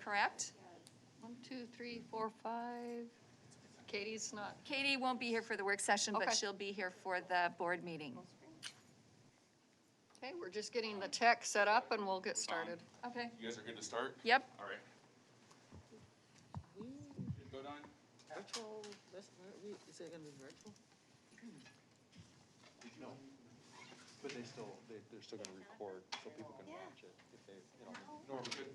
correct? 1, 2, 3, 4, 5. Katie's not. Katie won't be here for the work session, Okay. but she'll be here for the board meeting. Okay, we're just getting the tech set up and we'll get started. Okay. You guys are good to start? Yep. All right. Go Don. Virtual, is it gonna be virtual? No, but they're still gonna record so people can watch it if they,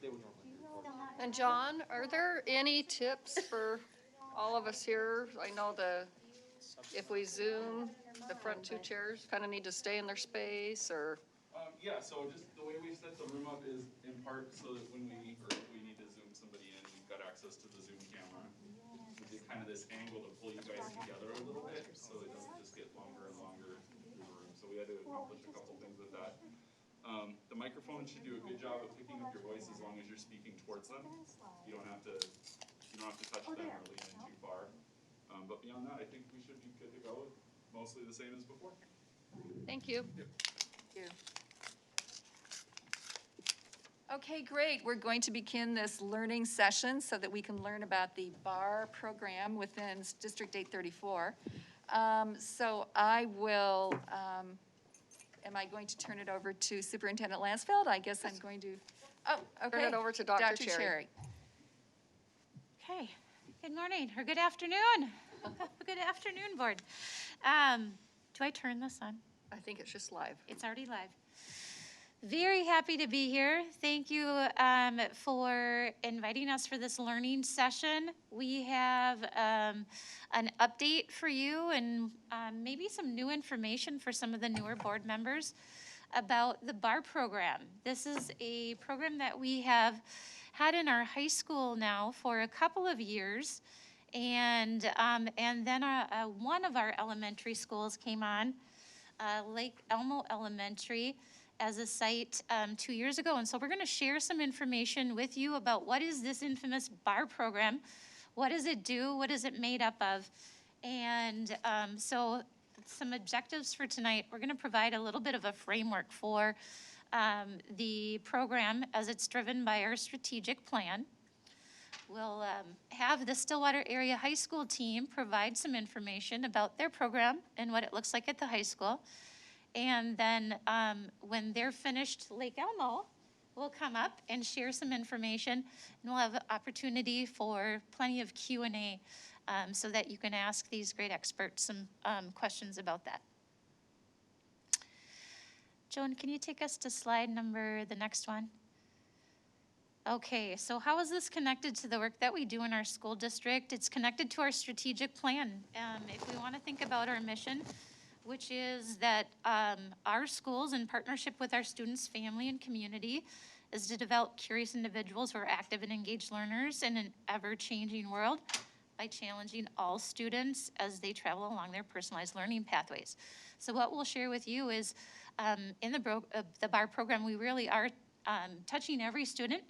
they would normally record. And John, are there any tips for all of us here? I know if we Zoom, the front two chairs kind of need to stay in their space or? Yeah, so just the way we set the room up is in part so that when we need to Zoom somebody in, we've got access to the Zoom camera. We did kind of this angle to pull you guys together a little bit so it doesn't just get longer and longer through the room. So we had to accomplish a couple things with that. The microphone should do a good job of picking up your voice as long as you're speaking towards them. You don't have to touch them or lean in too far. But beyond that, I think we should be good to go. Mostly the same as before. Thank you. Yep. Thank you. Okay, great. We're going to begin this learning session so that we can learn about the BARR program within District 834. So I will, am I going to turn it over to Superintendent Lansfeld? I guess I'm going to, okay. Turn it over to Dr. Cherry. Okay, good morning, or good afternoon. Good afternoon, board. Do I turn this on? I think it's just live. It's already live. Very happy to be here. Thank you for inviting us for this learning session. We have an update for you and maybe some new information for some of the newer board members about the BARR program. This is a program that we have had in our high school now for a couple of years. And then one of our elementary schools came on, Lake Elmo Elementary, as a site 2 years ago. And so we're going to share some information with you about what is this infamous BARR program, what does it do, what is it made up of, and so some objectives for tonight. We're going to provide a little bit of a framework for the program as it's driven by our strategic plan. We'll have the Stillwater Area High School team provide some information about their program and what it looks like at the high school. And then when they're finished, Lake Elmo will come up and share some information, and we'll have an opportunity for plenty of Q&A so that you can ask these great experts some questions about that. Joan, can you take us to slide number, the next one? Okay, so how is this connected to the work that we do in our school district? It's connected to our strategic plan. If we want to think about our mission, which is that our schools, in partnership with our students, family, and community, is to develop curious individuals who are active and engaged learners in an ever-changing world by challenging all students as they travel along their personalized learning pathways. So what we'll share with you is in the BARR program, we really are touching every student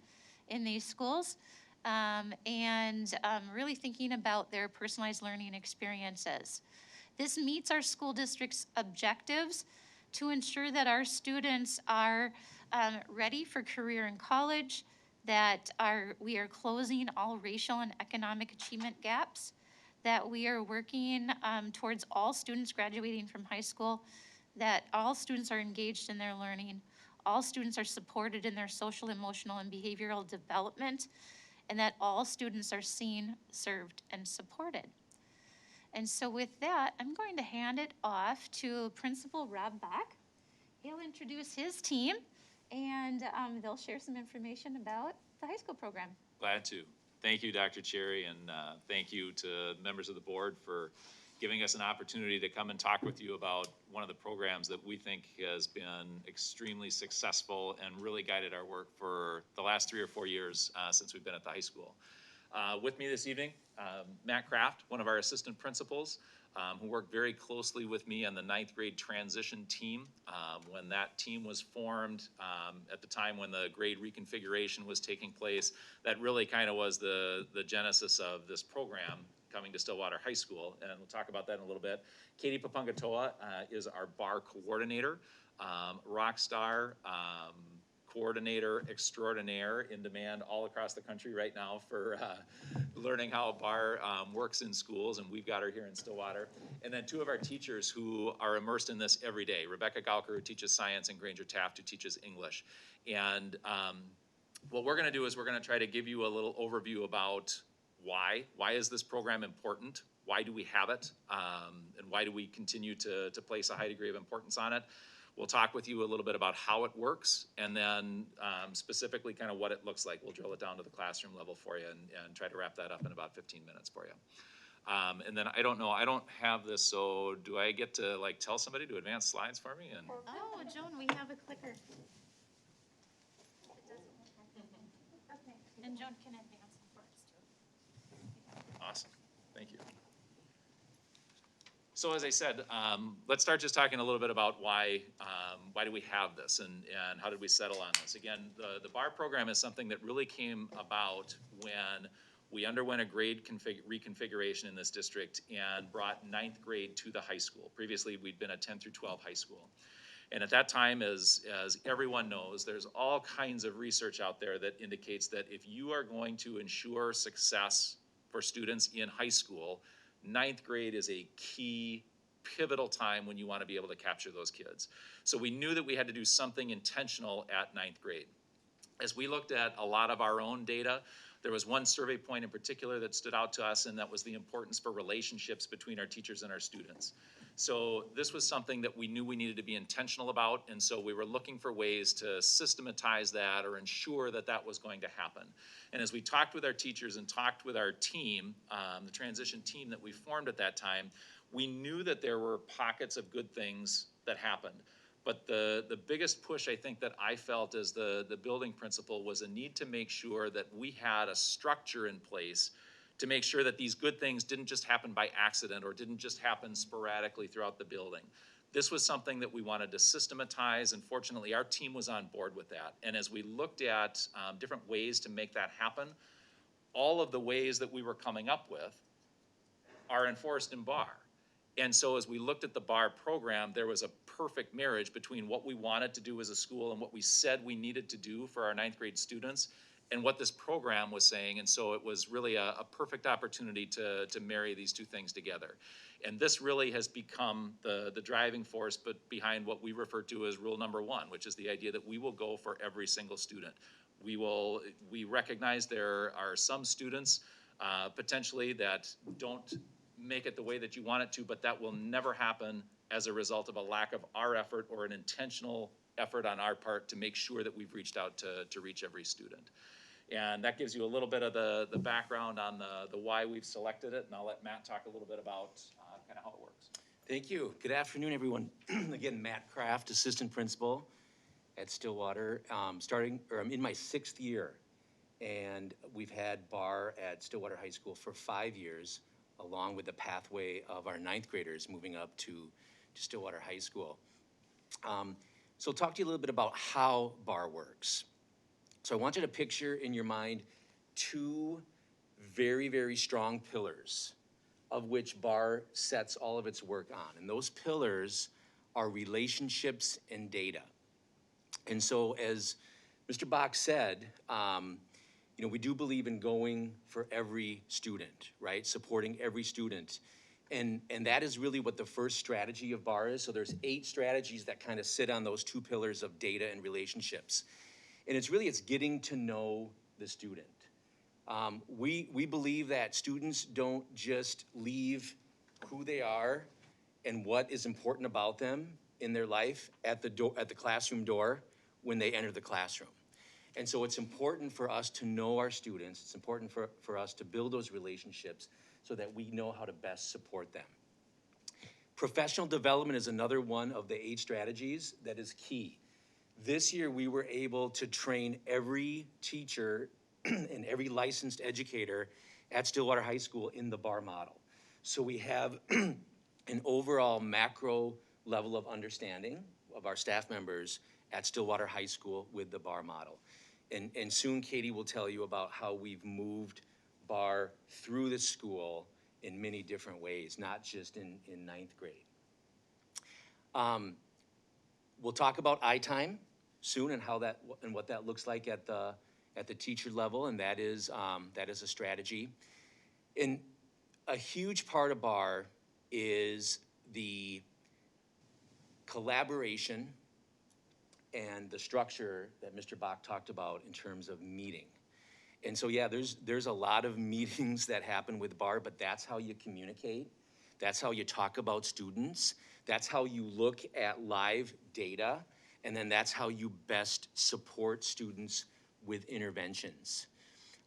in these schools and really thinking about their personalized learning experiences. This meets our school district's objectives to ensure that our students are ready for career and college, that we are closing all racial and economic achievement gaps, that we are working towards all students graduating from high school, that all students are engaged in their learning, all students are supported in their social, emotional, and behavioral development, and that all students are seen, served, and supported. And so with that, I'm going to hand it off to Principal Rob Bach. He'll introduce his team, and they'll share some information about the high school program. Glad to. Thank you, Dr. Cherry, and thank you to members of the board for giving us an opportunity to come and talk with you about one of the programs that we think has been extremely successful and really guided our work for the last 3 or 4 years since we've been at the high school. With me this evening, Matt Kraft, one of our assistant principals, who worked very closely with me on the 9th grade transition team. When that team was formed at the time when the grade reconfiguration was taking place, that really kind of was the genesis of this program coming to Stillwater High School, and we'll talk about that in a little bit. Katie Papungatoa is our BARR coordinator, rock star, coordinator extraordinaire in demand all across the country right now for learning how BARR works in schools, and we've got her here in Stillwater. And then two of our teachers who are immersed in this every day, Rebecca Gauker, who teaches science, and Granger Taft, who teaches English. And what we're gonna do is we're gonna try to give you a little overview about why. Why is this program important? Why do we have it? And why do we continue to place a high degree of importance on it? We'll talk with you a little bit about how it works, and then specifically kind of what it looks like. We'll drill it down to the classroom level for you and try to wrap that up in about 15 minutes for you. And then I don't know, I don't have this, so do I get to like tell somebody to advance slides for me? And Oh, Joan, we have a clicker. Okay, and Joan can advance them for us too. awesome, thank you. So as I said, let's start just talking a little bit about why do we have this and how did we settle on this? Again, the BARR program is something that really came about when we underwent a grade reconfiguration in this district and brought 9th grade to the high school. Previously, we'd been a 10 through 12 high school. And at that time, as everyone knows, there's all kinds of research out there that indicates that if you are going to ensure success for students in high school, 9th grade is a key pivotal time when you want to be able to capture those kids. So we knew that we had to do something intentional at 9th grade. As we looked at a lot of our own data, there was one survey point in particular that stood out to us, and that was the importance for relationships between our teachers and our students. So this was something that we knew we needed to be intentional about, and so we were looking for ways to systematize that or ensure that that was going to happen. And as we talked with our teachers and talked with our team, the transition team that we formed at that time, we knew that there were pockets of good things that happened. But the biggest push I think that I felt as the building principal was a need to make sure that we had a structure in place to make sure that these good things didn't just happen by accident or didn't just happen sporadically throughout the building. This was something that we wanted to systematize, and fortunately our team was on board with that. And as we looked at different ways to make that happen, all of the ways that we were coming up with are enforced in BARR. And so as we looked at the BARR program, there was a perfect marriage between what we wanted to do as a school and what we said we needed to do for our 9th grade students and what this program was saying. And so it was really a perfect opportunity to marry these two things together. And this really has become the driving force behind what we refer to as rule number 1, which is the idea that we will go for every single student. We recognize there are some students potentially that don't make it the way that you want it to, but that will never happen as a result of a lack of our effort or an intentional effort on our part to make sure that we've reached out to reach every student. And that gives you a little bit of the background on the why we've selected it, and I'll let Matt talk a little bit about kind of how it works. Thank you. Good afternoon, everyone. Again, Matt Kraft, Assistant Principal at Stillwater. I'm in my 6th year, and we've had BARR at Stillwater High School for 5 years, along with the pathway of our 9th graders moving up to Stillwater High School. So I'll talk to you a little bit about how BARR works. So I want you to picture in your mind 2 very, very strong pillars of which BARR sets all of its work on. And those pillars are relationships and data. And so as Mr. Bach said, we do believe in going for every student, right? Supporting every student. And that is really what the first strategy of BARR is. So there's 8 strategies that kind of sit on those 2 pillars of data and relationships. And it's getting to know the student. We believe that students don't just leave who they are and what is important about them in their life at the classroom door when they enter the classroom. And so it's important for us to know our students. It's important for us to build those relationships so that we know how to best support them. Professional development is another one of the 8 strategies that is key. This year, we were able to train every teacher and every licensed educator at Stillwater High School in the BARR model. So we have an overall macro level of understanding of our staff members at Stillwater High School with the BARR model. And soon Katie will tell you about how we've moved BARR through the school in many different ways, not just in 9th grade. We'll talk about I-time. soon and and what that looks like at the teacher level, and that is a strategy. And a huge part of BARR is the collaboration and the structure that Mr. Bach talked about in terms of meeting. And so, yeah, there's a lot of meetings that happen with BARR, but that's how you communicate. That's how you talk about students. That's how you look at live data. And then that's how you best support students with interventions.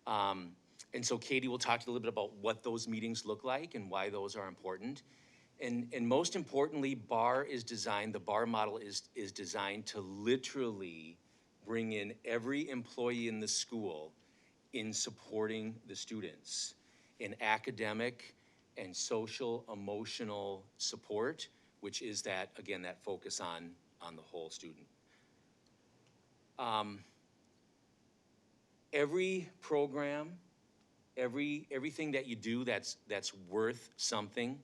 And so Katie will talk to you a little bit about what those meetings look like and why those are important. And most importantly, the BARR model is designed to literally bring in every employee in the school in supporting the students in academic and social, emotional support, which is that, again, that focus on the whole student. Every program, everything that you do that's worth something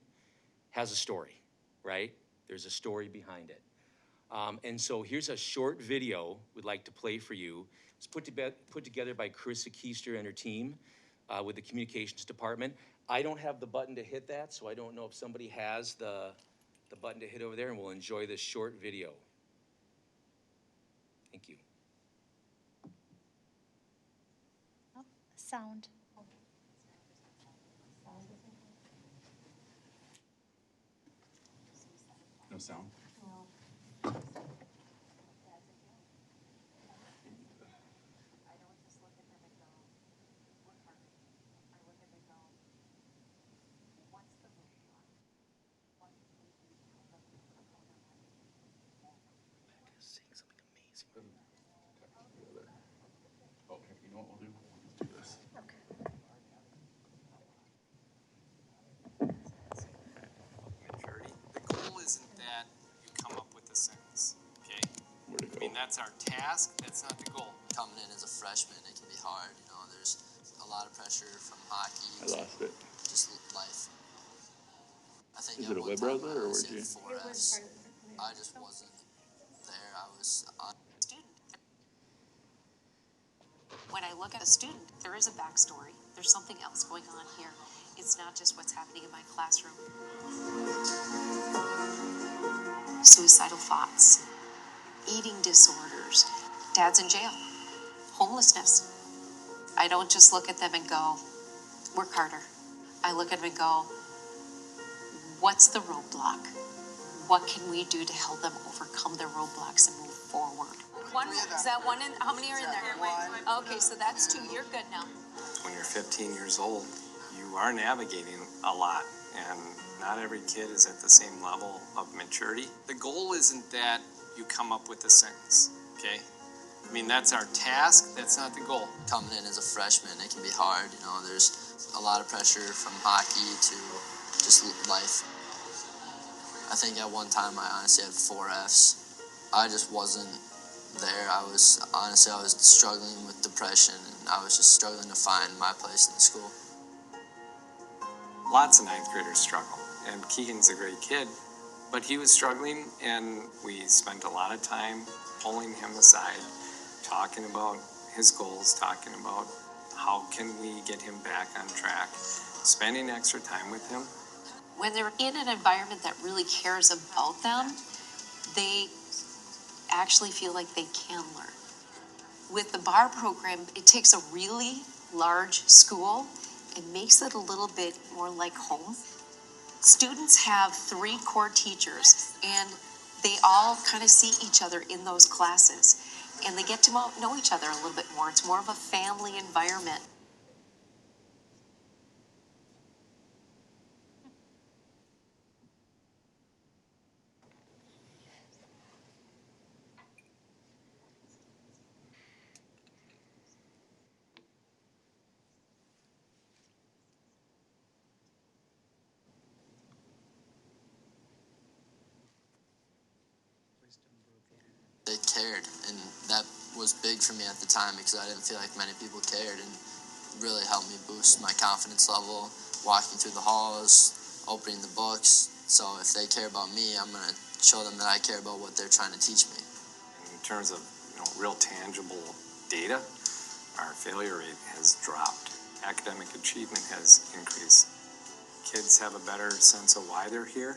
has a story, right? There's a story behind it. And so here's a short video we'd like to play for you. It's put together by Carissa Keister and her team with the communications department. I don't have the button to hit that, so I don't know if somebody has the button to hit over there, and we'll enjoy this short video. Thank you. Oh, sound. No sound? Okay, you know what we'll do? Let's do this. Maturity. The goal isn't that you come up with a sentence, okay? Where'd it I mean, that's our task, that's not the goal. Coming in as a freshman, it can be hard. You know, there's a lot of pressure from hockey. I lost it. Just life. I think Is it a web browser or where'd you? 4Fs. I just wasn't there. I was on. Student. When I look at a student, there is a backstory. There's something else going on here. It's not just what's happening in my classroom. Suicidal thoughts, eating disorders, dad's in jail, homelessness. I don't just look at them and go, work harder. I look at them and go, what's the roadblock? What can we do to help them overcome their roadblocks and move forward? Is that one in, how many are in there? One. Okay, so that's two. You're good now. When you're 15 years old, you are navigating a lot, and not every kid is at the same level of maturity. The goal isn't that you come up with a sentence, okay? I mean, that's our task, that's not the goal. Coming in as a freshman, it can be hard. You know, there's a lot of pressure from hockey to just life. I think at one time I honestly had 4Fs. I just wasn't there. I was struggling with depression, and I was just struggling to find my place in the school. Lots of ninth graders struggle, and Keegan's a great kid, but he was struggling, and we spent a lot of time pulling him aside, talking about his goals, talking about how can we get him back on track, spending extra time with him. When they're in an environment that really cares about them, they actually feel like they can learn. With the BARR program, it takes a really large school and makes it a little bit more like home. Students have 3 core teachers, and they all kind of see each other in those classes, and they get to know each other a little bit more. It's more of a family environment. They cared, and that was big for me at the time because I didn't feel like many people cared, and really helped me boost my confidence level, walking through the halls, opening the books. So if they care about me, I'm going to show them that I care about what they're trying to teach me. In terms of, real tangible data, our failure rate has dropped. Academic achievement has increased. Kids have a better sense of why they're here.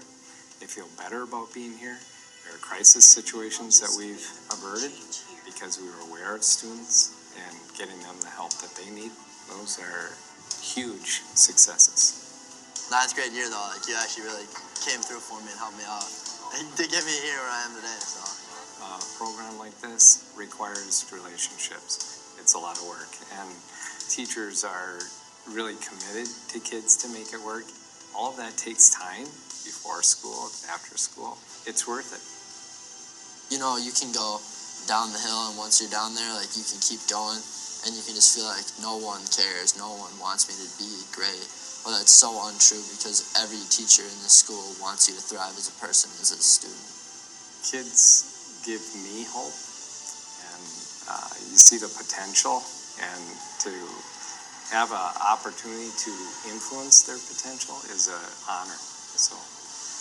They feel better about being here. There are crisis situations that we've averted because we were aware of students and getting them the help that they need. Those are huge successes. 9th grade year though, like you actually really came through for me and helped me out to get me here where I am today, so. A program like this requires relationships. It's a lot of work, and teachers are really committed to kids to make it work. All of that takes time before school, after school. It's worth it. You know, you can go down the hill, and once you're down there, like you can keep going, and you can just feel like no one cares, no one wants me to be great. Well, that's so untrue because every teacher in this school wants you to thrive as a person, as a student. Kids give me hope, and you see the potential, and to have an opportunity to influence their potential is an honor. So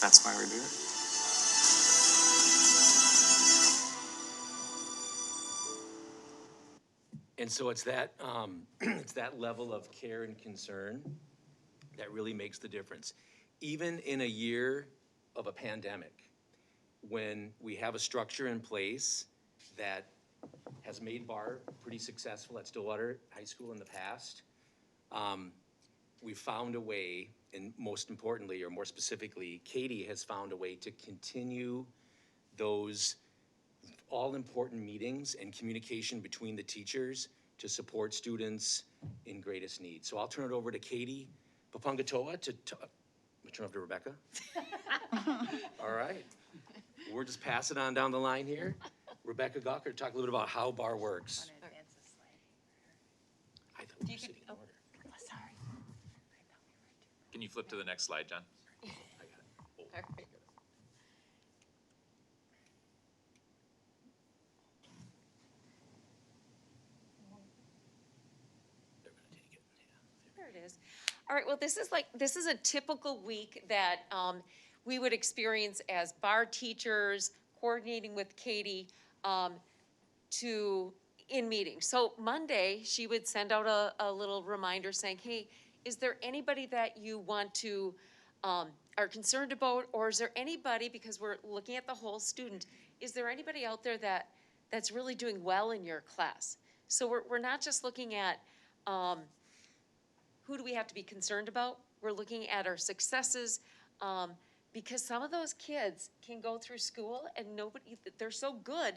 that's why we do it. And so it's that, it's that level of care and concern that really makes the difference. Even in a year of a pandemic, when we have a structure in place that has made BARR pretty successful at Stillwater High School in the past, we found a way, and most importantly, or more specifically, Katie has found a way to continue those all-important meetings and communication between the teachers to support students in greatest need. So I'll turn it over to Katie Papungatoa to turn it over to Rebecca. All right. We're just passing on down the line here. Rebecca Gawker, talk a little bit about how BARR works. I thought we were sitting in order. Can you flip to the next slide, John? There it is. All right, well, this is a typical week that we would experience as BARR teachers, coordinating with Katie in meetings. So Monday, she would send out a little reminder saying, hey, is there anybody that you want to, are concerned about, or is there anybody, because we're looking at the whole student, is there anybody out there that's really doing well in your class? So we're not just looking at, who do we have to be concerned about? We're looking at our successes, because some of those kids can go through school and they're so good,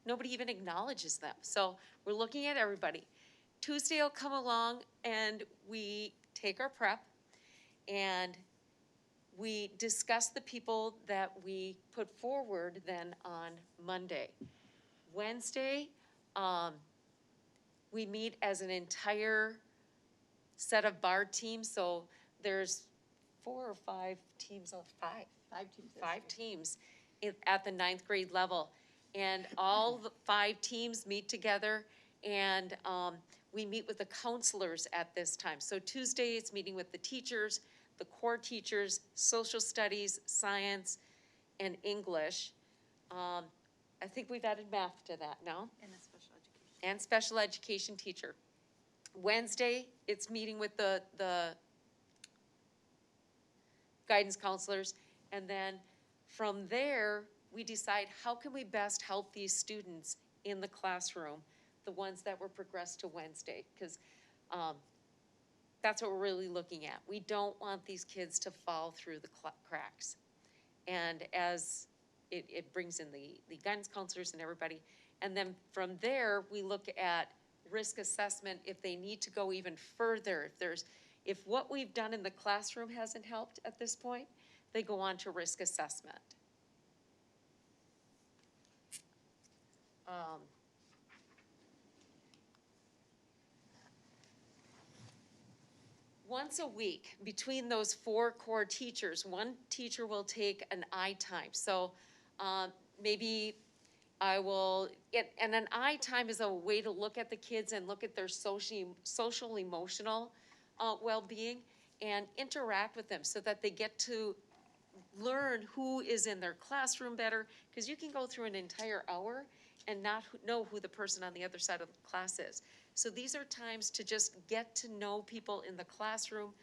nobody even acknowledges them. So we're looking at everybody. Tuesday will come along and we take our prep and we discuss the people that we put forward then on Monday. Wednesday, we meet as an entire set of BARR teams, so there's 4 or 5 teams, five teams at the 9th grade level. And all the 5 teams meet together, and we meet with the counselors at this time. So Tuesday, it's meeting with the teachers, the core teachers, social studies, science, and English. I think we've added math to that now. And a special education. And special education teacher. Wednesday, it's meeting with the guidance counselors, and then from there, we decide how can we best help these students in the classroom, the ones that were progressed to Wednesday, because that's what we're really looking at. We don't want these kids to fall through the cracks. And as it brings in the guidance counselors and everybody, and then from there, we look at risk assessment if they need to go even further. If what we've done in the classroom hasn't helped at this point, they go on to risk assessment. Once a week, between those 4 core teachers, one teacher will take an I time. So maybe I will, and an I time is a way to look at the kids and look at their social emotional well-being and interact with them so that they get to learn who is in their classroom better, because you can go through an entire hour and not know who the person on the other side of the class is. So these are times to just get to know people in the classroom,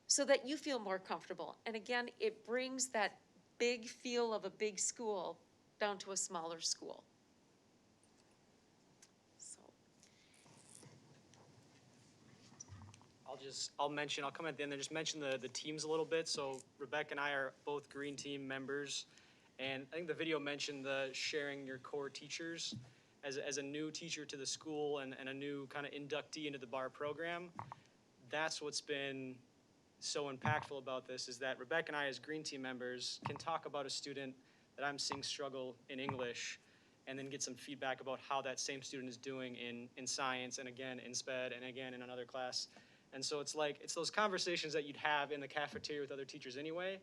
so that you feel more comfortable. And again, it brings that big feel of a big school down to a smaller school. So, I'll come at the end and just mention the teams a little bit. So Rebecca and I are both green team members. And I think the video mentioned the sharing your core teachers. As a new teacher to the school and a new kind of inductee into the BARR program, that's what's been so impactful about this, is that Rebecca and I as green team members can talk about a student that I'm seeing struggle in English and then get some feedback about how that same student is doing in science and again in SPED and again in another class. And so it's those conversations that you'd have in the cafeteria with other teachers anyway,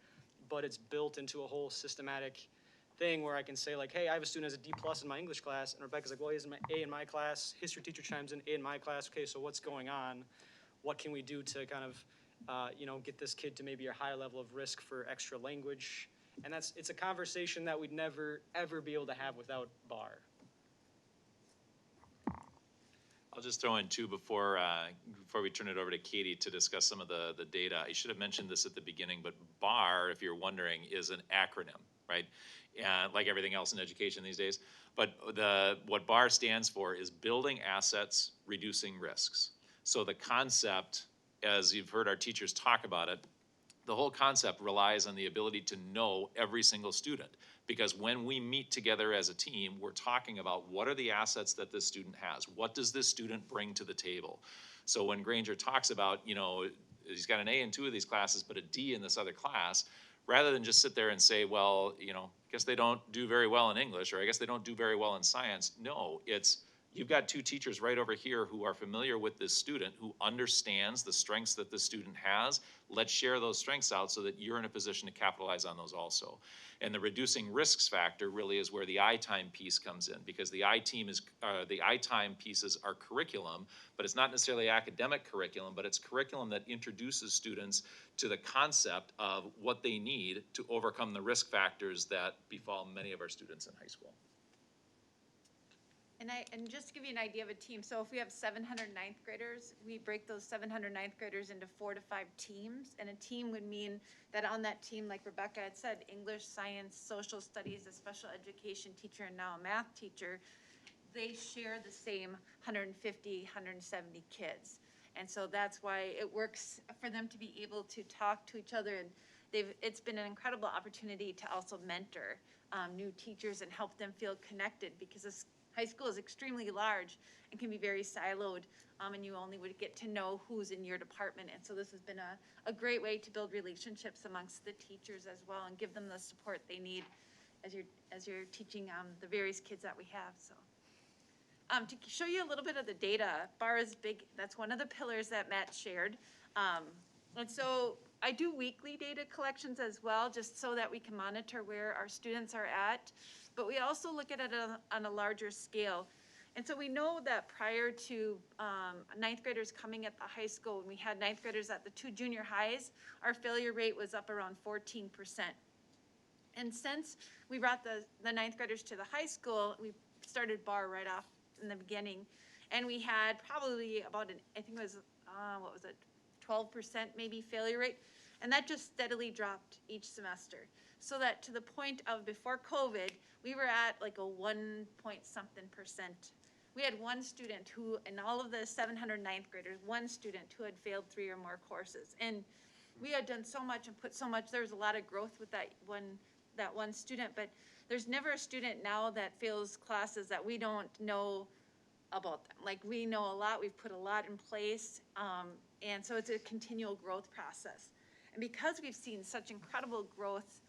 but it's built into a whole systematic thing where I can say like, hey, I have a student who has a D+ in my English class, and Rebecca's like, well, he has an A in my class. History teacher chimes in, A in my class. Okay, so what's going on? What can we do to kind of, get this kid to maybe a higher level of risk for extra language? And it's a conversation that we'd never, ever be able to have without BARR. I'll just throw in two before we turn it over to Katie to discuss some of the data. I should have mentioned this at the beginning, but BARR, if you're wondering, is an acronym, right? Like everything else in education these days. But what BARR stands for is building assets, reducing risks. So the concept, as you've heard our teachers talk about it, the whole concept relies on the ability to know every single student. Because when we meet together as a team, we're talking about what are the assets that this student has? What does this student bring to the table? So when Granger talks about, he's got an A in 2 of these classes, but a D in this other class, rather than just sit there and say, well, I guess they don't do very well in English, or I guess they don't do very well in science. No, it's, you've got 2 teachers right over here who are familiar with this student, who understands the strengths that this student has. Let's share those strengths out so that you're in a position to capitalize on those also. And the reducing risks factor really is where the I-time piece comes in, because the I-time pieces are curriculum, but it's not necessarily academic curriculum, but it's curriculum that introduces students to the concept of what they need to overcome the risk factors that befall many of our students in high school. And just to give you an idea of a team, so if we have 700 ninth graders, we break those 700 ninth graders into 4 to 5 teams. And a team would mean that on that team, like Rebecca had said, English, science, social studies, a special education teacher, and now a math teacher, they share the same 150, 170 kids. And so that's why it works for them to be able to talk to each other. And it's been an incredible opportunity to also mentor new teachers and help them feel connected, because this high school is extremely large and can be very siloed, and you only would get to know who's in your department. And so this has been a great way to build relationships amongst the teachers as well and give them the support they need as you're teaching the various kids that we have. So to show you a little bit of the data, BARR is big. That's one of the pillars that Matt shared. And so I do weekly data collections as well, just so that we can monitor where our students are at. But we also look at it on a larger scale. And so we know that prior to ninth graders coming at the high school, when we had ninth graders at the 2 junior highs, our failure rate was up around 14%. And since we brought the ninth graders to the high school, we started BARR right off in the beginning. And we had probably about, I think it was, 12% maybe failure rate. And that just steadily dropped each semester. So that to the point of before COVID, we were at like a 1 point something percent. We had one student who, in all of the 700 ninth graders, one student who had failed 3 or more courses. And we had done so much and put so much, there was a lot of growth with that one student, but there's never a student now that fails classes that we don't know about them. Like, we know a lot, we've put a lot in place, and so it's a continual growth process. And because we've seen such incredible growth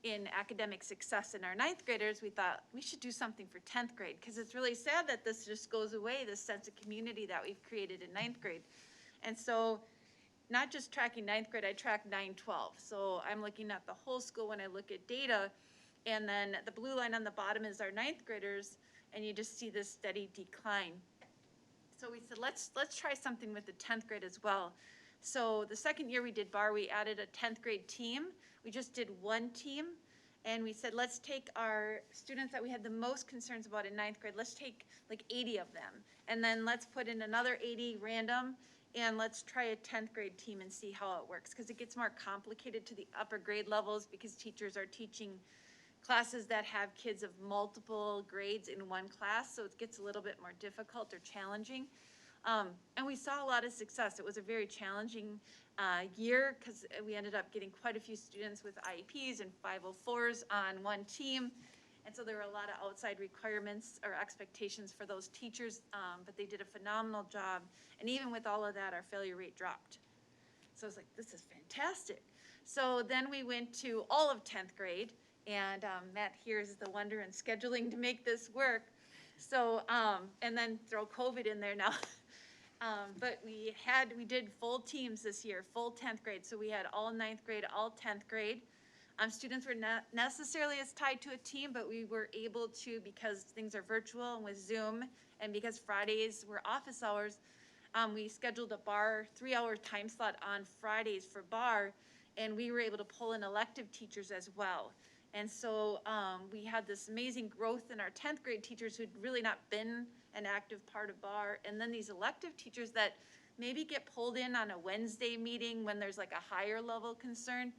in academic success in our ninth graders, we thought we should do something for 10th grade, because it's really sad that this just goes away, this sense of community that we've created in ninth grade. And so not just tracking ninth grade, I track 9-12. So I'm looking at the whole school when I look at data, and then the blue line on the bottom is our ninth graders, and you just see this steady decline. So we said, let's try something with the 10th grade as well. So the second year we did BARR, we added a 10th grade team. We just did one team, And we said, let's take our students that we had the most concerns about in ninth grade, let's take like 80 of them. And then let's put in another 80 random, and let's try a 10th grade team and see how it works. Because it gets more complicated to the upper grade levels because teachers are teaching classes that have kids of multiple grades in one class. So it gets a little bit more difficult or challenging. And we saw a lot of success. It was a very challenging year because we ended up getting quite a few students with IEPs and 504s on one team. And so there were a lot of outside requirements or expectations for those teachers, but they did a phenomenal job. And even with all of that, our failure rate dropped. So I was like, this is fantastic. So then we went to all of 10th grade, and Matt here is the wonder in scheduling to make this work. So, and then throw COVID in there now. But we did full teams this year, full 10th grade. So we had all 9th grade, all 10th grade. Students were not necessarily as tied to a team, but we were able to, because things are virtual and with Zoom, and because Fridays were office hours, we scheduled a BARR 3-hour time slot on Fridays for BARR, and we were able to pull in elective teachers as well. And so we had this amazing growth in our 10th grade teachers who'd really not been an active part of BARR, and then these elective teachers that maybe get pulled in on a Wednesday meeting when there's like a higher level concern.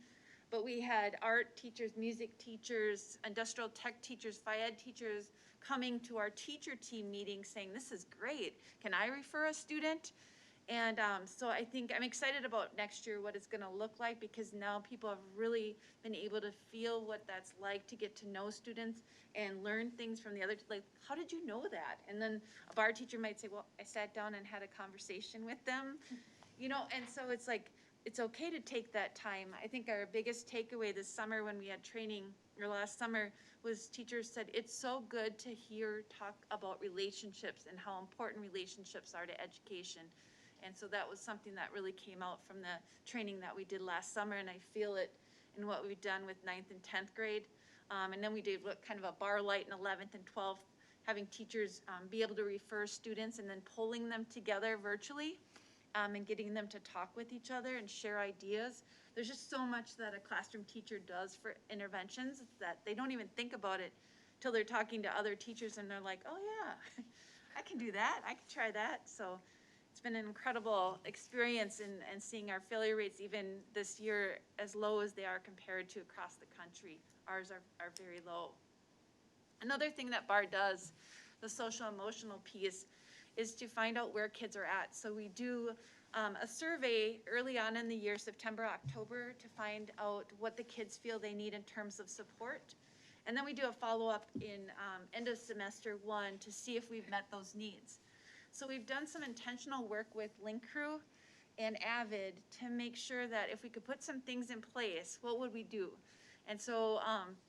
But we had art teachers, music teachers, industrial tech teachers, phy-ed teachers coming to our teacher team meeting saying, this is great, can I refer a student? And so I think I'm excited about next year, what it's gonna look like, because now people have really been able to feel what that's like to get to know students and learn things from the other, like, how did you know that? And then a BARR teacher might say, well, I sat down and had a conversation with them, you know, and so it's like, it's okay to take that time. I think our biggest takeaway this summer when we had training, or last summer, was teachers said, it's so good to hear talk about relationships and how important relationships are to education. And so that was something that really came out from the training that we did last summer, and I feel it in what we've done with 9th and 10th grade. And then we did kind of a BARR light in 11th and 12th, having teachers be able to refer students and then pulling them together virtually. And getting them to talk with each other and share ideas. There's just so much that a classroom teacher does for interventions that they don't even think about it till they're talking to other teachers and they're like, oh yeah, I can do that, I can try that. So it's been an incredible experience and seeing our failure rates even this year as low as they are compared to across the country. Ours are very low. Another thing that BARR does, the social emotional piece, is to find out where kids are at. So we do a survey early on in the year, September, October, to find out what the kids feel they need in terms of support. And then we do a follow-up in end of semester 1 to see if we've met those needs. So we've done some intentional work with Link Crew and Avid to make sure that if we could put some things in place, what would we do? And so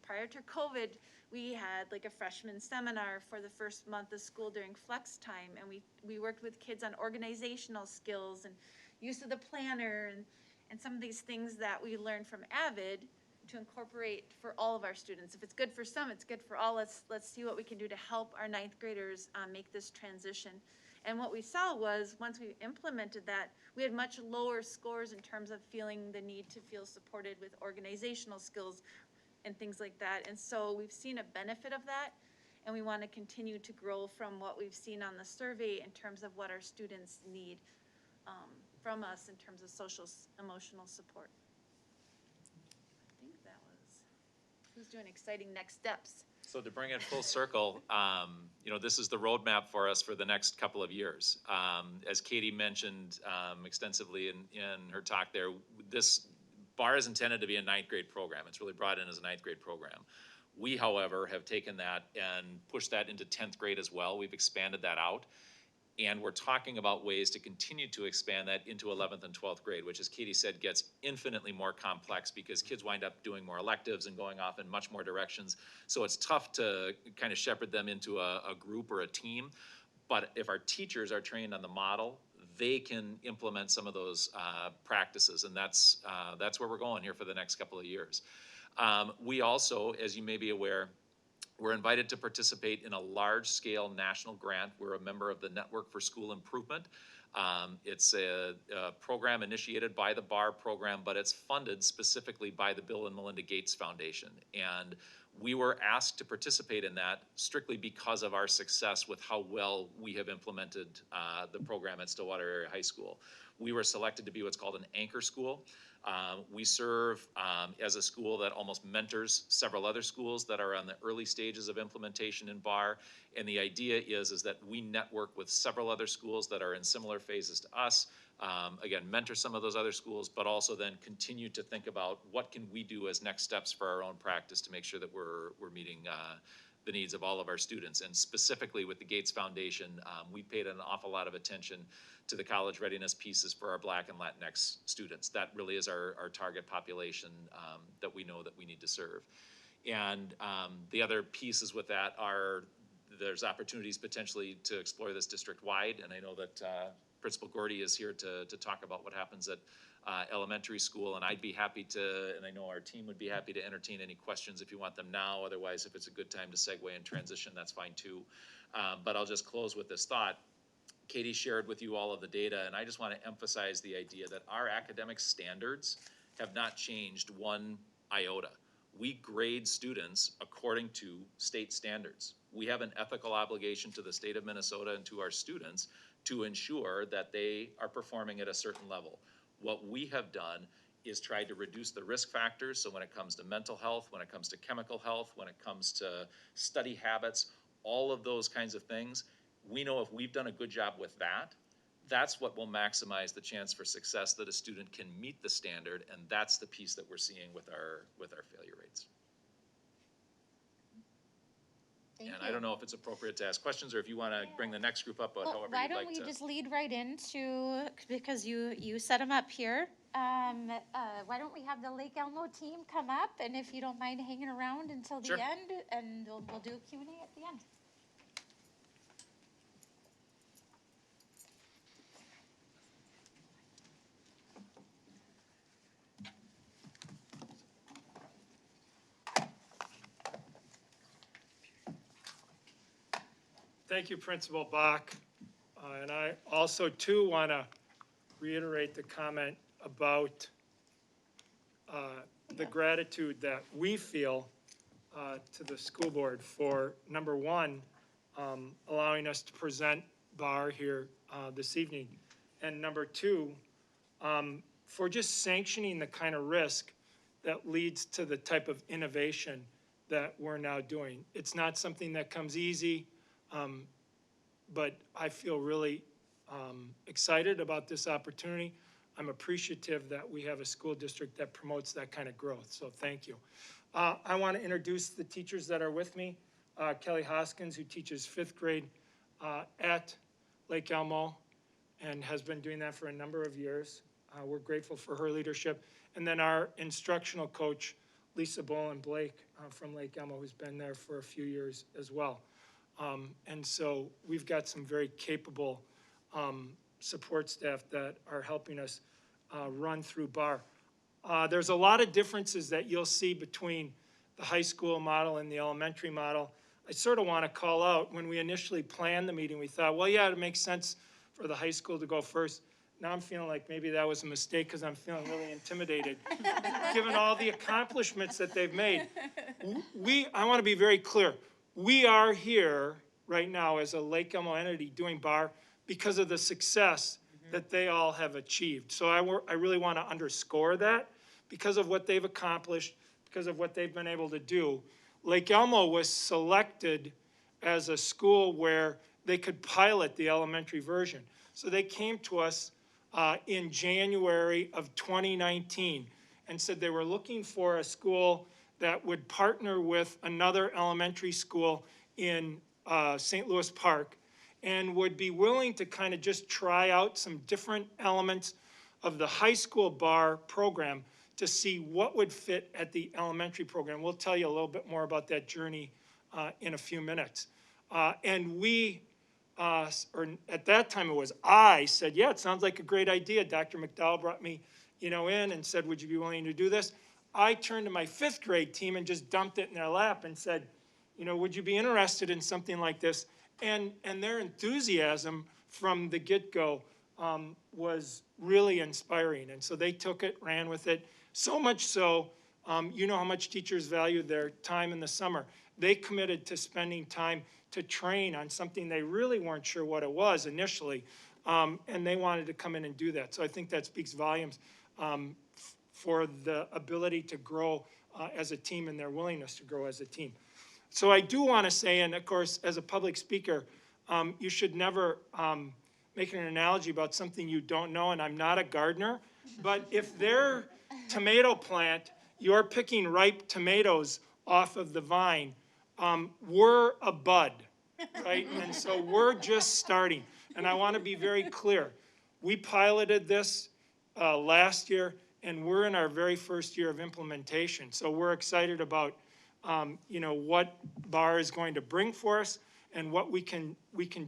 prior to COVID, we had like a freshman seminar for the first month of school during flex time, and we worked with kids on organizational skills and use of the planner and some of these things that we learned from Avid to incorporate for all of our students. If it's good for some, it's good for all. Let's see what we can do to help our 9th graders make this transition. And what we saw was once we implemented that, we had much lower scores in terms of feeling the need to feel supported with organizational skills and things like that. And so we've seen a benefit of that, and we want to continue to grow from what we've seen on the survey in terms of what our students need from us in terms of social emotional support. I think that was, who's doing exciting next steps? So to bring it full circle, you know, this is the roadmap for us for the next couple of years. As Katie mentioned extensively in her talk there, this BARR is intended to be a 9th grade program. It's really brought in as a 9th grade program. We, however, have taken that and pushed that into 10th grade as well. We've expanded that out. And we're talking about ways to continue to expand that into 11th and 12th grade, which, as Katie said, gets infinitely more complex because kids wind up doing more electives and going off in much more directions. So it's tough to kind of shepherd them into a group or a team. But if our teachers are trained on the model, they can implement some of those practices, and that's where we're going here for the next couple of years. We also, as you may be aware, we're invited to participate in a large-scale national grant. We're a member of the Network for School Improvement. It's a program initiated by the BARR program, but it's funded specifically by the Bill and Melinda Gates Foundation. And we were asked to participate in that strictly because of our success with how well we have implemented the program at Stillwater Area High School. We were selected to be what's called an anchor school. We serve as a school that almost mentors several other schools that are on the early stages of implementation in BARR. And the idea is that we network with several other schools that are in similar phases to us. Again, mentor some of those other schools, but also then continue to think about what can we do as next steps for our own practice to make sure that we're meeting the needs of all of our students. And specifically with the Gates Foundation, we paid an awful lot of attention to the college readiness pieces for our Black and Latinx students. That really is our target population that we know that we need to serve. And the other pieces with that are there's opportunities potentially to explore this district-wide, and I know that Principal Gordy is here to talk about what happens at elementary school, and I'd be happy to, and I know our team would be happy to entertain any questions if you want them now. Otherwise, if it's a good time to segue and transition, that's fine too. But I'll just close with this thought. Katie shared with you all of the data, and I just want to emphasize the idea that our academic standards have not changed one iota. We grade students according to state standards. We have an ethical obligation to the state of Minnesota and to our students to ensure that they are performing at a certain level. What we have done is tried to reduce the risk factors. So when it comes to mental health, when it comes to chemical health, when it comes to study habits, all of those kinds of things, we know if we've done a good job with that, that's what will maximize the chance for success that a student can meet the standard, and that's the piece that we're seeing with our failure rates. And I don't know if it's appropriate to ask questions or if you want to bring the next group up, but however you'd like to. Why don't we just lead right into, because you set them up here. Why don't we have the Lake Elmo team come up, and if you don't mind hanging around until the Sure. end, and we'll do a Q&A at the end. Thank you, Principal Bach. And I also, too, want to reiterate the comment about the gratitude that we feel to the school board for, number one, allowing us to present BARR here this evening, and number two, for just sanctioning the kind of risk that leads to the type of innovation that we're now doing. It's not something that comes easy. But I feel really excited about this opportunity. I'm appreciative that we have a school district that promotes that kind of growth, so thank you. I want to introduce the teachers that are with me. Kelly Hoskins, who teaches 5th grade at Lake Elmo and has been doing that for a number of years. We're grateful for her leadership. And then our instructional coach, Lisa Boland-Blake from Lake Elmo, who's been there for a few years as well. And so we've got some very capable support staff that are helping us run through BARR. There's a lot of differences that you'll see between the high school model and the elementary model. I sort of want to call out, when we initially planned the meeting, we thought, well, yeah, it makes sense for the high school to go first. Now I'm feeling like maybe that was a mistake because I'm feeling really intimidated, given all the accomplishments that they've made. I want to be very clear. We are here right now as a Lake Elmo entity doing BARR because of the success that they all have achieved. So I really want to underscore that because of what they've accomplished, because of what they've been able to do. Lake Elmo was selected as a school where they could pilot the elementary version. So they came to us in January of 2019 and said they were looking for a school that would partner with another elementary school in St. Louis Park and would be willing to kind of just try out some different elements of the high school BARR program to see what would fit at the elementary program. We'll tell you a little bit more about that journey in a few minutes. And we, or at that time it was I, said, yeah, it sounds like a great idea. Dr. McDowell brought me in and said, would you be willing to do this? I turned to my 5th grade team and just dumped it in their lap and said, would you be interested in something like this? And their enthusiasm from the get-go was really inspiring. And so they took it, ran with it, so much so, you know how much teachers value their time in the summer. They committed to spending time to train on something they really weren't sure what it was initially, and they wanted to come in and do that. So I think that speaks volumes for the ability to grow as a team and their willingness to grow as a team. So I do want to say, and of course, as a public speaker, you should never make an analogy about something you don't know, and I'm not a gardener, but if their tomato plant, you're picking ripe tomatoes off of the vine, we're a bud, right? And so we're just starting. And I want to be very clear. We piloted this last year, and we're in our very first year of implementation. So we're excited about, you know, what BARR is going to bring for us and what we can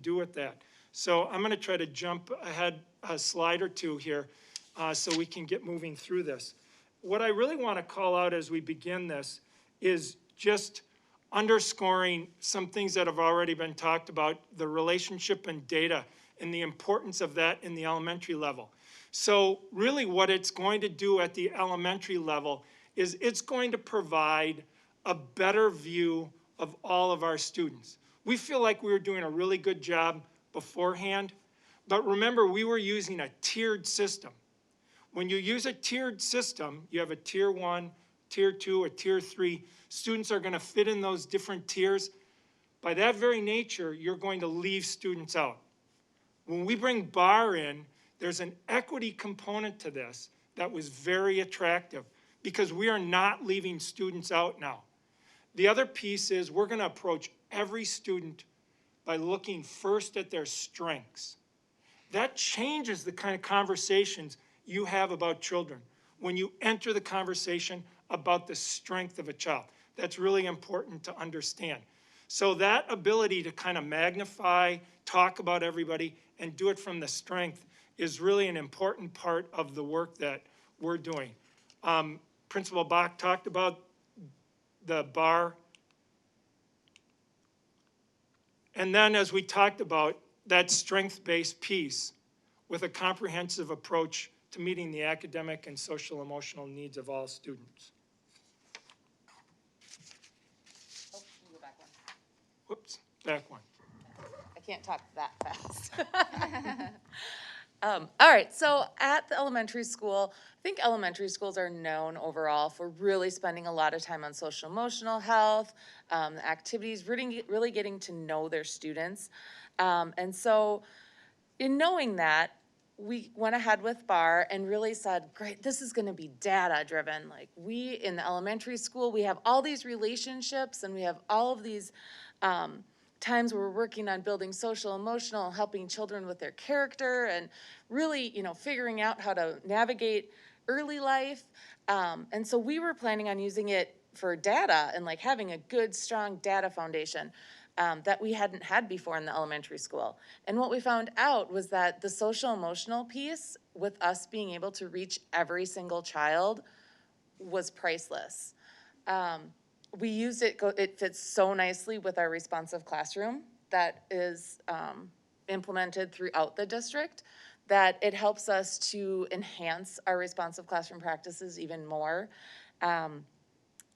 do with that. So I'm going to try to jump ahead a slide or two here so we can get moving through this. What I really want to call out as we begin this is just underscoring some things that have already been talked about, the relationship and data and the importance of that in the elementary level. So really what it's going to do at the elementary level is it's going to provide a better view of all of our students. We feel like we were doing a really good job beforehand, but remember, we were using a tiered system. When you use a tiered system, you have a tier 1, tier 2, a tier 3. Students are going to fit in those different tiers. By that very nature, you're going to leave students out. When we bring BARR in, there's an equity component to this that was very attractive because we are not leaving students out now. The other piece is we're going to approach every student by looking first at their strengths. That changes the kind of conversations you have about children when you enter the conversation about the strength of a child. That's really important to understand. So that ability to kind of magnify, talk about everybody, and do it from the strength is really an important part of the work that we're doing. Principal Bach talked about the BARR. And then as we talked about, that strength-based piece with a comprehensive approach to meeting the academic and social emotional needs of all students. Oh, can you go back one? Whoops, back one. I can't talk that fast. All right, so at the elementary school, I think elementary schools are known overall for really spending a lot of time on social emotional health, activities, really getting to know their students. And so in knowing that, we went ahead with BARR and really said, great, this is gonna be data driven. Like we, in the elementary school, we have all these relationships and we have all of these times where we're working on building social, emotional, helping children with their character and really, you know, figuring out how to navigate early life. And so we were planning on using it for data and like having a good, strong data foundation that we hadn't had before in the elementary school. And what we found out was that the social emotional piece, with us being able to reach every single child, was priceless. We used it, it fits so nicely with our responsive classroom that is implemented throughout the district, that it helps us to enhance our responsive classroom practices even more.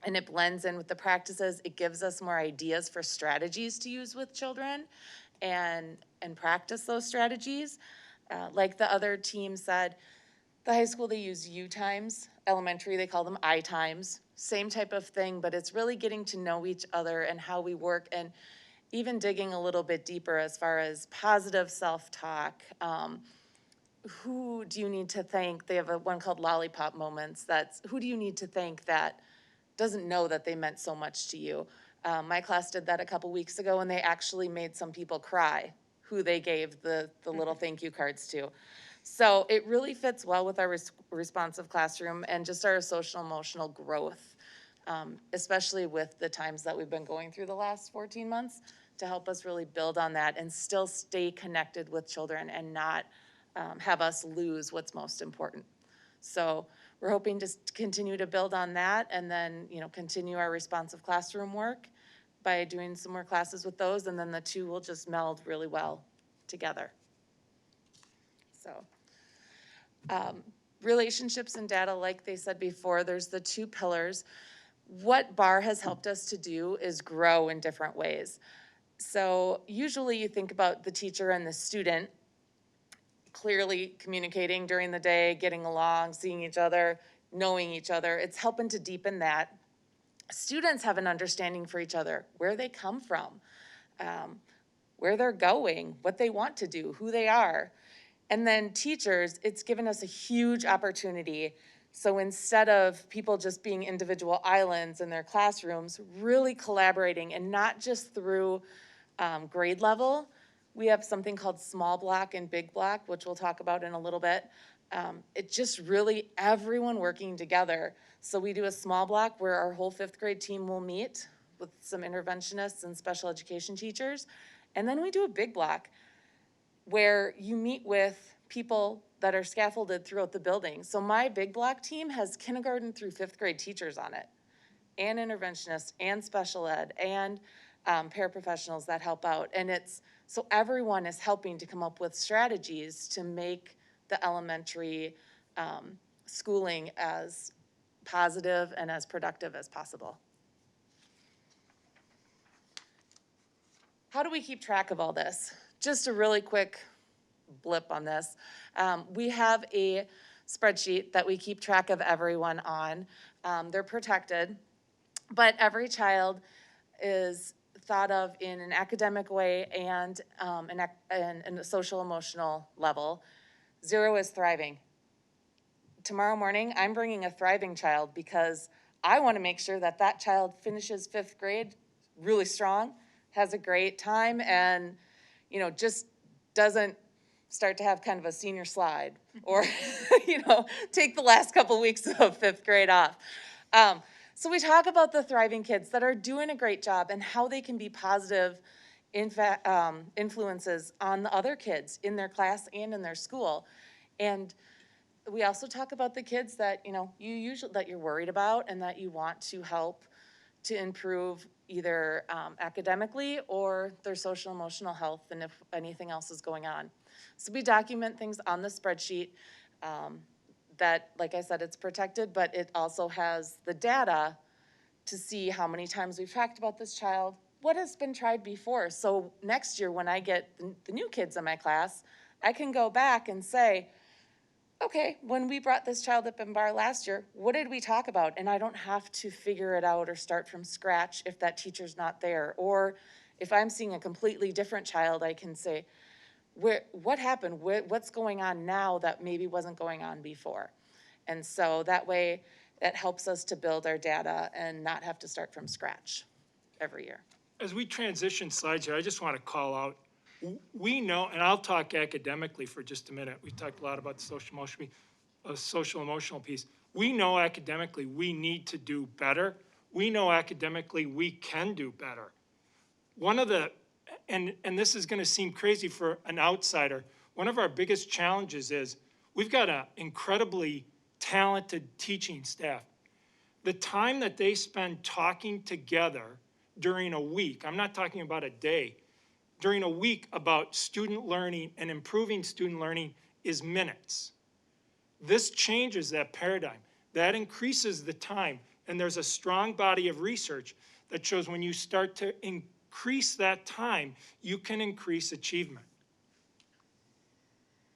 And it blends in with the practices. It gives us more ideas for strategies to use with children and practice those strategies. Like the other team said, the high school, they use U times. Elementary, they call them I times. Same type of thing, but it's really getting to know each other and how we work and even digging a little bit deeper as far as positive self-talk. Who do you need to thank? They have one called Lollipop Moments. That's who do you need to thank that doesn't know that they meant so much to you. My class did that a couple weeks ago and they actually made some people cry who they gave the little thank you cards to. So it really fits well with our responsive classroom and just our social emotional growth, especially with the times that we've been going through the last 14 months to help us really build on that and still stay connected with children and not have us lose what's most important. So we're hoping to continue to build on that and then, you know, continue our responsive classroom work by doing some more classes with those, and then the two will just meld really well together. So, relationships and data, like they said before, there's the two pillars. What BARR has helped us to do is grow in different ways. So usually you think about the teacher and the student clearly communicating during the day, getting along, seeing each other, knowing each other. It's helping to deepen that. Students have an understanding for each other, where they come from, where they're going, what they want to do, who they are. And then teachers, it's given us a huge opportunity. So instead of people just being individual islands in their classrooms, really collaborating, and not just through grade level. We have something called small block and big block, which we'll talk about in a little bit. It just really everyone working together. So we do a small block where our whole 5th grade team will meet with some interventionists and special education teachers. And then we do a big block where you meet with people that are scaffolded throughout the building. So my big block team has kindergarten through 5th grade teachers on it, and interventionists, and special ed, and paraprofessionals that help out. And it's, so everyone is helping to come up with strategies to make the elementary schooling as positive and as productive as possible. How do we keep track of all this? Just a really quick blip on this. We have a spreadsheet that we keep track of everyone on. They're protected, but every child is thought of in an academic way and in a social emotional level. 0 is thriving. Tomorrow morning, I'm bringing a thriving child because I want to make sure that that child finishes 5th grade really strong, has a great time, and, you know, just doesn't start to have kind of a senior slide or, you know, take the last couple weeks of 5th grade off. So we talk about the thriving kids that are doing a great job and how they can be positive influences on the other kids in their class and in their school. And we also talk about the kids that, you know, that you're worried about and that you want to help to improve either academically or their social emotional health, and if anything else is going on. So we document things on the spreadsheet that, like I said, it's protected, but it also has the data to see how many times we've talked about this child, what has been tried before. So next year when I get the new kids in my class, I can go back and say, okay, when we brought this child up in BARR last year, what did we talk about? And I don't have to figure it out or start from scratch if that teacher's not there. Or if I'm seeing a completely different child, I can say, what happened? What's going on now that maybe wasn't going on before? And so that way, that helps us to build our data and not have to start from scratch every year. As we transition slides here, I just want to call out, we know, and I'll talk academically for just a minute. We talked a lot about the social emotional piece. We know academically we need to do better. We know academically we can do better. One of the, and this is going to seem crazy for an outsider, one of our biggest challenges is we've got an incredibly talented teaching staff. The time that they spend talking together during a week, I'm not talking about a day, during a week about student learning and improving student learning is minutes. This changes that paradigm. That increases the time. And there's a strong body of research that shows when you start to increase that time, you can increase achievement.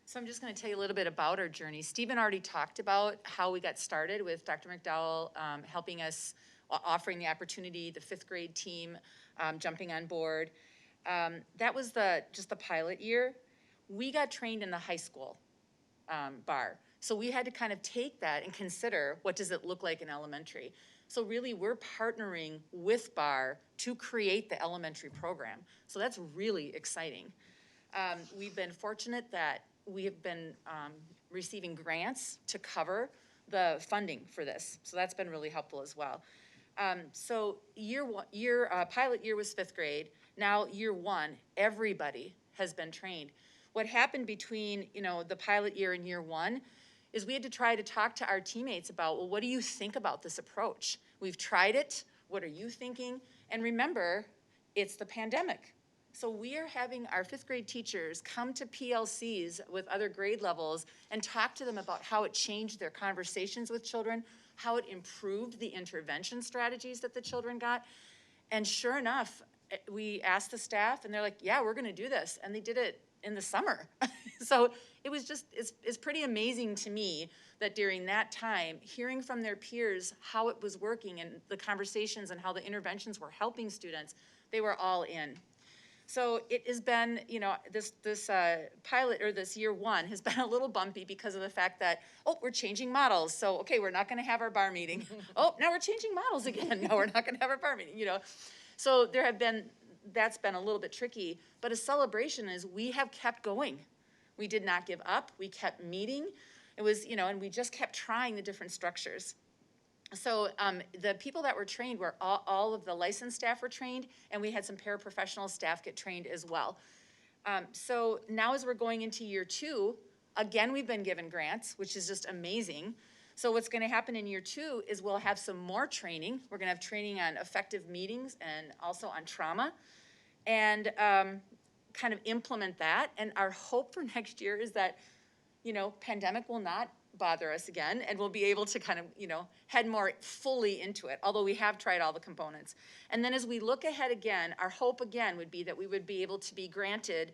So I'm just going to tell you a little bit about our journey. Stephen already talked about how we got started with Dr. McDowell helping us, offering the opportunity, the 5th grade team jumping on board. That was just the pilot year. We got trained in the high school BARR. So we had to kind of take that and consider what does it look like in elementary. So really we're partnering with BARR to create the elementary program. So that's really exciting. We've been fortunate that we have been receiving grants to cover the funding for this. So that's been really helpful as well. So pilot year was 5th grade. Now year 1, everybody has been trained. What happened between, you know, the pilot year and year 1 is we had to try to talk to our teammates about, well, what do you think about this approach? We've tried it. What are you thinking? And remember, it's the pandemic. So we are having our 5th grade teachers come to PLCs with other grade levels and talk to them about how it changed their conversations with children, how it improved the intervention strategies that the children got. And sure enough, we asked the staff and they're like, yeah, we're gonna do this. And they did it in the summer. So it was just, it's pretty amazing to me that during that time, hearing from their peers how it was working and the conversations and how the interventions were helping students, they were all in. So it has been, you know, this pilot, or this year 1 has been a little bumpy because of the fact that, oh, we're changing models. So, okay, we're not gonna have our BARR meeting. Oh, now we're changing models again. No, we're not gonna have our BARR meeting, you know. So that's been a little bit tricky, but a celebration is we have kept going. We did not give up, we kept meeting. It was, you know, and we just kept trying the different structures. So the people that were trained were all of the licensed staff were trained, and we had some paraprofessional staff get trained as well. So now as we're going into year 2, again, we've been given grants, which is just amazing. So what's gonna happen in year 2 is we'll have some more training. We're gonna have training on effective meetings and also on trauma, and kind of implement that. And our hope for next year is that, you know, pandemic will not bother us again, and we'll be able to kind of, you know, head more fully into it, although we have tried all the components. And then as we look ahead again, our hope again would be that we would be able to be granted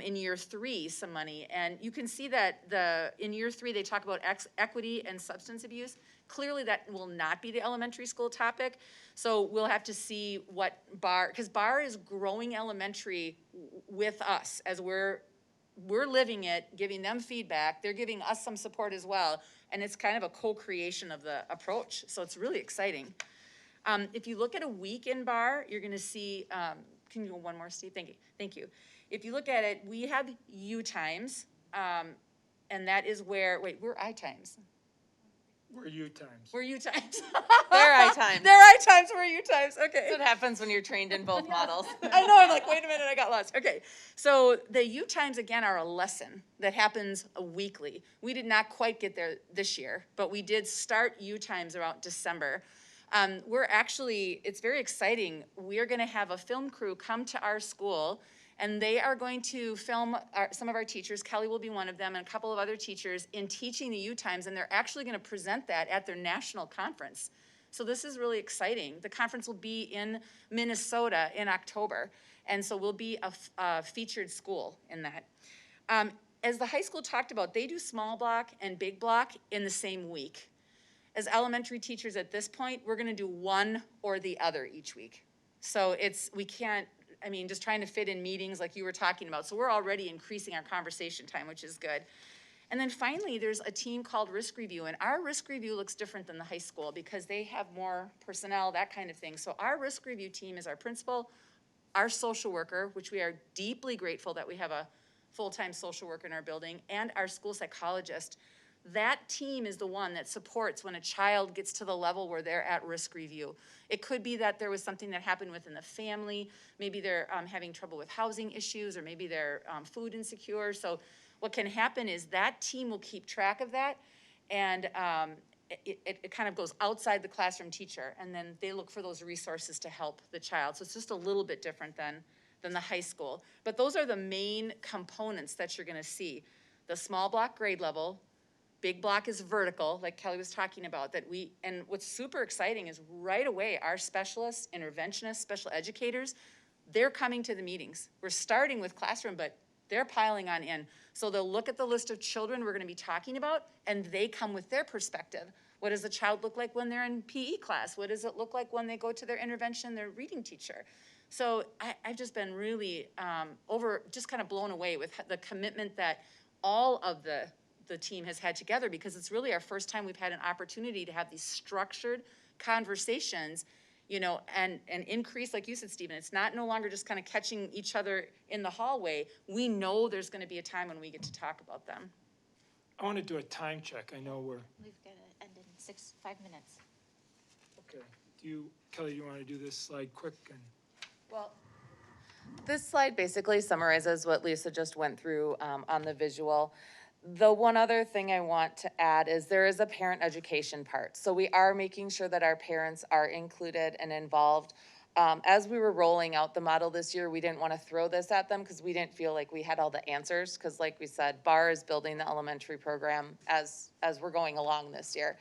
in year 3 some money. And you can see that in year 3, they talk about equity and substance abuse. Clearly that will not be the elementary school topic. So we'll have to see what BARR, because BARR is growing elementary with us as we're living it, giving them feedback, they're giving us some support as well, and it's kind of a co-creation of the approach, so it's really exciting. If you look at a week in BARR, you're gonna see, can you go one more, Steve? Thank you. If you look at it, we have U times, and that is where, wait, we're I times. We're U times. We're U times. They're I times. They're I times, we're U times, okay. That's what happens when you're trained in both models. I know, I'm like, wait a minute, I got lost. Okay, so the U times, again, are a lesson that happens weekly. We did not quite get there this year, but we did start U times around December. We're actually, it's very exciting. We are gonna have a film crew come to our school, and they are going to film some of our teachers. Kelly will be one of them, and a couple of other teachers in teaching the U times, and they're actually gonna present that at their national conference. So this is really exciting. The conference will be in Minnesota in October, and so we'll be a featured school in that. As the high school talked about, they do small block and big block in the same week. As elementary teachers at this point, we're gonna do one or the other each week. So we can't, I mean, just trying to fit in meetings like you were talking about. So we're already increasing our conversation time, which is good. And then finally, there's a team called Risk Review, and our Risk Review looks different than the high school because they have more personnel, that kind of thing. So our Risk Review team is our principal, our social worker, which we are deeply grateful that we have a full-time social worker in our building, and our school psychologist. That team is the one that supports when a child gets to the level where they're at risk review. It could be that there was something that happened within the family. Maybe they're having trouble with housing issues, or maybe they're food insecure. So what can happen is that team will keep track of that, and it kind of goes outside the classroom teacher, and then they look for those resources to help the child. So it's just a little bit different than the high school. But those are the main components that you're gonna see. The small block grade level, big block is vertical, like Kelly was talking about, and what's super exciting is right away, our specialists, interventionists, special educators, they're coming to the meetings. We're starting with classroom, but they're piling on in. So they'll look at the list of children we're gonna be talking about, and they come with their perspective. What does the child look like when they're in PE class? What does it look like when they go to their intervention, their reading teacher? So I've just been really just kind of blown away with the commitment that all of the team has had together, because it's really our first time we've had an opportunity to have these structured conversations, you know, and increase, like you said, Stephen, it's not no longer just kind of catching each other in the hallway. We know there's gonna be a time when we get to talk about them. I want to do a time check. I know we're, We've got to end in 5 minutes. okay. Kelly, you want to do this slide quick? And Well, this slide basically summarizes what Lisa just went through on the visual. The one other thing I want to add is there is a parent education part. So we are making sure that our parents are included and involved. As we were rolling out the model this year, we didn't want to throw this at them because we didn't feel like we had all the answers. Because like we said, BARR is building the elementary program as we're going along this year.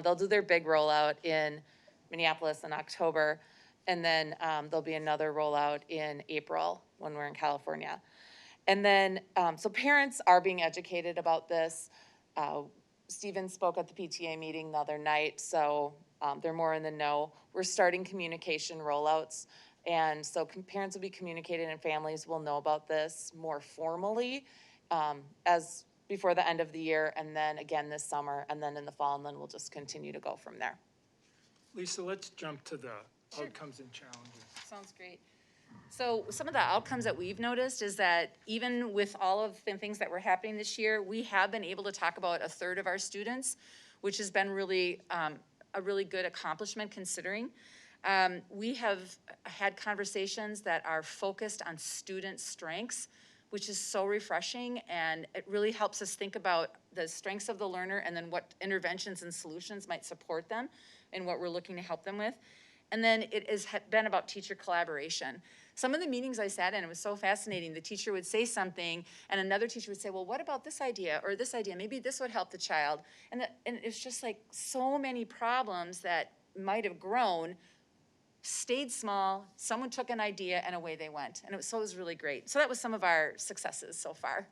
They'll do their big rollout in Minneapolis in October, and then there'll be another rollout in April when we're in California. And then, so parents are being educated about this. Stephen spoke at the PTA meeting the other night, so they're more in the know. We're starting communication rollouts, and so parents will be communicated and families will know about this more formally as before the end of the year, and then again this summer, and then in the fall, and then we'll just continue to go from there. Lisa, let's jump to the outcomes and challenges. Sounds great. So some of the outcomes that we've noticed is that even with all of the things that were happening this year, we have been able to talk about a third of our students, which has been really a really good accomplishment considering. We have had conversations that are focused on student strengths, which is so refreshing, and it really helps us think about the strengths of the learner and then what interventions and solutions might support them and what we're looking to help them with. And then it has been about teacher collaboration. Some of the meetings I sat in, it was so fascinating. The teacher would say something, and another teacher would say, well, what about this idea or this idea? Maybe this would help the child. And it's just like so many problems that might have grown, stayed small, someone took an idea, and away they went. And it was really great. So that was some of our successes so far.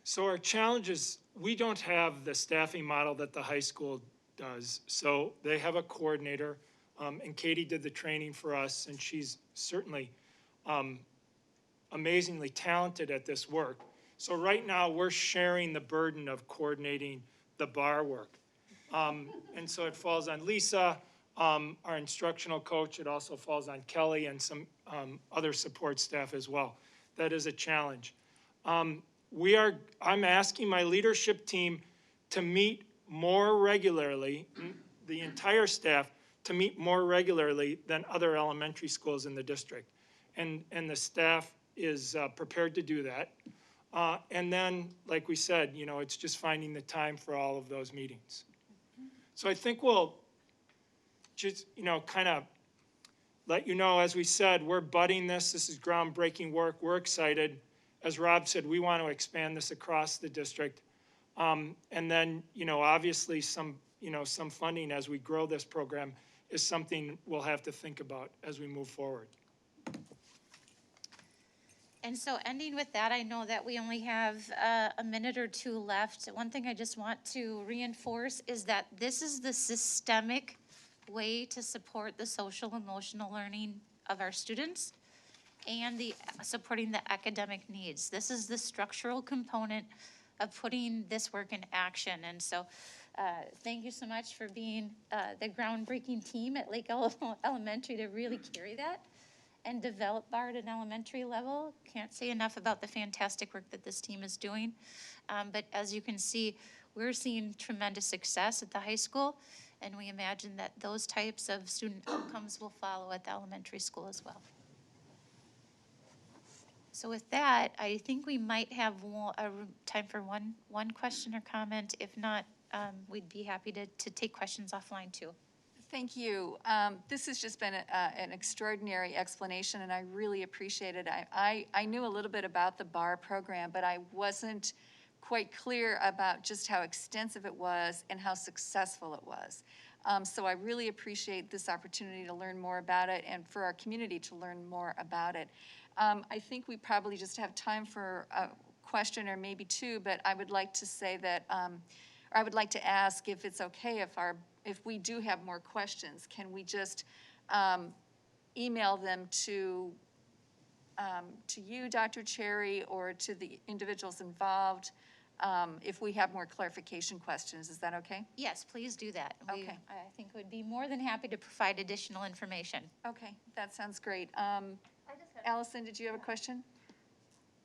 So our challenges, we don't have the staffing model that the high school does. So they have a coordinator, and Katie did the training for us, and she's certainly amazingly talented at this work. So right now, we're sharing the burden of coordinating the BARR work. And so it falls on Lisa, our instructional coach. It also falls on Kelly and some other support staff as well. That is a challenge. I'm asking my leadership team to meet more regularly, the entire staff, to meet more regularly than other elementary schools in the district. And the staff is prepared to do that. And then, like we said, you know, it's just finding the time for all of those meetings. So I think we'll just, you know, kind of let you know, as we said, we're budding this. This is groundbreaking work. We're excited. As Rob said, we want to expand this across the district. And then, you know, obviously some funding as we grow this program is something we'll have to think about as we move forward. And so ending with that, I know that we only have a minute or two left. One thing I just want to reinforce is that this is the systemic way to support the social emotional learning of our students and the supporting the academic needs. This is the structural component of putting this work in action. And so thank you so much for being the groundbreaking team at Lake Elementary to really carry that and develop BARR at an elementary level. Can't say enough about the fantastic work that this team is doing. But as you can see, we're seeing tremendous success at the high school, and we imagine that those types of student outcomes will follow at the elementary school as well. So with that, I think we might have time for one question or comment. If not, we'd be happy to take questions offline too. Thank you. This has just been an extraordinary explanation, and I really appreciate it. I knew a little bit about the BARR program, but I wasn't quite clear about just how extensive it was and how successful it was. So I really appreciate this opportunity to learn more about it and for our community to learn more about it. I think we probably just have time for a question or maybe two, but I would like to say that, or I would like to ask if it's okay if we do have more questions, can we just email them to you, Dr. Cherry, or to the individuals involved if we have more clarification questions? Is that okay? Yes, please do that. Okay. I think we'd be more than happy to provide additional information. Okay, that sounds great. Allison, did you have a question?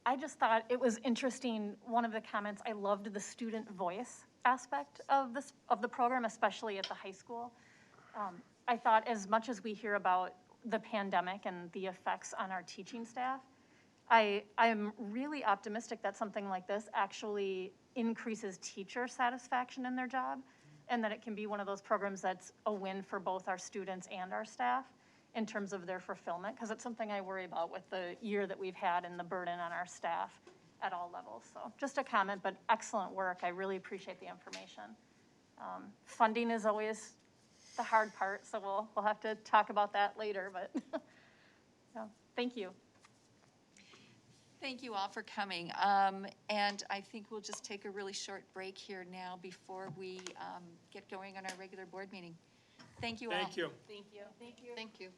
I just thought it was interesting, one of the comments, I loved the student voice aspect of the program, especially at the high school. I thought as much as we hear about the pandemic and the effects on our teaching staff, I'm really optimistic that something like this actually increases teacher satisfaction in their job, and that it can be one of those programs that's a win for both our students and our staff. in terms of their fulfillment, because it's something I worry about with the year that we've had and the burden on our staff at all levels. So just a comment, but excellent work. I really appreciate the information. Funding is always the hard part, so we'll have to talk about that later, but so, thank you. Thank you all for coming. And I think we'll just take a really short break here now before we get going on our regular board meeting. Thank you all. Thank you. Thank you. Thank you. Thank you.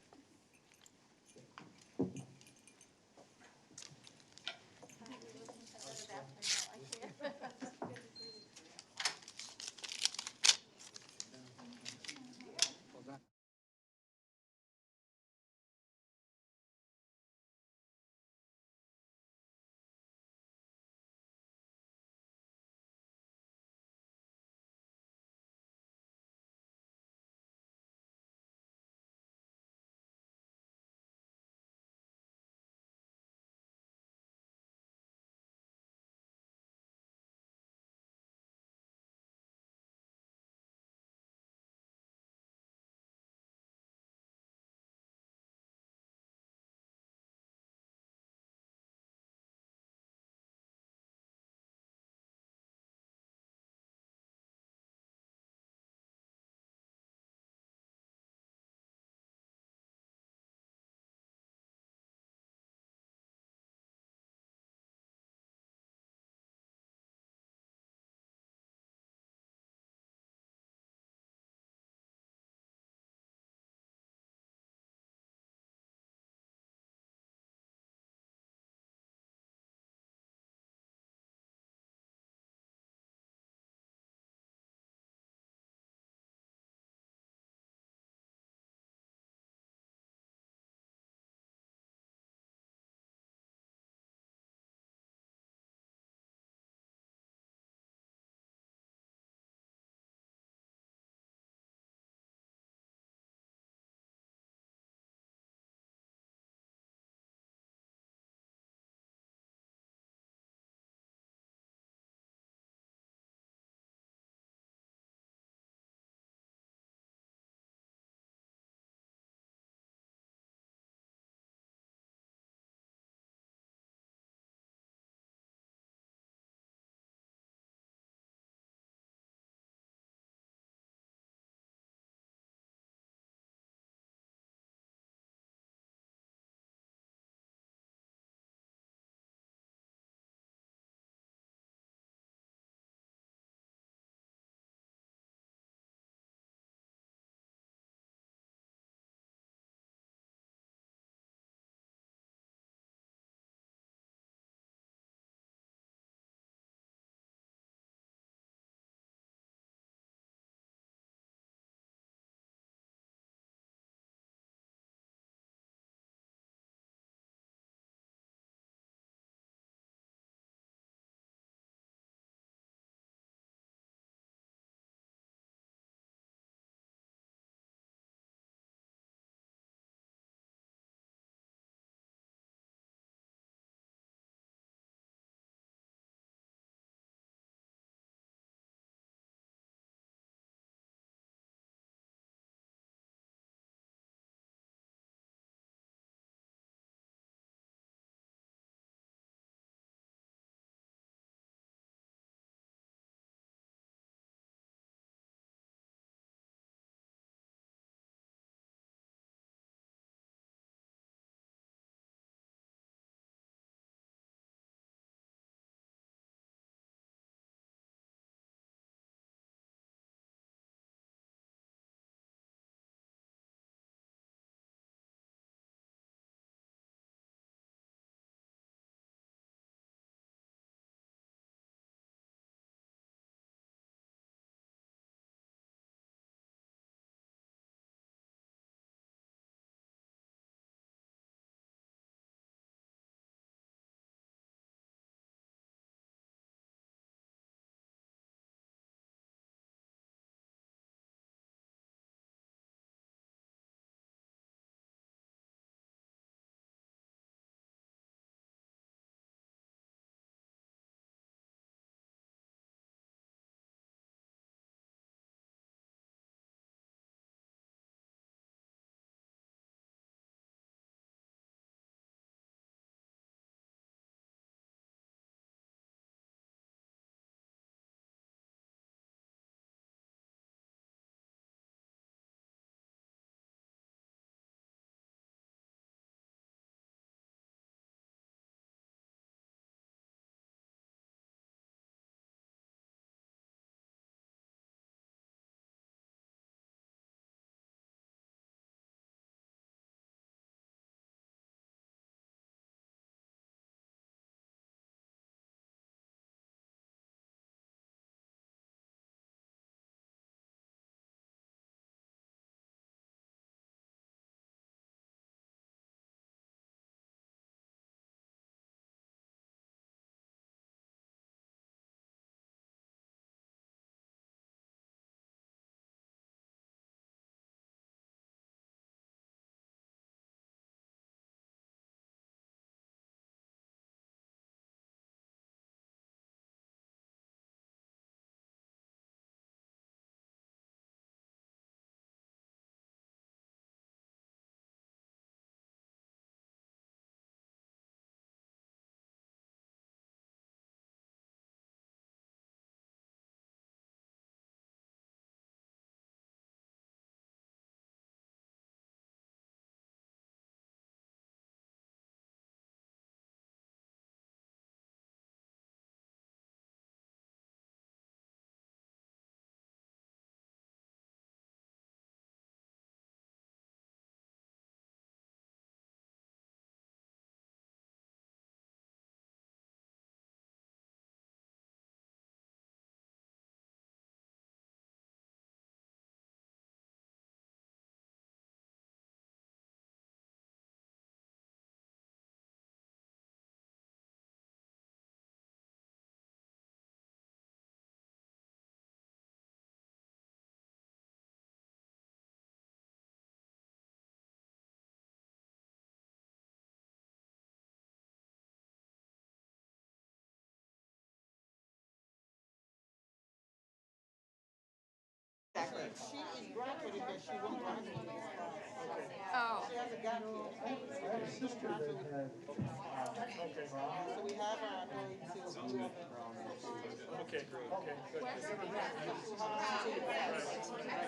Oh. Okay, okay, good.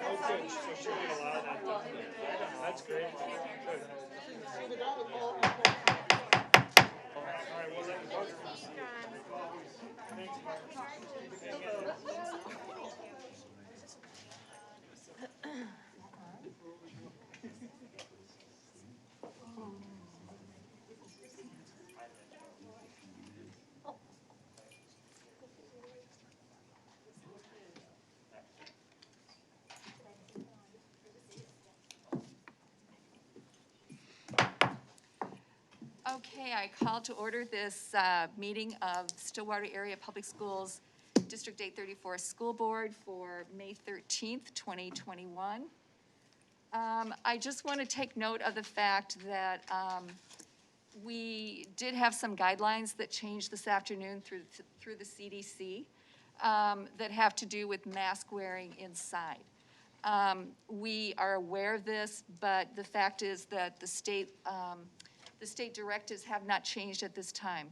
Oh, good, so she'll get a lot of that. That's great, good. All right, we'll let you go. Thanks, Mark. Okay, I call to order this meeting of Stillwater Area Public Schools District 834 School Board for May 13th, 2021. I just want to take note of the fact that we did have some guidelines that changed this afternoon through the CDC that have to do with mask wearing inside. We are aware of this, but the fact is that the state directives have not changed at this time.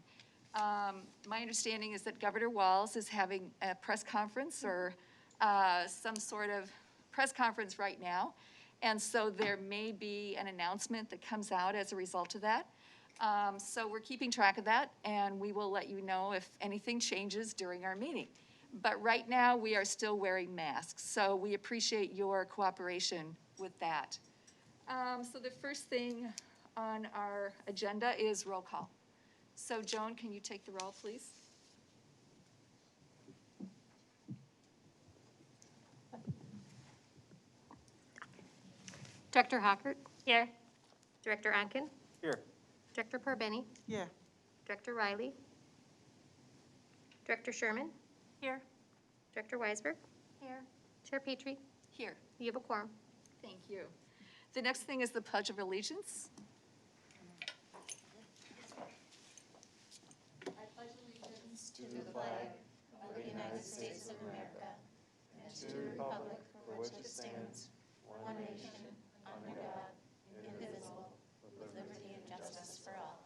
My understanding is that Governor Walz is having a press conference or some sort of press conference right now. And so there may be an announcement that comes out as a result of that. So we're keeping track of that, and we will let you know if anything changes during our meeting. But right now, we are still wearing masks, so we appreciate your cooperation with that. So the first thing on our agenda is roll call. So Joan, can you take the roll, please? Director Hockert? Here. Director Onken? Here. Director Parbeni? Yeah. Director Riley? Director Sherman? Here. Director Weisberg? Here. Chair Petrie? Here. You have a quorum. Thank you. The next thing is the Pledge of Allegiance. I pledge allegiance to the flag of the United States of America and to the republic for which it stands, one nation, under God, indivisible, with liberty and justice for all.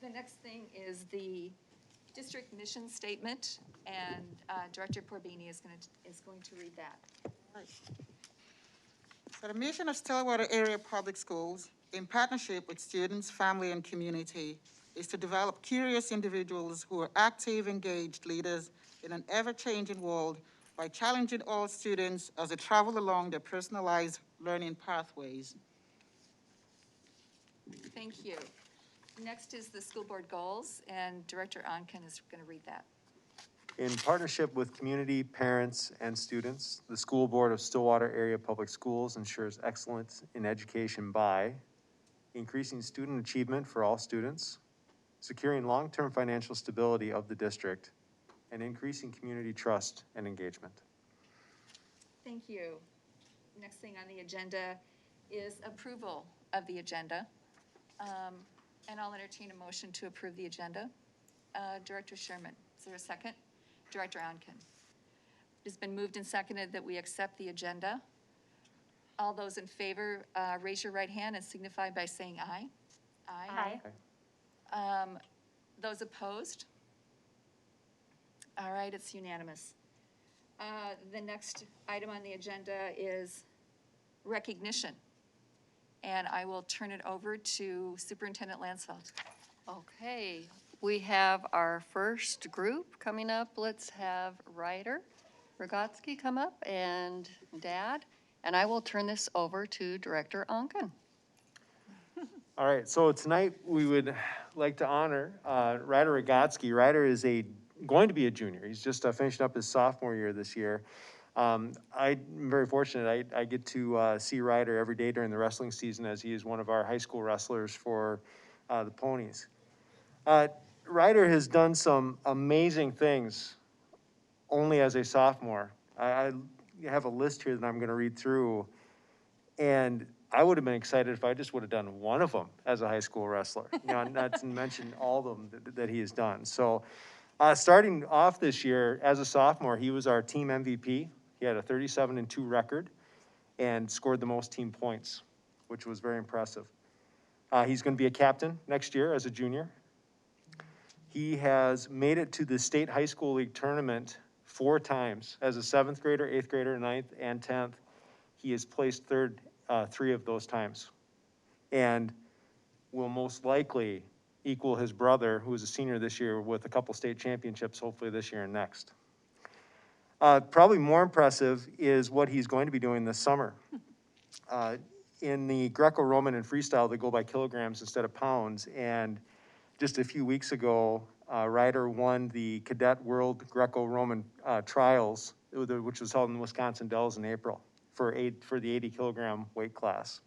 The next thing is the district mission statement, and Director Porbini is going to read that. Right. So the mission of Stillwater Area Public Schools, in partnership with students, family, and community, is to develop curious individuals who are active, engaged leaders in an ever-changing world by challenging all students as they travel along their personalized learning pathways. Thank you. Next is the school board goals, and Director Onken is going to read that. In partnership with community, parents, and students, the School Board of Stillwater Area Public Schools ensures excellence in education by increasing student achievement for all students, securing long-term financial stability of the district, and increasing community trust and engagement. Thank you. Next thing on the agenda is approval of the agenda. And I'll entertain a motion to approve the agenda. Director Sherman, is there a second? Director Onken. It has been moved and seconded that we accept the agenda. All those in favor, raise your right hand and signify by saying aye. Aye. Those opposed? All right, it's unanimous. The next item on the agenda is recognition. And I will turn it over to Superintendent Lansfeld. Okay, we have our first group coming up. Let's have Ryder Rogotsky come up and Dad, and I will turn this over to Director Onken. All right, so tonight we would like to honor Ryder Rogotsky. Ryder is going to be a junior. He's just finishing up his sophomore year this year. I'm very fortunate. I get to see Ryder every day during the wrestling season, as he is one of our high school wrestlers for the Ponies. Ryder has done some amazing things only as a sophomore. I have a list here that I'm going to read through, and I would have been excited if I just would have done one of them as a high school wrestler, you know, not to mention all of them that he has done. So, starting off this year as a sophomore, he was our team MVP. He had a 37-2 record and scored the most team points, which was very impressive. He's going to be a captain next year as a junior. He has made it to the state high school league tournament 4 times as a 7th grader, 8th grader, 9th, and 10th. He has placed third 3 of those times, and will most likely equal his brother, who is a senior this year, with a couple state championships, hopefully this year and next. Probably more impressive is what he's going to be doing this summer. In the Greco-Roman and freestyle, they go by kilograms instead of pounds, and just a few weeks ago, Ryder won the Cadet World Greco-Roman Trials, which was held in Wisconsin Dells in April for the 80 kilogram weight class.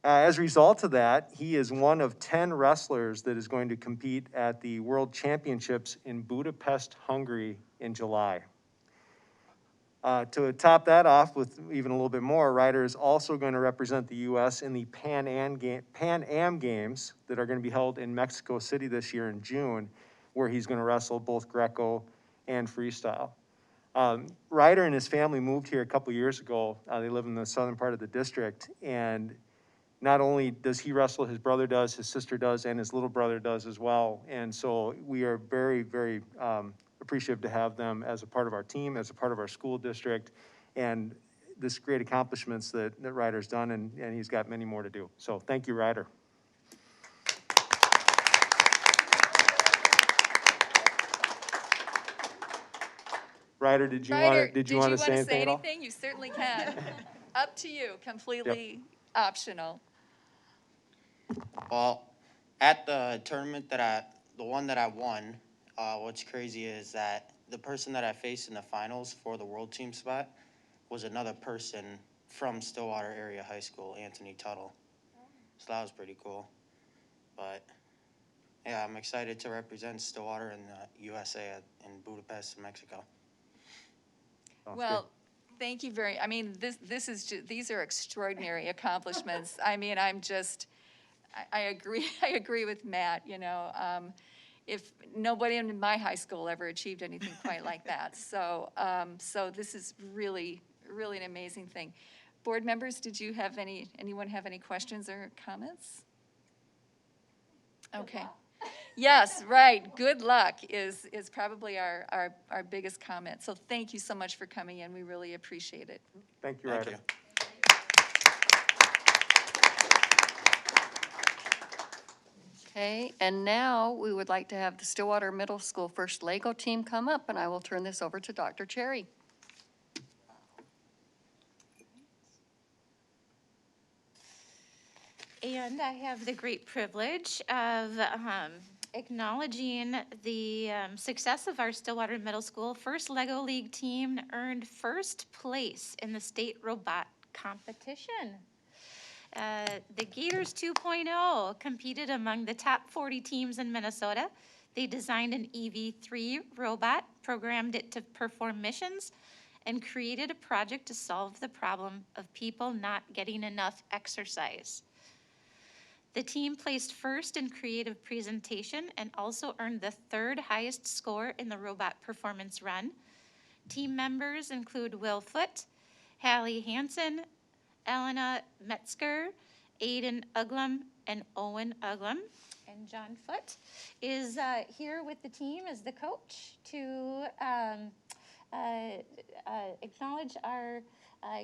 As a result of that, he is one of 10 wrestlers that is going to compete at the World Championships in Budapest, Hungary in July. To top that off with even a little bit more, Ryder is also going to represent the U.S. in the Pan Am Games that are going to be held in Mexico City this year in June, where he's going to wrestle both Greco and freestyle. Ryder and his family moved here a couple years ago. They live in the southern part of the district, and not only does he wrestle, his brother does, his sister does, and his little brother does as well. And so we are very, very appreciative to have them as a part of our team, as a part of our school district, and this great accomplishments that Ryder's done, and he's got many more to do. So thank you, Ryder. Ryder, did you want to say anything at all? You certainly can. Up to you, completely optional. Well, at the tournament the one that I won, what's crazy is that the person that I faced in the finals for the world team spot was another person from Stillwater Area High School, Anthony Tuttle. So that was pretty cool. But yeah, I'm excited to represent Stillwater in the USA in Budapest, Mexico. Well, thank you I mean, these are extraordinary accomplishments. I mean, I agree with Matt, you know. If nobody in my high school ever achieved anything quite like that. So this is really, really an amazing thing. Board members, did you have anyone have any questions or comments? Okay. Yes, right. Good luck is probably our biggest comment. So thank you so much for coming in. We really appreciate it. Thank you, Ryder. Thank you. Okay, and now we would like to have the Stillwater Middle School First Lego team come up, and I will turn this over to Dr. Cherry. And I have the great privilege of acknowledging the success of our Stillwater Middle School First Lego League team earned first place in the state robot competition. The Gators 2.0 competed among the top 40 teams in Minnesota. They designed an EV3 robot, programmed it to perform missions, and created a project to solve the problem of people not getting enough exercise. The team placed first in creative presentation and also earned the 3rd highest score in the robot performance run. Team members include Will Foote, Hallie Hansen, Elena Metzger, Aiden Uglum, and Owen Uglum. And John Foote is here with the team as the coach to acknowledge our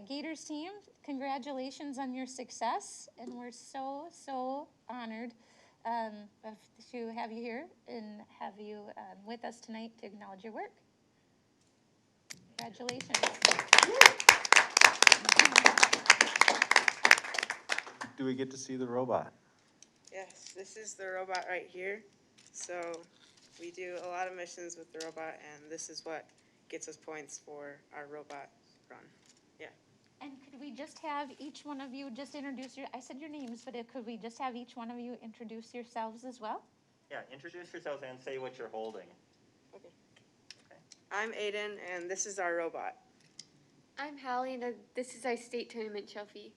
Gators team. Congratulations on your success, and we're so, so honored to have you here and have you with us tonight to acknowledge your work. Congratulations. Do we get to see the robot? Yes, this is the robot right here. So we do a lot of missions with the robot, and this is what gets us points for our robot run. Yeah. And could we just have each one of you just introduce I said your names, but could we just have each one of you introduce yourselves as well? Yeah, introduce yourselves and say what you're holding. Okay. I'm Aiden, and this is our robot. I'm Hallie, and this is our state tournament trophy.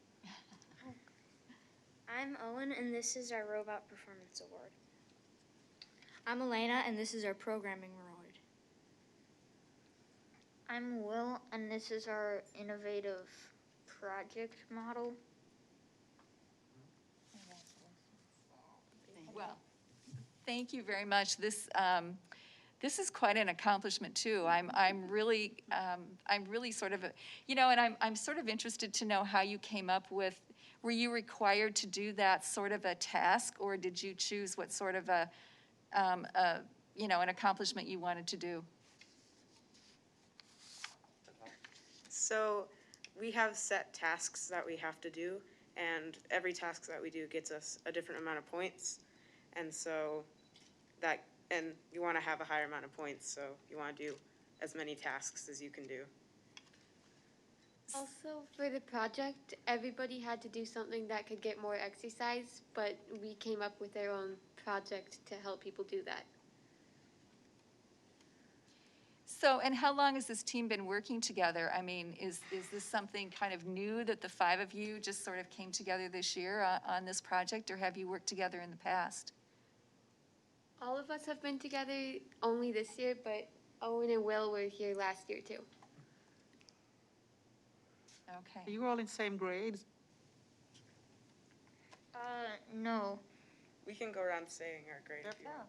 I'm Owen, and this is our Robot Performance Award. I'm Elena, and this is our Programming Award. I'm Will, and this is our Innovative Project Model. Well, thank you very much. This is quite an accomplishment too. I'm really sort of, and I'm sort of interested to know how you came up with, were you required to do that sort of a task, or did you choose what sort of an accomplishment you wanted to do? So we have set tasks that we have to do, and every task that we do gets us a different amount of points. And so and you want to have a higher amount of points, so you want to do as many tasks as you can do. Also, for the project, everybody had to do something that could get more exercise, but we came up with our own project to help people do that. So, and how long has this team been working together? I mean, is this something kind of new that the 5 of you just sort of came together this year on this project, or have you worked together in the past? All of us have been together only this year, but Owen and Will were here last year too. Okay. Are you all in same grades? No. We can go around saying our grade if you want.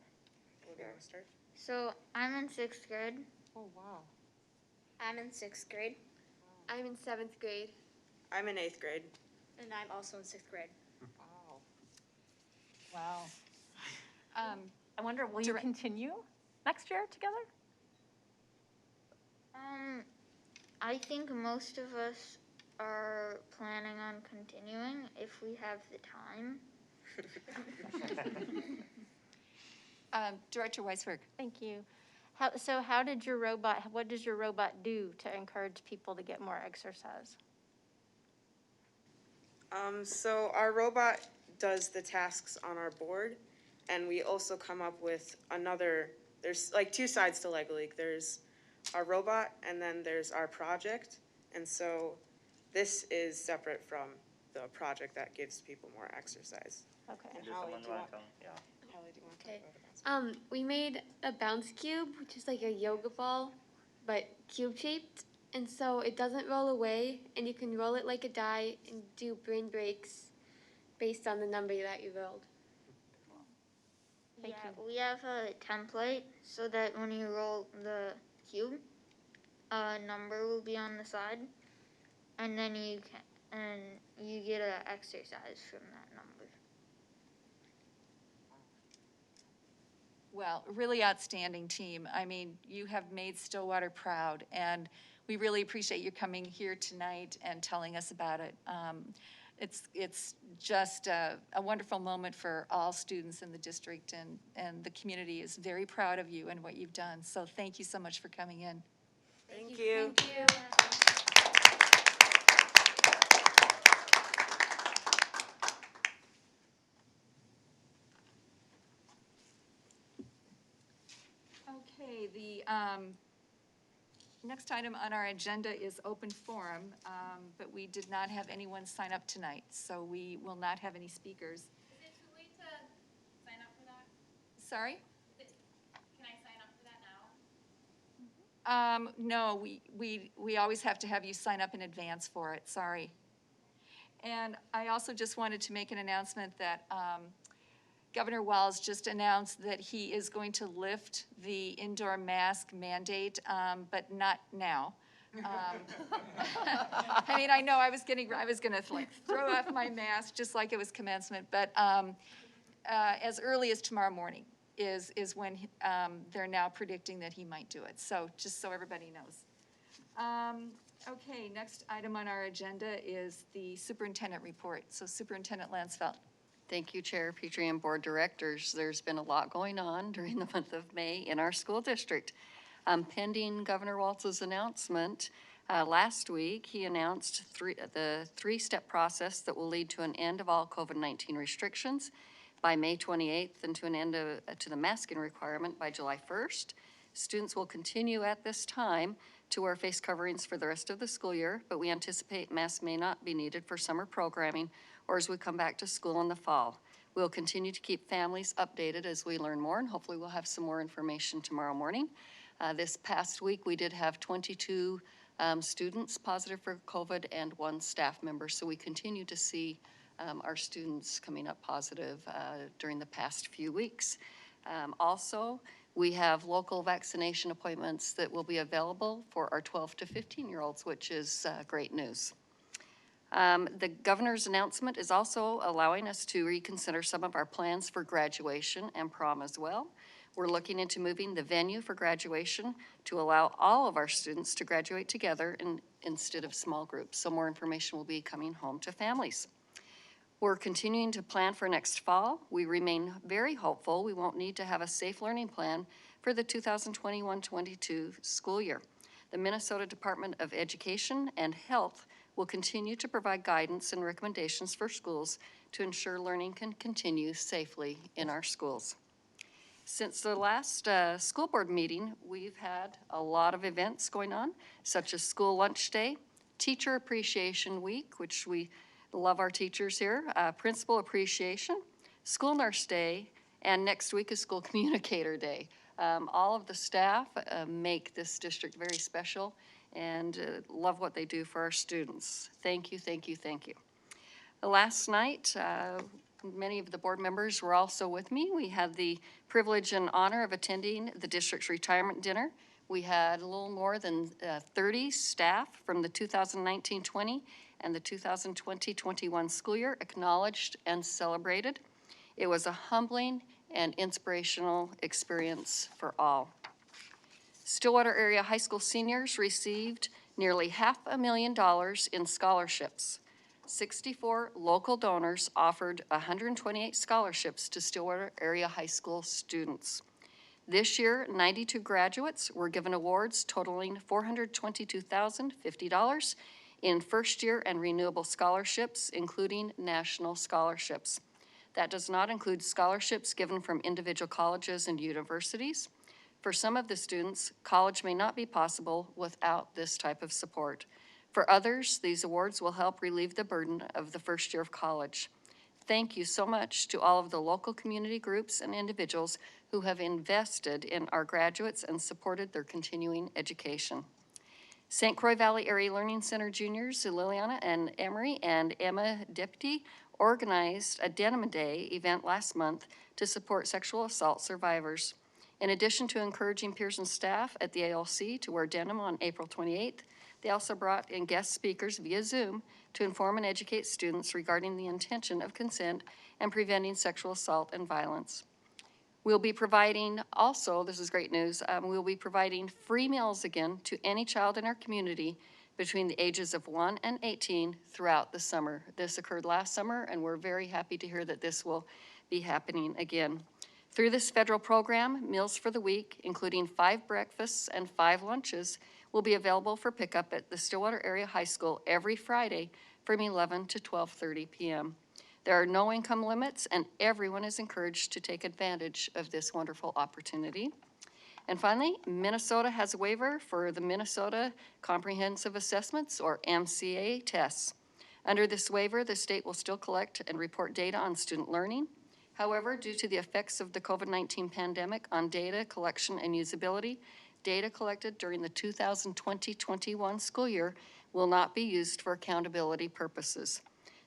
Will you want to start? So I'm in 6th grade. Oh, wow. I'm in 6th grade. I'm in 7th grade. I'm in 8th grade. And I'm also in 6th grade. Wow. I wonder, will you continue next year together? I think most of us are planning on continuing if we have the time. Director Weisberg. Thank you. What does your robot do to encourage people to get more exercise? So our robot does the tasks on our board, and we also come up with there's like 2 sides to Lego League. There's our robot, and then there's our project. And so this is separate from the project that gives people more exercise. Okay. And Does Hallie, someone do you want want, to come? Yeah. Hallie, do you want to talk about the bounce? We made a bounce cube, which is like a yoga ball, but cube shaped. And so it doesn't roll away, and you can roll it like a die and do brain breaks based on the number that you rolled. Thank you. We have a template so that when you roll the cube, a number will be on the side, and then you get an exercise from that number. Well, really outstanding team. I mean, you have made Stillwater proud, and we really appreciate you coming here tonight and telling us about it. It's just a wonderful moment for all students in the district, and the community is very proud of you and what you've done. So thank you so much for coming in. Thank you. Thank you. Okay, the next item on our agenda is open forum, but we did not have anyone sign up tonight, so we will not have any speakers. Is it too late to sign up for that? Sorry? Can I sign up for that now? No, we always have to have you sign up in advance for it, sorry. And I also just wanted to make an announcement that Governor Walz just announced that he is going to lift the indoor mask mandate, but not now. I mean, I know I was gonna like throw off my mask just like it was commencement, but as early as tomorrow morning is when they're now predicting that he might do it. So just so everybody knows. Okay, next item on our agenda is the superintendent report. So Superintendent Lansfeld. Thank you, Chair Petrie and Board Directors. There's been a lot going on during the month of May in our school district. Pending Governor Walz's announcement, last week he announced the 3-step process that will lead to an end of all COVID-19 restrictions by May 28th and to an end to the masking requirement by July 1st. Students will continue at this time to wear face coverings for the rest of the school year, but we anticipate masks may not be needed for summer programming or as we come back to school in the fall. We'll continue to keep families updated as we learn more, and hopefully we'll have some more information tomorrow morning. This past week, we did have 22 students positive for COVID and 1 staff member, so we continue to see our students coming up positive during the past few weeks. Also, we have local vaccination appointments that will be available for our 12 to 15-year-olds, which is great news. The governor's announcement is also allowing us to reconsider some of our plans for graduation and prom as well. We're looking into moving the venue for graduation to allow all of our students to graduate together instead of small groups. So more information will be coming home to families. We're continuing to plan for next fall. We remain very hopeful we won't need to have a safe learning plan for the 2021-22 school year. The Minnesota Department of Education and Health will continue to provide guidance and recommendations for schools to ensure learning can continue safely in our schools. Since the last school board meeting, we've had a lot of events going on, such as School Lunch Day, Teacher Appreciation Week, which we love our teachers here, Principal Appreciation, School Nurse Day, and next week is School Communicator Day. All of the staff make this district very special and love what they do for our students. Thank you, thank you, thank you. Last night, many of the board members were also with me. We had the privilege and honor of attending the district's retirement dinner. We had a little more than 30 staff from the 2019-20 and the 2020-21 school year acknowledged and celebrated. It was a humbling and inspirational experience for all. Stillwater Area High School seniors received nearly $500,000 in scholarships. 64 local donors offered 128 scholarships to Stillwater Area High School students. This year, 92 graduates were given awards totaling $422,050 in first-year and renewable scholarships, including national scholarships. That does not include scholarships given from individual colleges and universities. For some of the students, college may not be possible without this type of support. For others, these awards will help relieve the burden of the first year of college. Thank you so much to all of the local community groups and individuals who have invested in our graduates and supported their continuing education. St. Croix Valley Area Learning Center juniors, Liliana and Emery and Emma Deputy, organized a Denim Day event last month to support sexual assault survivors. In addition to encouraging peers and staff at the ALC to wear denim on April 28th, they also brought in guest speakers via Zoom to inform and educate students regarding the intention of consent and preventing sexual assault and violence. We'll be providing also, this is great news, we'll be providing free meals again to any child in our community between the ages of 1 and 18 throughout the summer. This occurred last summer, and we're very happy to hear that this will be happening again. Through this federal program, Meals for the Week, including 5 breakfasts and 5 lunches, will be available for pickup at the Stillwater Area High School every Friday from 11 to 12:30 p.m. There are no income limits, and everyone is encouraged to take advantage of this wonderful opportunity. And finally, Minnesota has a waiver for the Minnesota Comprehensive Assessments, or MCA, tests. Under this waiver, the state will still collect and report data on student learning. However, due to the effects of the COVID-19 pandemic on data collection and usability, data collected during the 2020-21 school year will not be used for accountability purposes.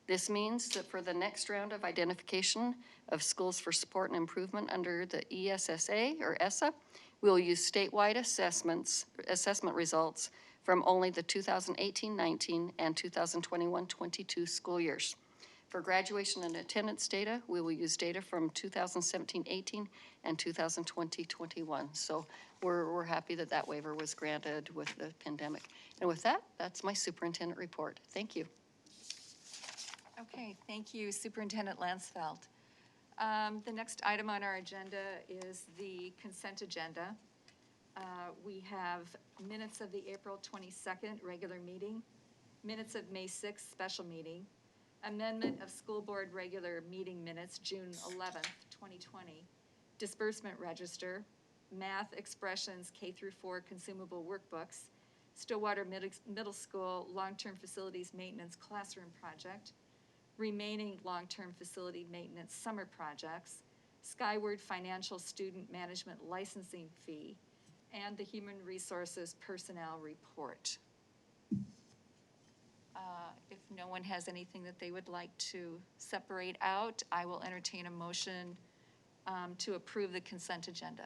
This means that for the next round of identification of schools for support and improvement under the ESSA or ESSA, we'll use statewide assessment results from only the 2018-19 and 2021-22 school years. For graduation and attendance data, we will use data from 2017-18 and 2020-21. So we're happy that that waiver was granted with the pandemic. And with that, that's my superintendent report. Thank you. Okay, thank you, Superintendent Lansfeld. The next item on our agenda is the consent agenda. We have minutes of the April 22nd regular meeting, minutes of May 6th special meeting, amendment of school board regular meeting minutes, June 11th, 2020, disbursement register, math expressions K-4 consumable workbooks, Stillwater Middle School long-term facilities maintenance classroom project, remaining long-term facility maintenance summer projects, Skyward Financial Student Management Licensing Fee, and the Human Resources Personnel Report. If no one has anything that they would like to separate out, I will entertain a motion to approve the consent agenda.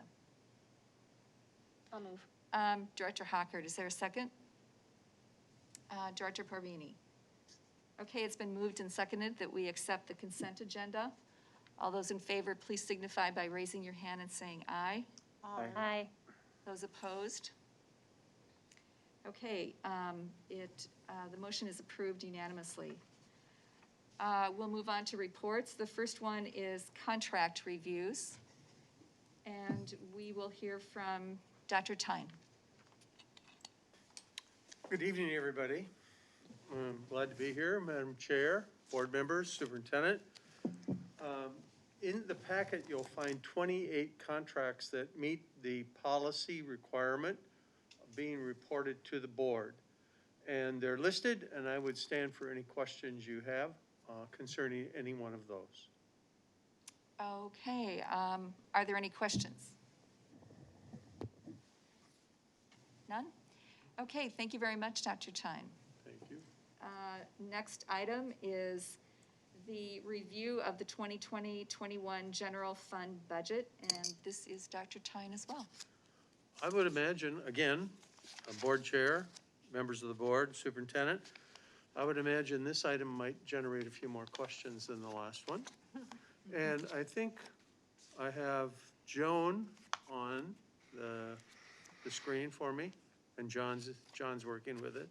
I'll move. Director Hockert, is there a second? Director Parvini. Okay, it's been moved and seconded that we accept the consent agenda. All those in favor, please signify by raising your hand and saying aye. Aye. Those opposed? Okay, the motion is approved unanimously. We'll move on to reports. The first one is contract reviews. And we will hear from Dr. Tyne. Good evening, everybody. I'm glad to be here, Madam Chair, board members, superintendent. In the packet, you'll find 28 contracts that meet the policy requirement of being reported to the board. And they're listed, and I would stand for any questions you have concerning any one of those. Okay, are there any questions? None? Okay, thank you very much, Dr. Tyne. Thank you. Next item is the review of the 2020-21 general fund budget, and this is Dr. Tyne as well. I would imagine, again, a board chair, members of the board, superintendent, I would imagine this item might generate a few more questions than the last one. And I think I have Joan on the screen for me, and John's working with it.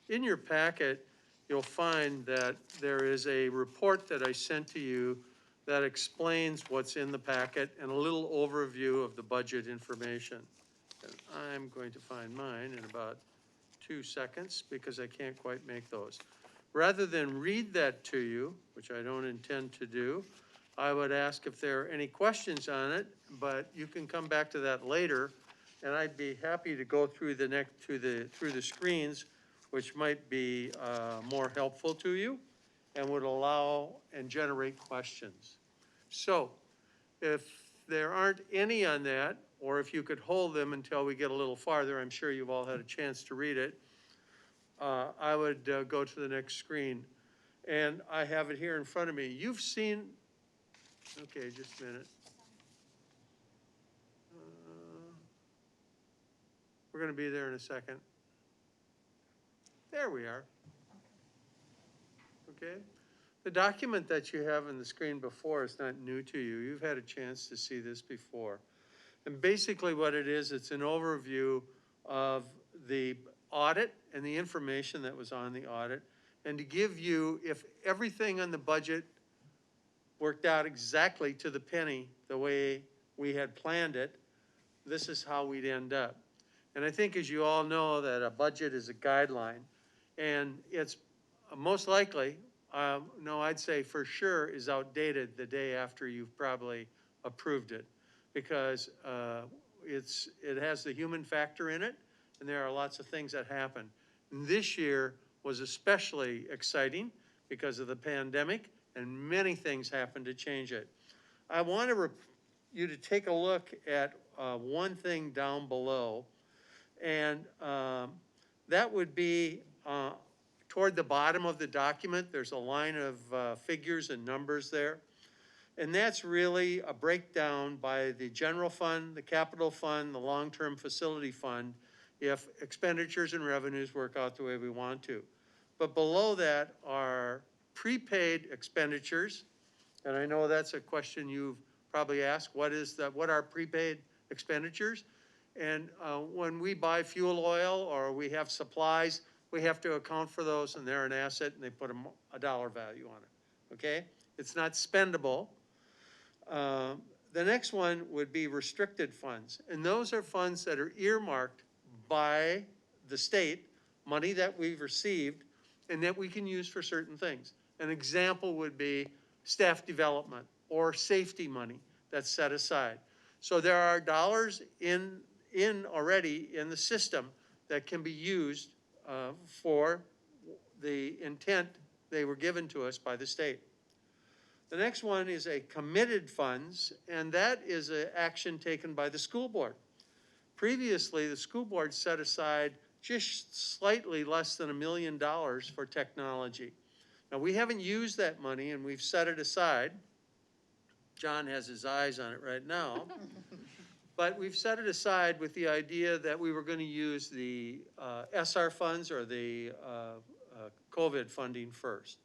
In your packet, you'll find that there is a report that I sent to you that explains what's in the packet and a little overview of the budget information. And I'm going to find mine in about 2 seconds because I can't quite make those. Rather than read that to you, which I don't intend to do, I would ask if there are any questions on it, but you can come back to that later, and I'd be happy to go through through the screens, which might be more helpful to you and would allow and generate questions. So if there aren't any on that, or if you could hold them until we get a little farther, I'm sure you've all had a chance to read it, I would go to the next screen. And I have it here in front of me. You've seen, okay, just a minute. We're going to be there in a second. There we are. Okay. The document that you have on the screen before is not new to you. You've had a chance to see this before. And basically what it is, it's an overview of the audit and the information that was on the audit, and to give you, if everything on the budget worked out exactly to the penny the way we had planned it, this is how we'd end up. And I think, as you all know, that a budget is a guideline, and it's most likely, no, I'd say for sure, is outdated the day after you've probably approved it, because it has the human factor in it, and there are lots of things that happen. And this year was especially exciting because of the pandemic, and many things happened to change it. I want you to take a look at one thing down below, and that would be toward the bottom of the document. There's a line of figures and numbers there. And that's really a breakdown by the general fund, the capital fund, the long-term facility fund, if expenditures and revenues work out the way we want to. But below that are prepaid expenditures. And I know that's a question you've probably asked. What are prepaid expenditures? And when we buy fuel oil or we have supplies, we have to account for those, and they're an asset, and they put a dollar value on it, okay? It's not spendable. The next one would be restricted funds, and those are funds that are earmarked by the state, money that we've received, and that we can use for certain things. An example would be staff development or safety money that's set aside. So there are dollars already in the system that can be used for the intent They were given to us by the state. The next one is a committed funds, and that is an action taken by the school board. Previously, the school board set aside just slightly less than $1 million for technology. Now, we haven't used that money and we've set it aside. John has his eyes on it right now. But we've set it aside with the idea that we were going to use the SR funds or the COVID funding first.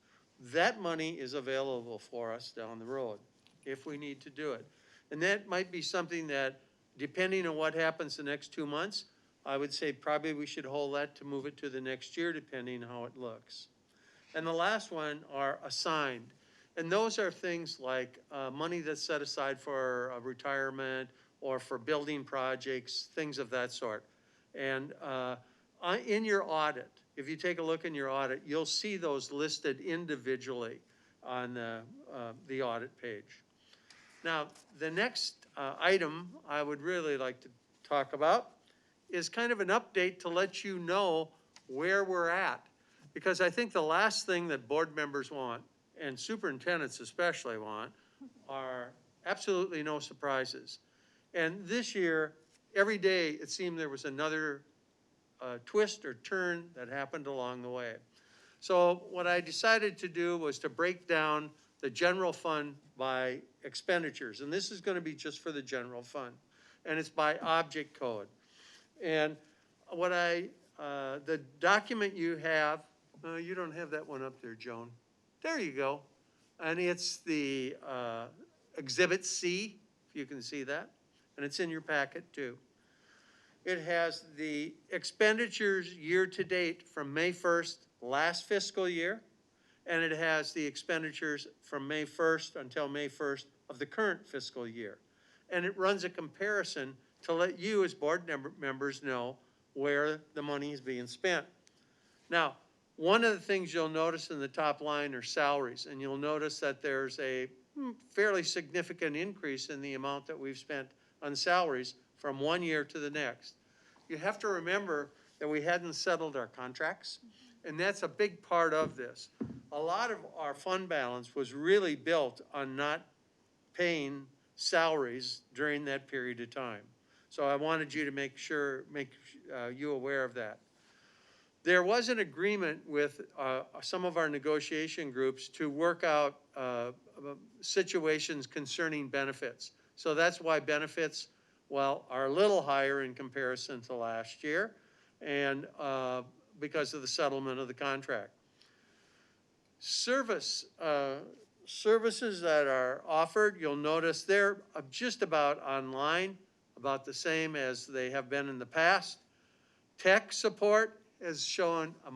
That money is available for us down the road if we need to do it. And that might be something that, depending on what happens the next 2 months, I would say probably we should hold that to move it to the next year, depending how it looks. And the last one are assigned. And those are things like money that's set aside for retirement or for building projects, things of that sort. And in your audit, if you take a look in your audit, you'll see those listed individually on the audit page. Now, the next item I would really like to talk about is kind of an update to let you know where we're at. Because I think the last thing that board members want, and superintendents especially want, are absolutely no surprises. And this year, every day, it seemed there was another twist or turn that happened along the way. So what I decided to do was to break down the general fund by expenditures. And this is going to be just for the general fund. And it's by object code. And what the document you have, you don't have that one up there, Joan. There you go. And it's the Exhibit C, if you can see that. And it's in your packet too. It has the expenditures year to date from May 1st last fiscal year. And it has the expenditures from May 1st until May 1st of the current fiscal year. And it runs a comparison to let you as board members know where the money is being spent. Now, one of the things you'll notice in the top line are salaries, and you'll notice that there's a fairly significant increase in the amount that we've spent on salaries from one year to the next. You have to remember that we hadn't settled our contracts, and that's a big part of this. A lot of our fund balance was really built on not paying salaries during that period of time. So I wanted you to make you aware of that. There was an agreement with some of our negotiation groups to work out situations concerning benefits. So that's why benefits, well, are a little higher in comparison to last year, and because of the settlement of the contract. Services that are offered, you'll notice they're just about online, about the same as they have been in the past. Tech support has shown a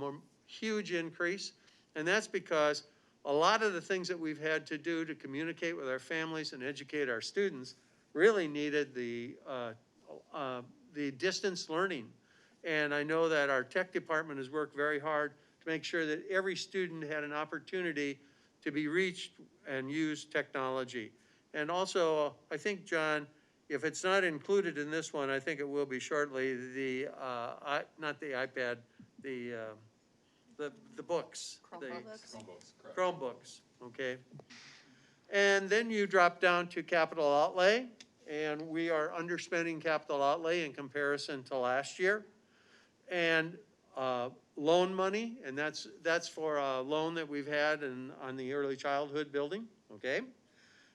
huge increase, and that's because a lot of the things that we've had to do to communicate with our families and educate our students really needed the distance learning. And I know that our tech department has worked very hard to make sure that every student had an opportunity to be reached and use technology. And also, I think, John, if it's not included in this one, I think it will be shortly, not the iPad, the books. Chromebooks, okay. And then you drop down to capital outlay, and we are underspending capital outlay in comparison to last year. And loan money, and that's for a loan that we've had on the early childhood building, okay?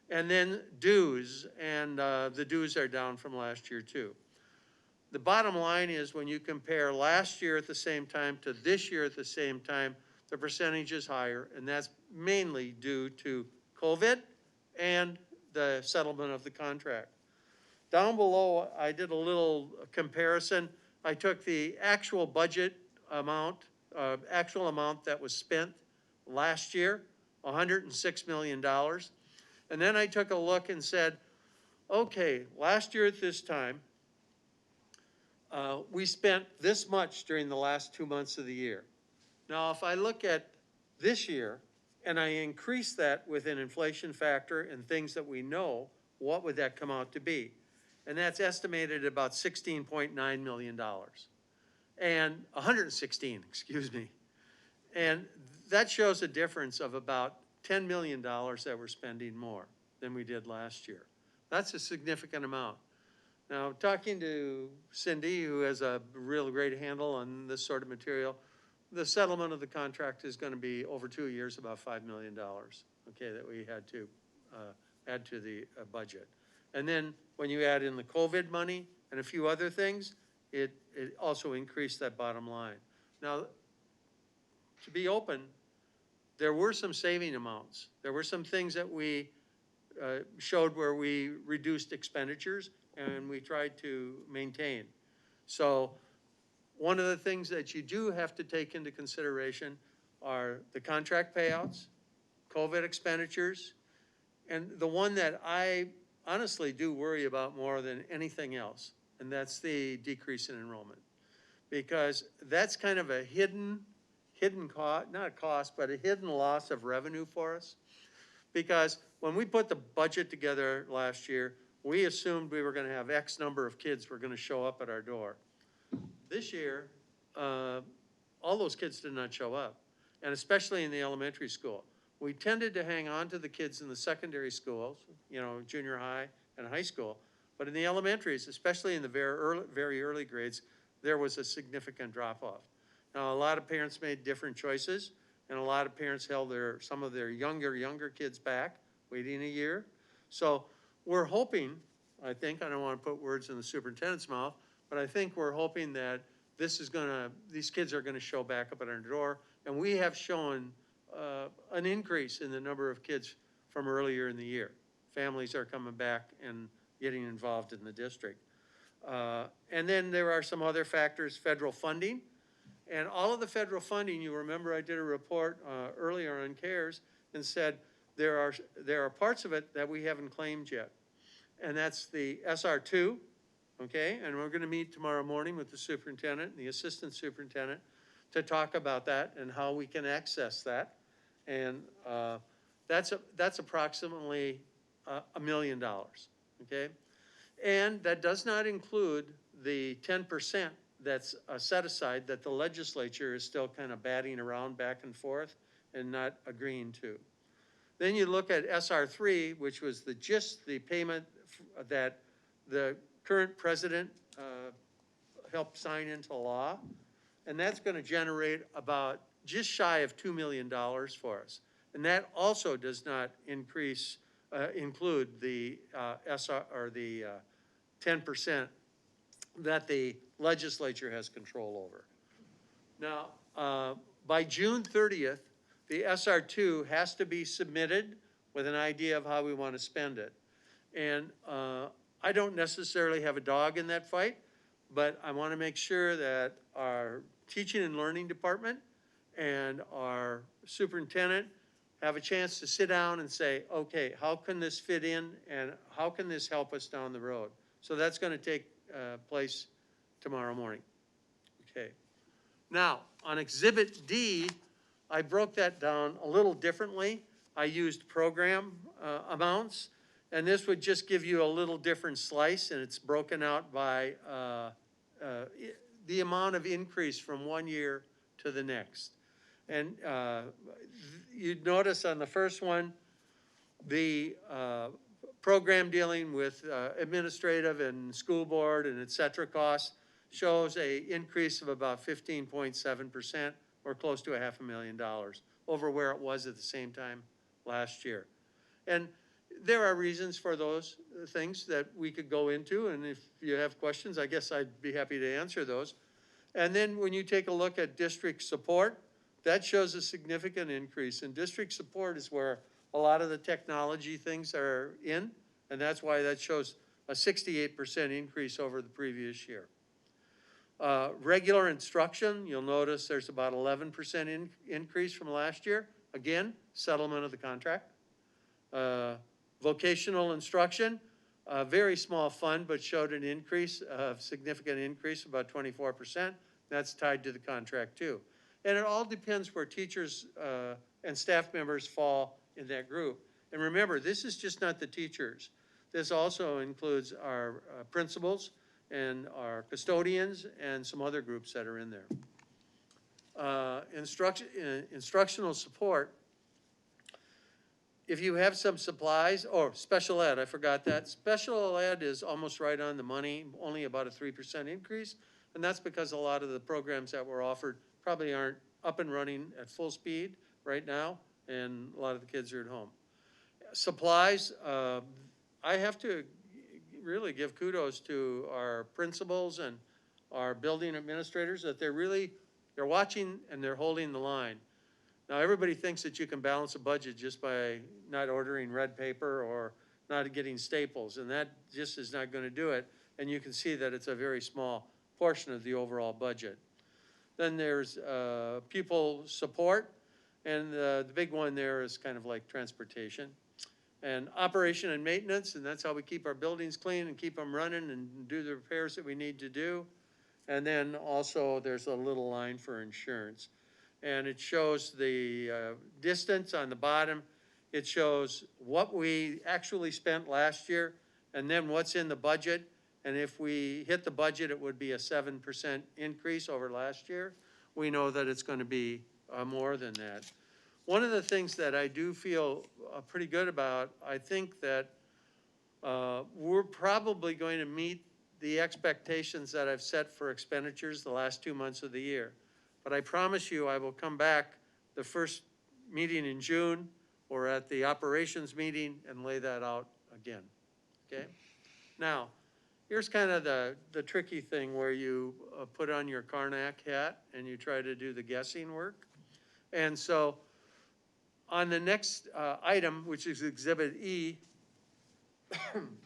And then dues, and the dues are down from last year too. The bottom line is when you compare last year at the same time to this year at the same time, the percentage is higher, and that's mainly due to COVID and the settlement of the contract. Down below, I did a little comparison. I took the actual budget amount, actual amount that was spent last year, $106 million. And then I took a look and said, okay, last year at this time, we spent this much during the last 2 months of the year. Now, if I look at this year and I increase that with an inflation factor and things that we know, what would that come out to be? And that's estimated at about $16.9 million. And 116, excuse me. And that shows a difference of about $10 million that we're spending more than we did last year. That's a significant amount. Now, talking to Cindy, who has a real great handle on this sort of material, the settlement of the contract is going to be over 2 years, about $5 million, okay, that we had to add to the budget. And then when you add in the COVID money and a few other things, it also increased that bottom line. Now, to be open, there were some saving amounts. There were some things that we showed where we reduced expenditures and we tried to maintain. So one of the things that you do have to take into consideration are the contract payouts, COVID expenditures, and the one that I honestly do worry about more than anything else, and that's the decrease in enrollment. Because that's kind of a hidden cost, not a cost, but a hidden loss of revenue for us. Because when we put the budget together last year, we assumed we were gonna have X number of kids were gonna show up at our door. This year, all those kids did not show up, and especially in the elementary school. We tended to hang on to the kids in the secondary schools, you know, junior high and high school, but in the elementaries, especially in the very early grades, there was a significant drop-off. Now, a lot of parents made different choices, and a lot of parents held some of their younger kids back, waiting a year. So we're hoping, I think, I don't want to put words in the superintendent's mouth, but I think we're hoping that these kids are gonna show back up at our door, and we have shown an increase in the number of kids from earlier in the year. Families are coming back and getting involved in the district. And then there are some other factors, federal funding. And all of the federal funding, you remember I did a report earlier on CARES and said there are parts of it that we haven't claimed yet. And that's the SR2, okay? And we're gonna meet tomorrow morning with the superintendent and the assistant superintendent to talk about that and how we can access that. And that's approximately $1 million, okay? And that does not include the 10% that's set aside that the legislature is still kind of batting around back and forth and not agreeing to. Then you look at SR3, which was just the payment that the current president helped sign into law. And that's going to generate about just shy of $2 million for us. And that also does not include the SR or the 10% that the legislature has control over. Now, by June 30th, the SR2 has to be submitted with an idea of how we want to spend it. And I don't necessarily have a dog in that fight, but I want to make sure that our teaching and learning department and our superintendent have a chance to sit down and say, okay, how can this fit in and how can this help us down the road? So that's going to take place tomorrow morning. Okay. Now, on Exhibit D, I broke that down a little differently. I used program amounts, and this would just give you a little different slice, and it's broken out by the amount of increase from one year to the next. And you'd notice on the first one, the program dealing with administrative and school board and et cetera costs shows a increase of about 15.7% or close to $500,000 over where it was at the same time last year. And there are reasons for those things that we could go into, and if you have questions, I guess I'd be happy to answer those. And then when you take a look at district support, that shows a significant increase. And district support is where a lot of the technology things are in, and that's why that shows a 68% increase over the previous year. Regular instruction, you'll notice there's about 11% increase from last year. Again, settlement of the contract. Vocational instruction, a very small fund, but showed an increase, a significant increase, about 24%. That's tied to the contract too. And it all depends where teachers and staff members fall in that group. And remember, this is just not the teachers. This also includes our principals and our custodians and some other groups that are in there. instructional support, if you have some supplies, or special ed, I forgot that. Special ed is almost right on the money, only about a 3% increase. And that's because a lot of the programs that were offered probably aren't up and running at full speed right now, and a lot of the kids are at home. Supplies, I have to really give kudos to our principals and our building administrators that they're watching and they're holding the line. Now, everybody thinks that you can balance a budget just by not ordering red paper or not getting staples, and that just is not going to do it. And you can see that it's a very small portion of the overall budget. Then there's pupil support, and the big one there is kind of like transportation. And operation and maintenance, and that's how we keep our buildings clean and keep them running and do the repairs that we need to do. And then also there's a little line for insurance. And it shows the distance on the bottom. It shows what we actually spent last year and then what's in the budget. And if we hit the budget, it would be a 7% increase over last year. We know that it's going to be more than that. One of the things that I do feel pretty good about, I think that we're probably going to meet the expectations that I've set for expenditures the last 2 months of the year. But I promise you, I will come back the first meeting in June or at the operations meeting and lay that out again, okay? Now, here's kind of the tricky thing where you put on your Karnak hat and you try to do the guessing work. And so on the next item, which is Exhibit E,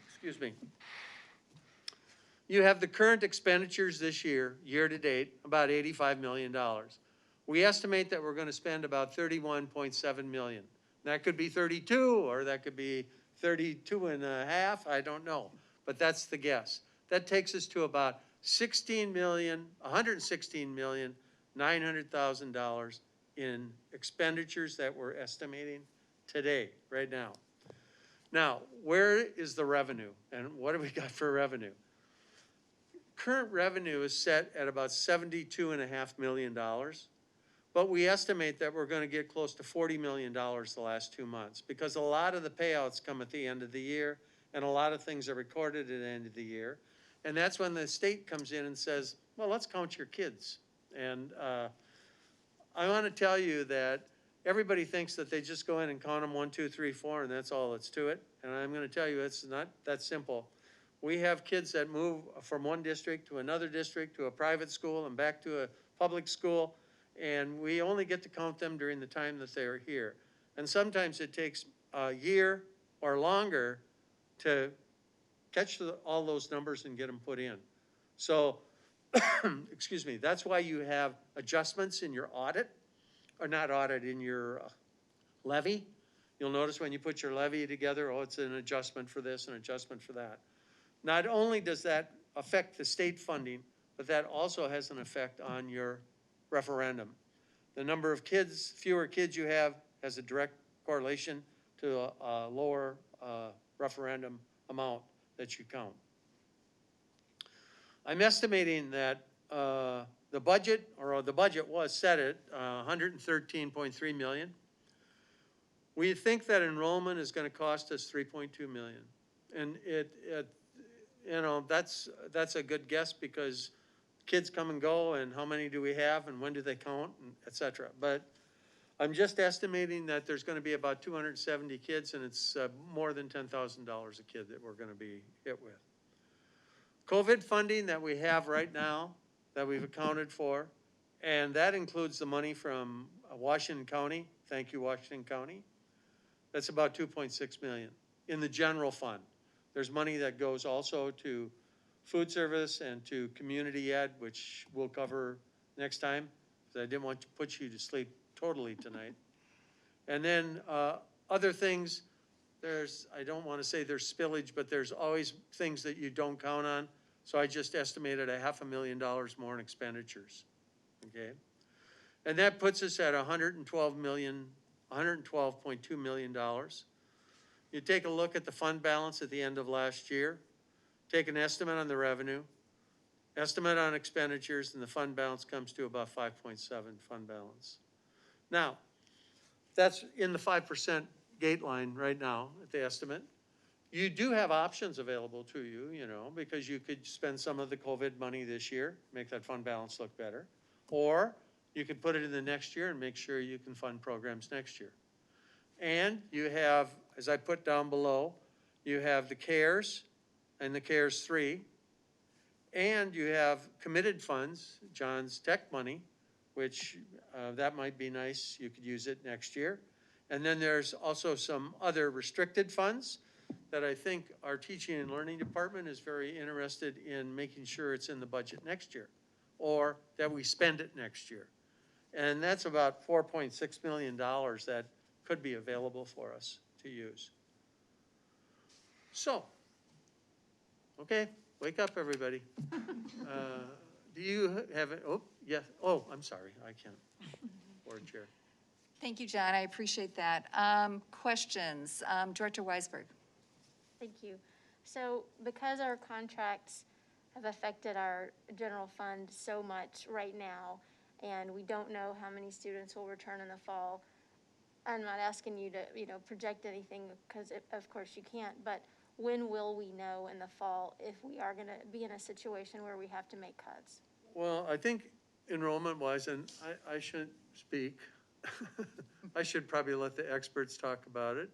excuse me, you have the current expenditures this year, year to date, about $85 million. We estimate that we're going to spend about $31.7 million. That could be 32, or that could be 32 and a half, I don't know. But that's the guess. That takes us to about $116,900,000 in expenditures that we're estimating today, right now. Now, where is the revenue? And what do we got for revenue? Current revenue is set at about $72.5 million, but we estimate that we're going to get close to $40 million the last 2 months because a lot of the payouts come at the end of the year and a lot of things are recorded at the end of the year. And that's when the state comes in and says, well, let's count your kids. And I want to tell you that everybody thinks that they just go in and count them 1, 2, 3, 4, and that's all that's to it. And I'm going to tell you it's not that simple. We have kids that move from one district to another district, to a private school and back to a public school, and we only get to count them during the time that they are here. And sometimes it takes a year or longer to catch all those numbers and get them put in. So, excuse me, that's why you have adjustments in your audit, or not audit, in your levy. You'll notice when you put your levy together, oh, it's an adjustment for this, an adjustment for that. Not only does that affect the state funding, but that also has an effect on your referendum. The number of kids, fewer kids you have, has a direct correlation to a lower referendum amount that you count. I'm estimating that the budget was set at $113.3 million. We think that enrollment is going to cost us $3.2 million. And you know, that's a good guess because kids come and go, and how many do we have, and when do they count, and et cetera. But I'm just estimating that there's going to be about 270 kids, and it's more than $10,000 a kid that we're going to be hit with. COVID funding that we have right now, that we've accounted for, and that includes the money from Washington County. Thank you, Washington County. That's about $2.6 million in the general fund. There's money that goes also to food service and to community ed, which we'll cover next time, because I didn't want to put you to sleep totally tonight. And then other things, I don't want to say there's spillage, but there's always things that you don't count on. So I just estimated $500,000 more in expenditures, okay? And that puts us at $112.2 million. You take a look at the fund balance at the end of last year, take an estimate on the revenue, estimate on expenditures, and the fund balance comes to about 5.7 fund balance. Now, that's in the 5% gate line right now at the estimate. You do have options available to you, you know, because you could spend some of the COVID money this year, make that fund balance look better. Or you could put it in the next year and make sure you can fund programs next year. And you have, as I put down below, you have the CARES and the CARES 3. And you have committed funds, John's tech money, which that might be nice. You could use it next year. And then there's also some other restricted funds that I think our teaching and learning department is very interested in making sure it's in the budget next year, or that we spend it next year. And that's about $4.6 million that could be available for us to use. So, okay, wake up, everybody. Do you have, oh, yes, oh, I'm sorry, I can't. Board Chair. Thank you, John, I appreciate that. Questions? Director Weisberg. Thank you. So because our contracts have affected our general fund so much right now, and we don't know how many students will return in the fall, I'm not asking you to, project anything, because of course you can't, but when will we know in the fall if we are gonna be in a situation where we have to make cuts? Well, I think enrollment-wise, and I shouldn't speak, I should probably let the experts talk about it,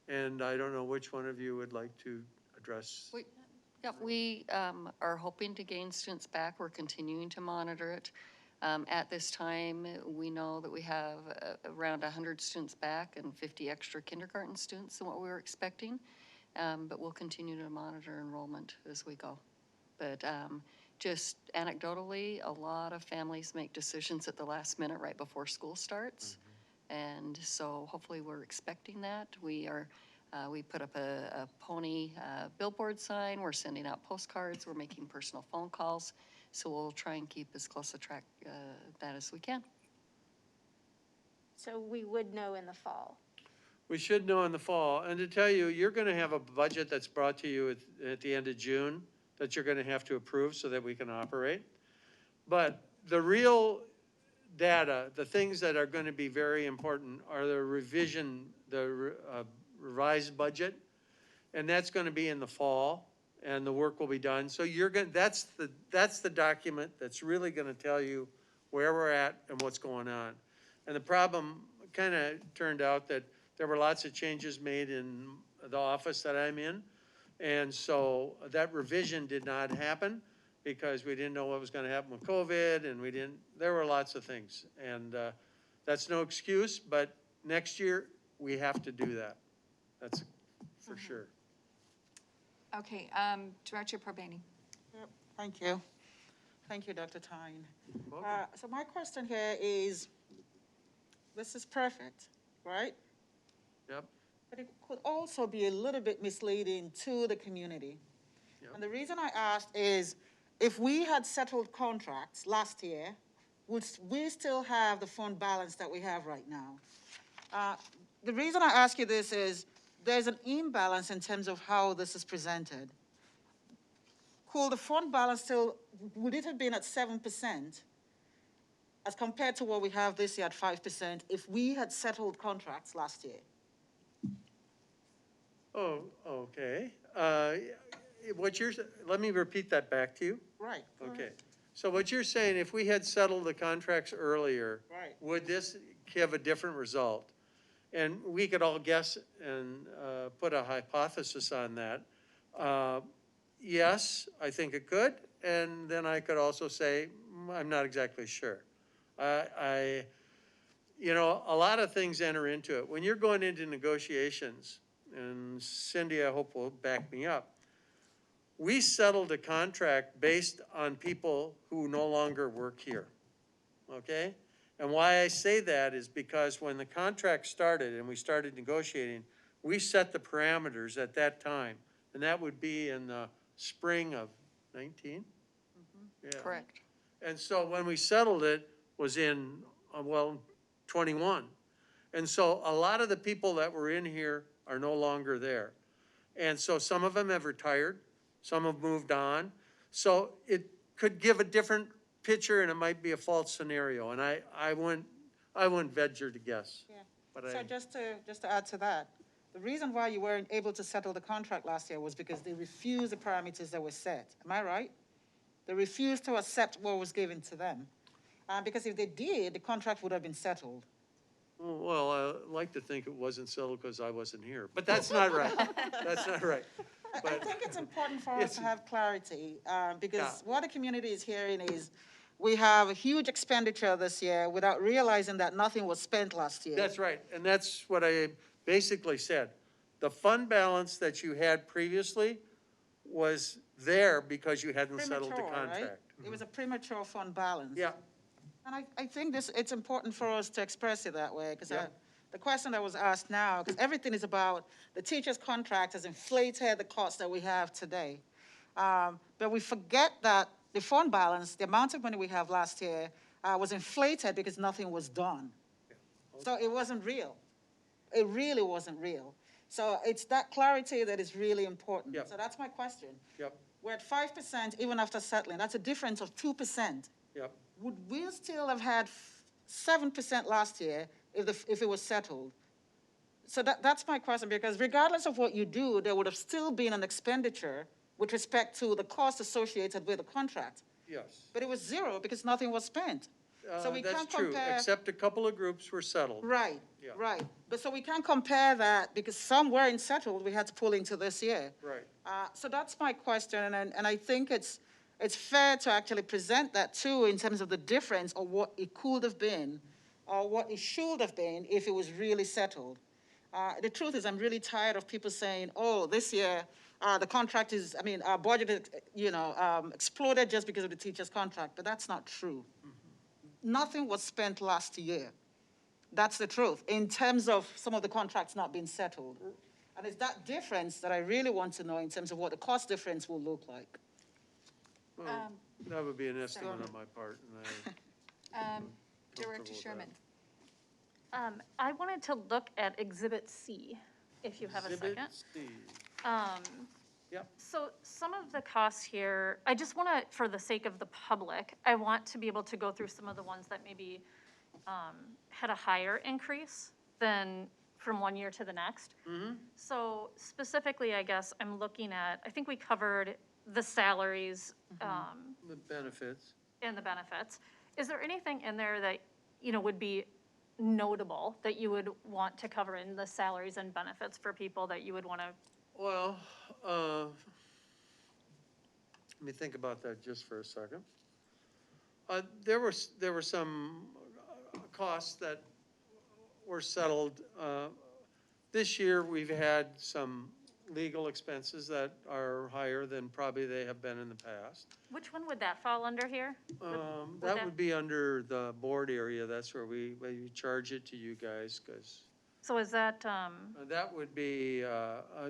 and I don't know which one of you would like to address. We are hoping to gain students back. We're continuing to monitor it. At this time, we know that we have around 100 students back and 50 extra kindergarten students than what we were expecting. But we'll continue to monitor enrollment as we go. But just anecdotally, a lot of families make decisions at the last minute right before school starts. And so hopefully we're expecting that. We put up a pony billboard sign. We're sending out postcards. We're making personal phone calls. So we'll try and keep as close a track that as we can. So we would know in the fall. We should know in the fall. And to tell you, you're going to have a budget that's brought to you at the end of June that you're going to have to approve so that we can operate. But the real data, the things that are going to be very important are the revised budget. And that's going to be in the fall, and the work will be done. So that's the document that's really going to tell you where we're at and what's going on. And the problem kind of turned out that there were lots of changes made in the office that I'm in. And so that revision did not happen because we didn't know what was going to happen with COVID, and there were lots of things. And that's no excuse, but next year we have to do that. That's for sure. Okay, Director Perbeni. Yep, thank you. Thank you, Dr. Tyne. So my question here is, this is perfect, right? Yep. But it could also be a little bit misleading to the community. Yep. And the reason I asked is, if we had settled contracts last year, would we still have the fund balance that we have right now? The reason I ask you this is, there's an imbalance in terms of how this is presented. Could the fund balance still, would it have been at 7% as compared to what we have this year at 5% if we had settled contracts last year? Oh, okay. Let me repeat that back to you. Right. Okay. So what you're saying, if we had settled the contracts earlier, Right. would this give a different result? And we could all guess and put a hypothesis on that. Yes, I think it could. And then I could also say, I'm not exactly sure. A lot of things enter into it. When you're going into negotiations, and Cindy, I hope will back me up, we settled a contract based on people who no longer work here, okay? And why I say that is because when the contract started and we started negotiating, we set the parameters at that time. And that would be in the spring of 19? Yeah. Correct. And so when we settled it was in, 21. And so a lot of the people that were in here are no longer there. And so some of them have retired, some have moved on. So it could give a different picture and it might be a false scenario. And I wouldn't venture to guess. Yeah. But So just to add to that, the reason why you weren't able to settle the contract last year was because they refused the parameters that were set. Am I right? They refused to accept what was given to them. Because if they did, the contract would have been settled. Well, I like to think it wasn't settled because I wasn't here, but that's not right. That's not right. I think it's important for us to have clarity, because what the community is hearing is we have a huge expenditure this year without realizing that nothing was spent last year. That's right, and that's what I basically said. The fund balance that you had previously was there because you hadn't settled the Premature, right? contract. It was a premature fund balance. Yeah. And I think it's important for us to express it that way, because Yeah. the question that was asked now, because everything is about the teacher's contract has inflated the cost that we have today. But we forget that the fund balance, the amount of money we have last year, was inflated because nothing was done. So it wasn't real. It really wasn't real. So it's that clarity that is really important. Yep. So that's my question. Yep, We're at 5% even after settling. That's a difference of 2%. yep. Would we still have had 7% last year if it was settled? So that's my question, because regardless of what you do, there would have still been an expenditure with respect to the cost associated with the contract. Yes. But it was zero because nothing was spent. So we That's can't true, compare. except a couple of groups were settled. Right, Yeah. right. But so we can't compare that because some weren't settled, we had to pull into this year. Right. So that's my question, and I think it's fair to actually present that too in terms of the difference of what it could have been or what it should have been if it was really settled. The truth is, I'm really tired of people saying, oh, this year, the contract is, our budget, exploded just because of the teacher's contract, but that's not true. Nothing was spent last year. That's the truth, in terms of some of the contracts not being settled. And it's that difference that I really want to know in terms of what the cost difference will look like. Well, that would be an estimate on my part, and Director Sherman. I wanted to look at Exhibit C, if you have a second. Exhibit C. Yep. So some of the costs here, I just want to, for the sake of the public, I want to be able to go through some of the ones that maybe had a higher increase than from one year to the next. So specifically, I guess I'm looking at, I think we covered the salaries The benefits. and the benefits. Is there anything in there that, would be notable that you would want to cover in the salaries and benefits for people that you would want to? Well, let me think about that just for a second. There were some costs that were settled. This year, we've had some legal expenses that are higher than probably they have been in the past. Which one would that fall under here? That would be under the board area. That's where we charge it to you guys, because So is that, that would be,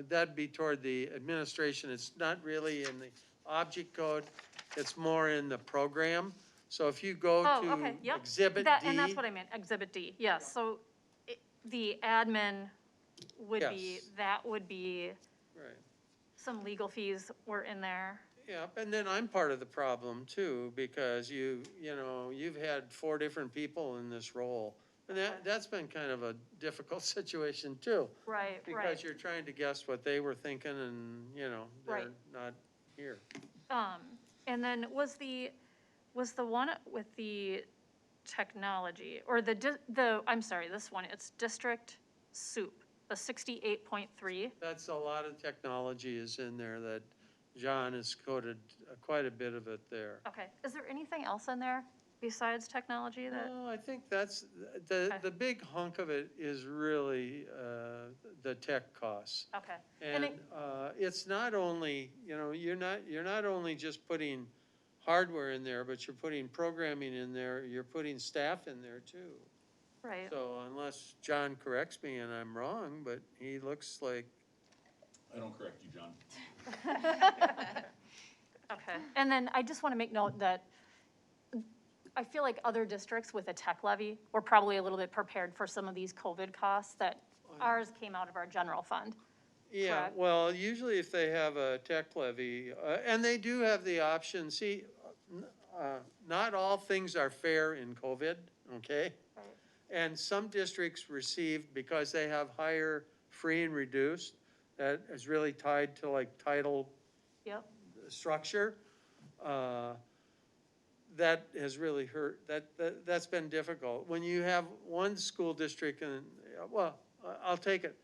that'd be toward the administration. It's not really in the object code. It's more in the program. So if you go oh, okay, to yep. Exhibit That- D. And that's what I meant, Exhibit D, yes. So the admin would be, Yes. that would be, Right. some legal fees were in there. Yeah, and then I'm part of the problem too, because you've had 4 different people in this role. And that's been kind of a difficult situation too. Right, Because right. you're trying to guess what they were thinking and, they're Right. not here. And then was the one with the technology, or I'm sorry, this one, it's District Soup, the 68.3. That's a lot of technology is in there that John has coded quite a bit of it there. Okay, is there anything else in there besides technology that? No, I think that's, the big hunk of it is really the tech costs. Okay. And it's not only, you're not only just putting hardware in there, but you're putting programming in there, you're putting staff in there too. Right. So unless John corrects me and I'm wrong, but he looks like. I don't correct you, John. Okay, and then I just want to make note that I feel like other districts with a tech levy were probably a little bit prepared for some of these COVID costs, that ours came out of our general fund. Yeah, Correct. well, usually if they have a tech levy, and they do have the option, see, not all things are fair in COVID, okay? And some districts received, because they have higher free and reduced, that is really tied to like title Yep. structure. That has really hurt, that's been difficult. When you have one school district and, well, I'll take it.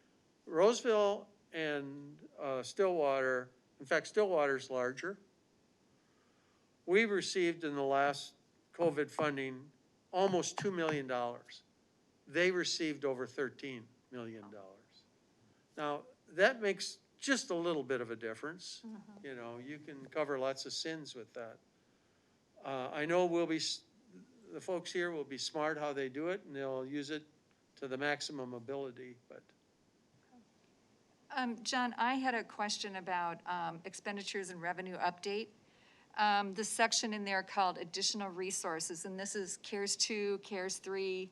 Roseville and Stillwater, in fact, Stillwater's larger. We received in the last COVID funding almost $2 million. They received over $13 million. Now, that makes just a little bit of a difference. You know, you can cover lots of sins with that. I know the folks here will be smart how they do it, and they'll use it to the maximum ability, but. John, I had a question about expenditures and revenue update. The section in there called additional resources, and this is CARES 2, CARES 3.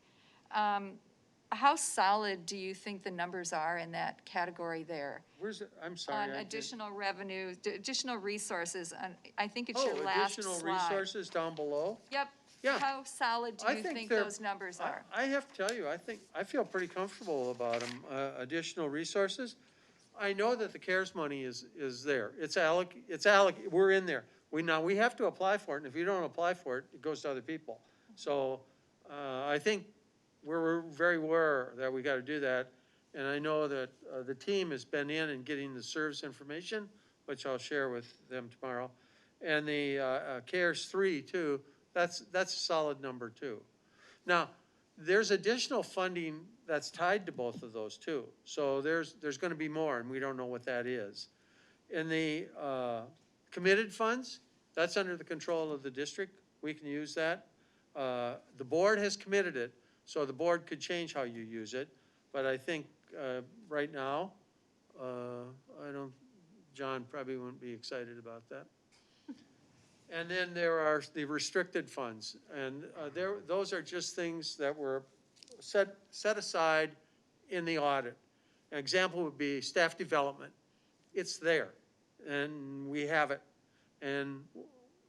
How solid do you think the numbers are in that category there? Where's it? I'm sorry. On additional revenue, additional resources, I think it's your last slide. Additional resources down below? Yep. Yeah. How solid do you think those numbers are? I have to tell you, I feel pretty comfortable about them. Additional resources. I know that the CARES money is there. We're in there. We have to apply for it, and if you don't apply for it, it goes to other people. So, I think we're very aware that we gotta do that. And I know that, the team has been in and getting the service information, which I'll share with them tomorrow. And the, CARES 3 too, that's a solid number too. Now, there's additional funding that's tied to both of those too. So there's gonna be more, and we don't know what that is. In the, committed funds, that's under the control of the district. We can use that. The board has committed it, so the board could change how you use it. But I think, right now, John probably wouldn't be excited about that. And then there are the restricted funds, and those are just things that were set aside in the audit. An example would be staff development. It's there, and we have it, and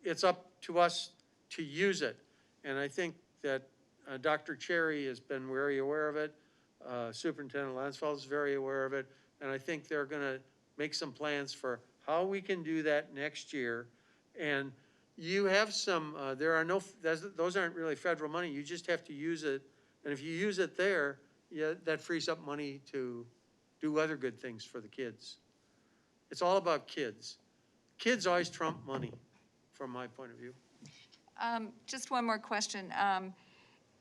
it's up to us to use it. And I think that Dr. Cherry has been very aware of it. Superintendent Lansfeld is very aware of it, and I think they're gonna make some plans for how we can do that next year. And you have some, those aren't really federal money, you just have to use it. And if you use it there, yeah, that frees up money to do other good things for the kids. It's all about kids. Kids always trump money, from my point of view. Just one more question.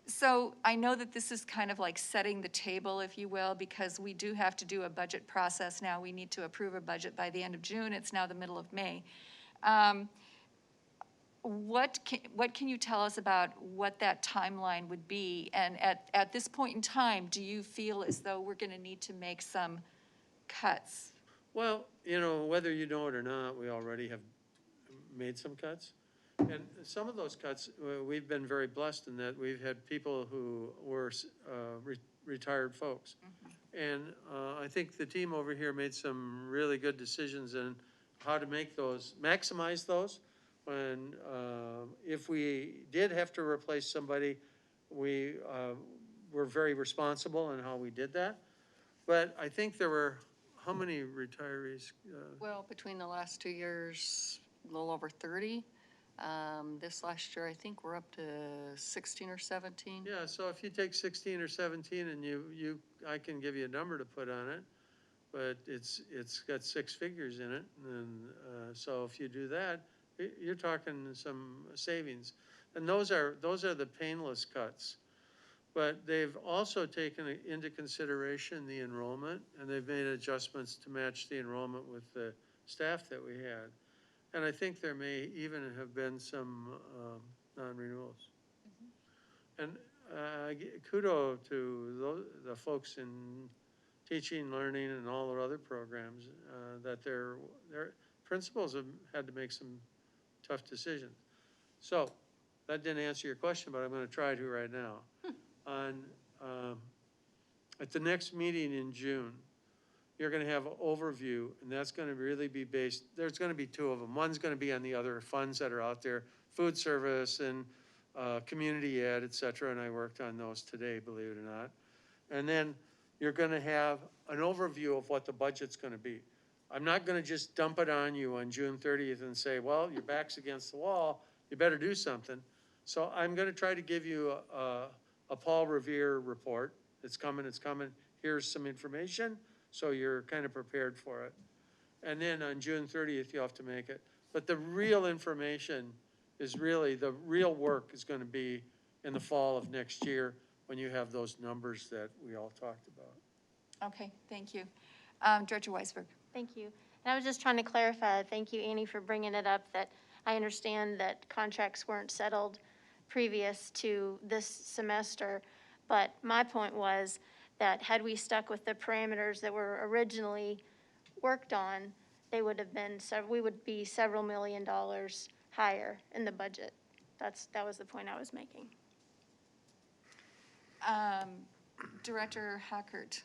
So I know that this is kind of like setting the table, if you will, because we do have to do a budget process now. We need to approve a budget by the end of June. It's now the middle of May. What can you tell us about what that timeline would be? And at this point in time, do you feel as though we're gonna need to make some cuts? Well, you know, whether you know it or not, we already have made some cuts. And some of those cuts, we've been very blessed in that we've had people who were retired folks. And I think the team over here made some really good decisions in how to make those, maximize those. When, if we did have to replace somebody, we were very responsible in how we did that. But I think there were, how many retirees? Well, between the last 2 years, a little over 30. This last year, I think we're up to 16 or 17. Yeah, so if you take 16 or 17 and I can give you a number to put on it, but it's got 6 figures in it. And so if you do that, you're talking some savings. And those are the painless cuts. But they've also taken into consideration the enrollment, and they've made adjustments to match the enrollment with the staff that we had. And I think there may even have been some non-renewals. And kudos to the folks in teaching, learning, and all the other programs that their principals have had to make some tough decisions. So that didn't answer your question, but I'm going to try to right now. At the next meeting in June, you're going to have an overview, and that's going to really be based, there's going to be 2 of them. One's going to be on the other funds that are out there food service and community ed, et cetera, and I worked on those today, believe it or not. And then you're gonna have an overview of what the budget's gonna be. I'm not gonna just dump it on you on June 30th and say, well, your back's against the wall, you better do something. So I'm gonna try to give you a Paul Revere report. It's coming, here's some information, so you're kind of prepared for it. And then on June 30th, you'll have to make it. But the real information is really, the real work is gonna be in the fall of next year when you have those numbers that we all talked about. Okay, thank you. Director Weisberg. Thank you. And I was just trying to clarify, thank you, Annie, for bringing it up, that I understand that contracts weren't settled previous to this semester, but my point was that had we stuck with the parameters that were originally worked on, they would have been, we would be several $1 million higher in the budget. That was the point I was making. Director Hackert.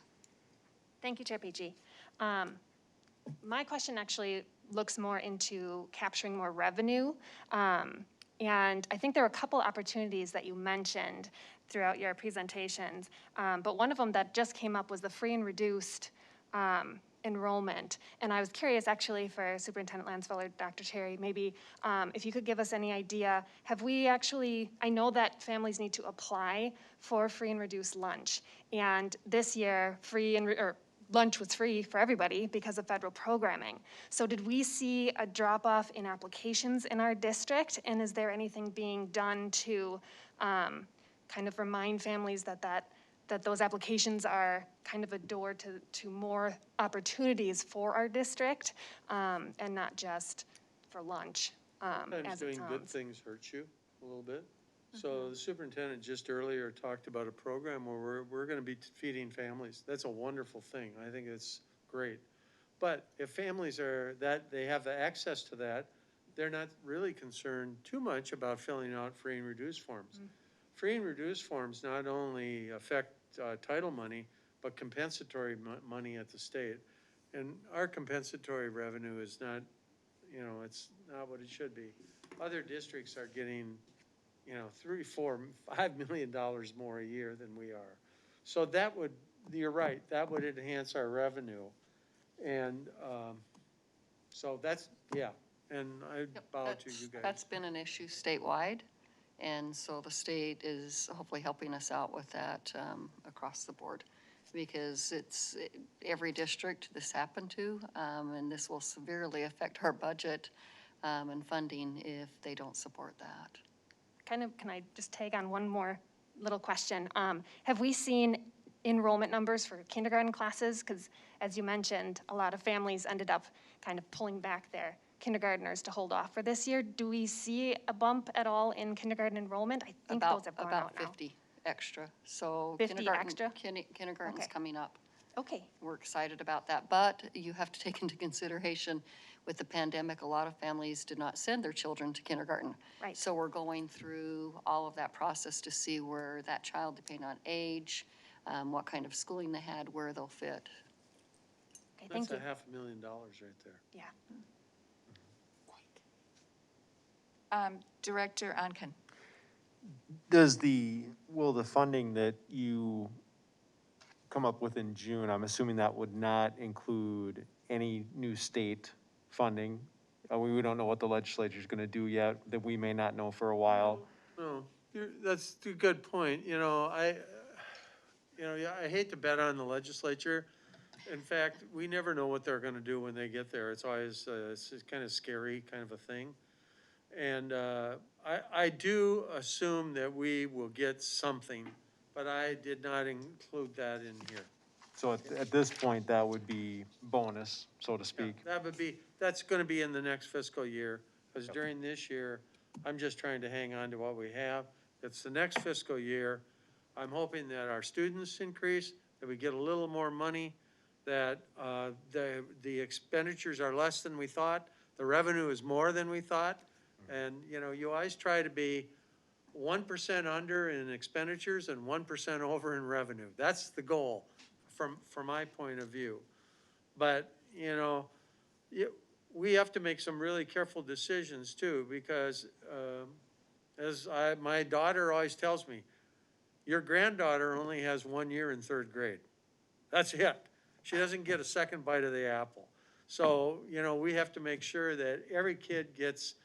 Thank you, Chair PG. My question actually looks more into capturing more revenue. And I think there were a couple opportunities that you mentioned throughout your presentations. But one of them that just came up was the free and reduced enrollment. And I was curious actually for Superintendent Lansville or Dr. Cherry, maybe if you could give us any idea, have we actually, I know that families need to apply for free and reduced lunch. And this year, lunch was free for everybody because of federal programming. So did we see a drop-off in applications in our district? And is there anything being done to kind of remind families that those applications are kind of a door to more opportunities for our district and not just for lunch, Sometimes as it doing good sounds? things hurts you a little bit. So the superintendent just earlier talked about a program where we're gonna be feeding families. That's a wonderful thing. I think it's great. But if families they have the access to that, they're not really concerned too much about filling out free and reduced forms. Free and reduced forms not only affect title money, but compensatory money at the state. And our compensatory revenue is not, it's not what it should be. Other districts are getting, $3, $4, $5 million more a year than we are. So that would, you're right, that would enhance our revenue. And so that's, yeah, and I bow to you guys. That's been an issue statewide, and so the state is hopefully helping us out with that across the board, because it's every district this happened to, and this will severely affect our budget and funding if they don't support that. Can I just tag on one more little question? Have we seen enrollment numbers for kindergarten classes? Because as you mentioned, a lot of families ended up kind of pulling back their kindergartners to hold off for this year. Do we see a bump at all in kindergarten enrollment? I think those have gone out now. About 50 extra. So 50 extra? Kindergarten's Okay. coming up. Okay. We're excited about that, but you have to take into consideration with the pandemic, a lot of families did not send their children to kindergarten. Right. So we're going through all of that process to see where that child, depending on age, what kind of schooling they had, where they'll fit. Okay, thank you. That's $500,000 right there. Yeah. Director Onken. Will the funding that you come up with in June, I'm assuming that would not include any new state funding? We don't know what the legislature's gonna do yet, that we may not know for a while. No, that's a good point. I hate to bet on the legislature. In fact, we never know what they're gonna do when they get there. It's always, it's kind of scary kind of a thing. And I do assume that we will get something, but I did not include that in here. So at this point, that would be bonus, so to speak. That's gonna be in the next fiscal year, because during this year, I'm just trying to hang on to what we have. It's the next fiscal year. I'm hoping that our students increase, that we get a little more money, that the expenditures are less than we thought, the revenue is more than we thought. And, you always try to be 1% under in expenditures and 1% over in revenue. That's the goal from my point of view. But, we have to make some really careful decisions too, because My daughter always tells me, your granddaughter only has 1 year in 3rd grade. That's it. She doesn't get a second bite of the apple. So, you know, we have to make sure that every kid gets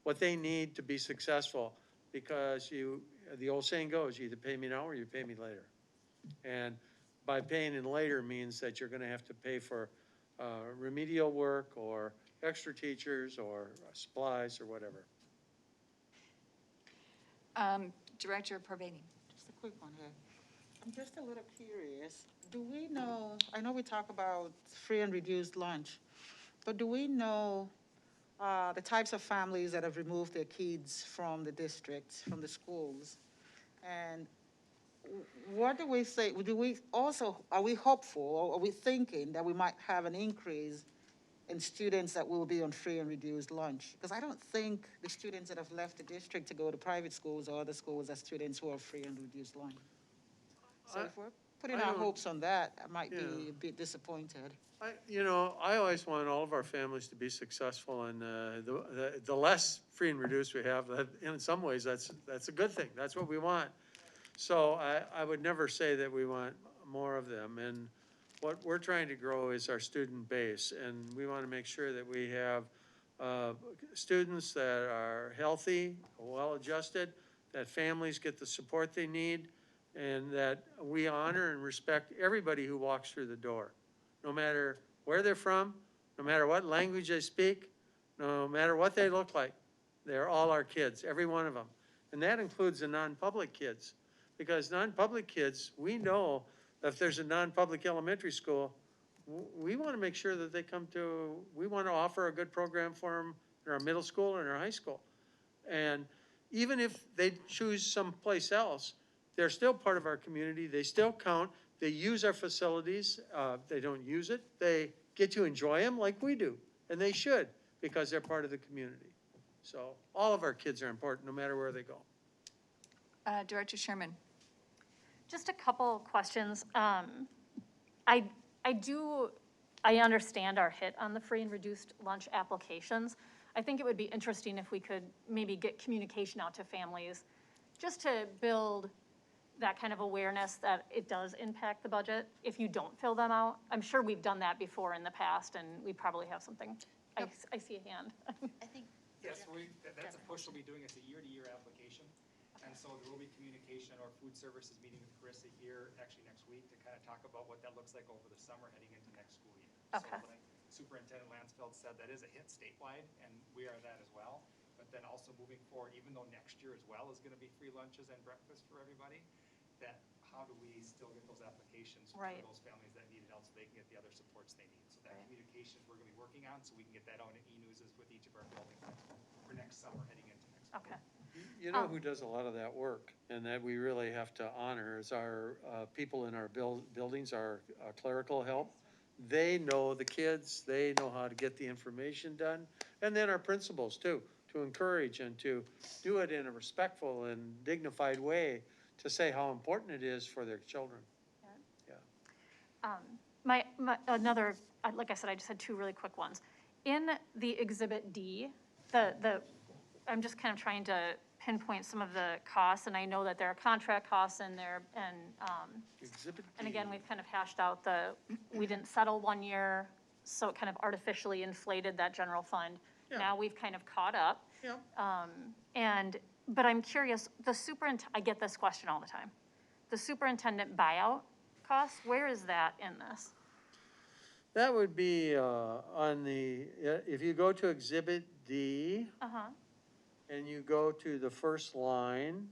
what they need to be successful, because the old saying goes, you either pay me now or you pay me later. And by paying in later means that you're gonna have to pay for remedial work or extra teachers or supplies or whatever. Director Parvani. Just a quick one here. I'm just a little curious. Do we know, I know we talk about free and reduced lunch, but do we know the types of families that have removed their kids from the districts, from the schools? And what do we say, do we also, are we hopeful, or are we thinking that we might have an increase in students that will be on free and reduced lunch? Because I don't think the students that have left the district to go to private schools or other schools are students who are free and reduced lunch. So if we're putting our hopes on that, I might be a bit disappointed. I always want all of our families to be successful, and the less free and reduced we have, in some ways, that's a good thing. That's what we want. So I would never say that we want more of them. And what we're trying to grow is our student base, and we want to make sure that we have students that are healthy, well-adjusted, that families get the support they need, and that we honor and respect everybody who walks through the door, no matter where they're from, no matter what language they speak, no matter what they look like. They're all our kids, every one of them. And that includes the non-public kids, because non-public kids, we know that if there's a non-public elementary school, we want to make sure that they come to, we want to offer a good program for them in our middle school and our high school. And even if they choose someplace else, they're still part of our community. They still count. They use our facilities. They don't use it. They get to enjoy them like we do, and they should, because they're part of the community. So all of our kids are important, no matter where they go. Director Sherman. Just a couple questions. I understand our hit on the free and reduced lunch applications. I think it would be interesting if we could maybe get communication out to families, just to build that kind of awareness that it does impact the budget if you don't fill them out. I'm sure we've done that before in the past, and we probably have something. I see a hand. I think. Yes, that's a push we'll be doing. It's a year-to-year application. And so there will be communication. Our food service is meeting with Carissa here actually next week to kind of talk about what that looks like over the summer heading into next school year. Okay. So like Superintendent Lansfeld said, that is a hit statewide, and we are that as well. But then also moving forward, even though next year as well is going to be free lunches and breakfast for everybody, that how do we still get those applications for those families that need it out so they can get the other supports they need? So that communication we're going to be working on, so we can get that out in e-newses with each of our buildings for next summer heading into next school. Okay. You know who does a lot of that work, and that we really have to honor, is our people in our buildings, our clerical help. They know the kids, they know how to get the information done, and then our principals too, to encourage and to do it in a respectful and dignified way, to say how important it is for their children. Another, like I said, I just had two really quick ones. In the Exhibit D, I'm just kind of trying to pinpoint some of the costs, and I know that there are contract costs in there, and again, we've kind of hashed out we didn't settle 1 year, so it kind of artificially inflated that general fund. Yeah. Now we've kind of caught up. Yeah. But I'm curious, I get this question all the time. The superintendent buyout costs, where is that in this? That would be if you go to Exhibit D, and you go to the first line,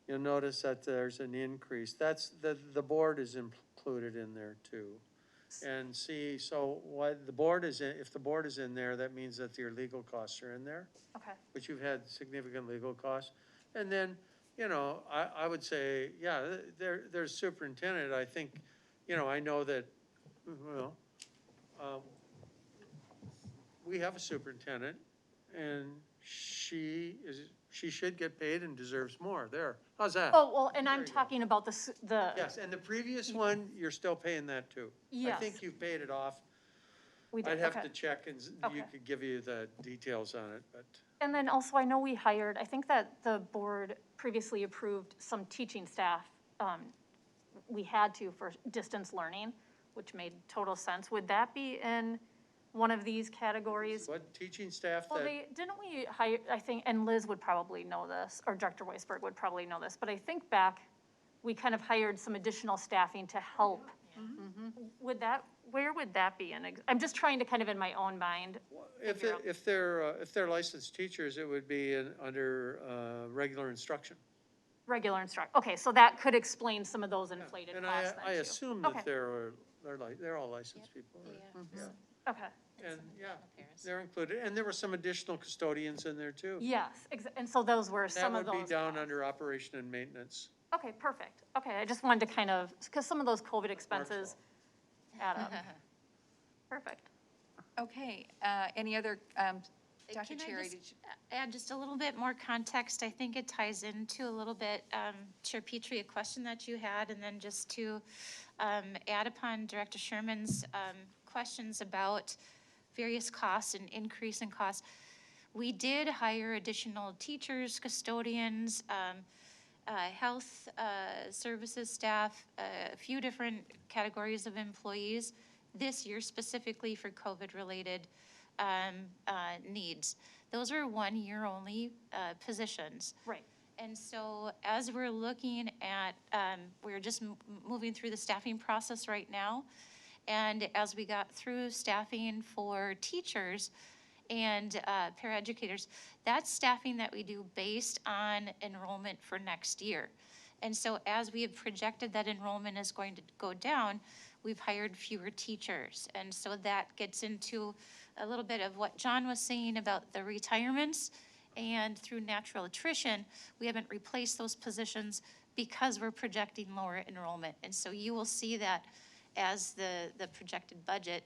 you'll notice that there's an increase. That's, the board is included in there too. And see, so what the board is in, if the board is in there, that means that your legal costs are in there. Okay. But you've had significant legal costs. And then, I would say, yeah, there's superintendent. I think, I know that, we have a superintendent, and she should get paid and deserves more. There, how's that? Oh, well, and I'm talking about the. Yes, and the previous one, you're still paying that too. Yes. I think you've paid it off. We did, I'd have okay. to check, and you could give you the details on it, but. And then also, I know we hired, I think that the board previously approved some teaching staff. We had to for distance learning, which made total sense. Would that be in one of these categories? What teaching staff Well, that, didn't we hire, I think, and Liz would probably know this, or Dr. Weisberg would probably know this, but I think back, we kind of hired some additional staffing to help. Would that, where would that be in? I'm just trying to kind of in my own mind. if they're licensed teachers, it would be under regular instruction. Regular instruct, okay, so that could explain some of those inflated And costs I then too. assume Okay. that they're all licensed people, right? Yeah. Okay, And, yeah, they're included, and there were some additional custodians in there too. yes, and so those were some of That those. would be down under operation and maintenance. Okay, perfect. Okay, I just wanted to kind of, because some of those COVID expenses add up. Perfect. Okay, any other, Dr. Can I Cherry, just did you? add just a little bit more context? I think it ties into a little bit, Chair Petrie, a question that you had, and then just to add upon Director Sherman's questions about various costs and increase in costs. We did hire additional teachers, custodians, health services staff, a few different categories of employees this year specifically for COVID-related needs. Those are 1 year only positions. Right. And so as we're looking at, we're just moving through the staffing process right now. And as we got through staffing for teachers and paraeducators, that's staffing that we do based on enrollment for next year. And so as we have projected that enrollment is going to go down, we've hired fewer teachers. And so that gets into a little bit of what John was saying about the retirements. And through natural attrition, we haven't replaced those positions because we're projecting lower enrollment. And so you will see that as the projected budget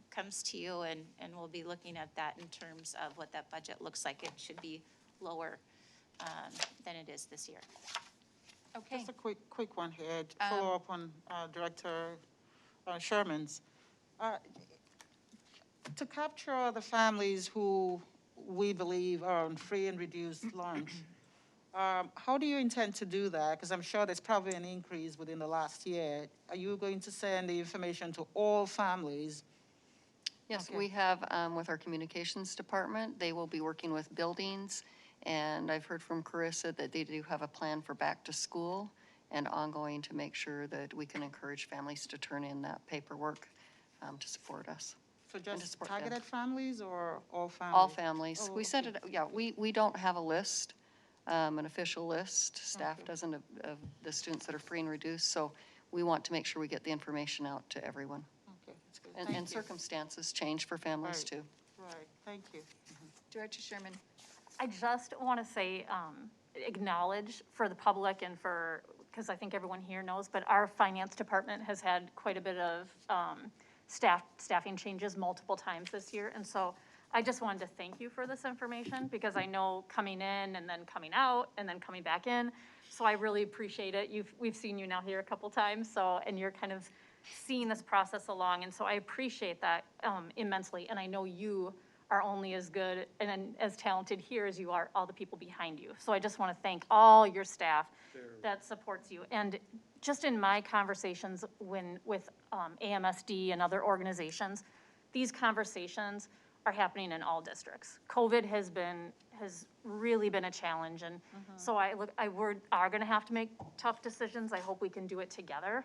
comes to you, and we'll be looking at that in terms of what that budget looks like. It should be lower than it is this year. Okay. Just a quick one here, to follow up on Director Sherman's. To capture the families who we believe are on free and reduced lunch, how do you intend to do that? Because I'm sure there's probably an increase within the last year. Are you going to send the information to all families? Yes, Okay. we have, with our communications department, they will be working with buildings. And I've heard from Carissa that they do have a plan for back to school and ongoing to make sure that we can encourage families to turn in that paperwork to support us. So And to just support them. targeted families or all families? All families. Oh, We set okay. it, yeah, we don't have a list, an official list. Staff doesn't of the students that are free and reduced. So we want to make sure we get the information out to everyone. Okay, that's good. And Thank and you. circumstances change for families Right. too. Right, thank you. Director Sherman? I just want to say, acknowledge for the public and for, because I think everyone here knows, but our finance department has had quite a bit of staffing changes multiple times this year. And so I just wanted to thank you for this information, because I know coming in and then coming out and then coming back in. So I really appreciate it. We've seen you now here a couple times, so, and you're kind of seeing this process along. And so I appreciate that immensely. And I know you are only as good and as talented here as you are all the people behind you. So I just want to thank all your staff that supports you. And just in my conversations with AMSD and other organizations, these conversations are happening in all districts. COVID has really been a challenge, and so we're going to have to make tough decisions. I hope we can do it together.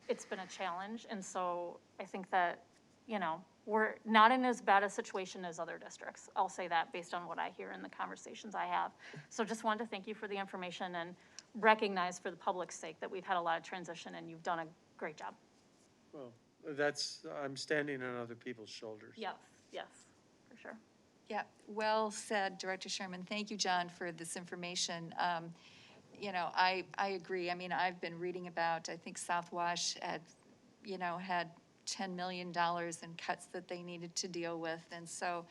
It's been a challenge, and so I think that, we're not in as bad a situation as other districts. I'll say that based on what I hear in the conversations I have. So just wanted to thank you for the information and recognize for the public's sake that we've had a lot of transition and you've done a great job. Well, I'm standing on other people's shoulders. Yes, for sure. Yeah, well said, Director Sherman. Thank you, John, for this information. I agree. I mean, I've been reading about, I think South Wash had $10 million in cuts that they needed to deal with. And so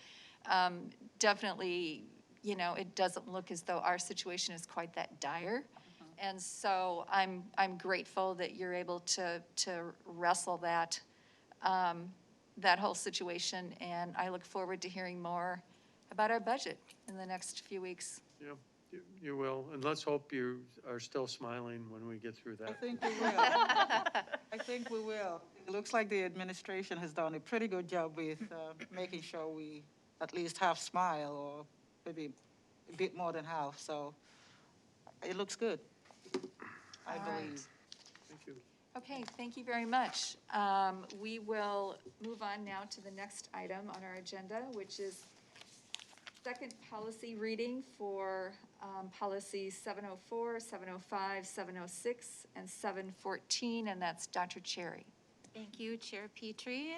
definitely, it doesn't look as though our situation is quite that dire. And so I'm grateful that you're able to wrestle that whole situation. And I look forward to hearing more about our budget in the next few weeks. Yeah, you will, and let's hope you are still smiling when we get through I that. think we will. I think we will. It looks like the administration has done a pretty good job with making sure we at least half smile, or maybe a bit more than half, so it looks good, I All right. believe. Thank you. Okay, thank you very much. We will move on now to the next item on our agenda, which is second policy reading for policies 704, 705, 706, and 714, and that's Dr. Cherry. Thank you, Chair Petrie.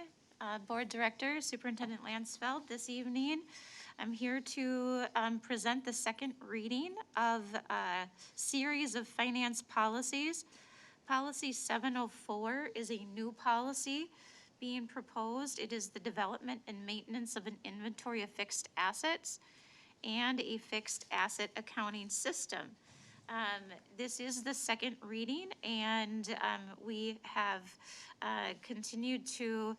Board Director, Superintendent Lansfeld, this evening, I'm here to present the second reading of a series of finance policies. Policy 704 is a new policy being proposed. It is the development and maintenance of an inventory of fixed assets and a fixed asset accounting system. This is the second reading, and we have continued to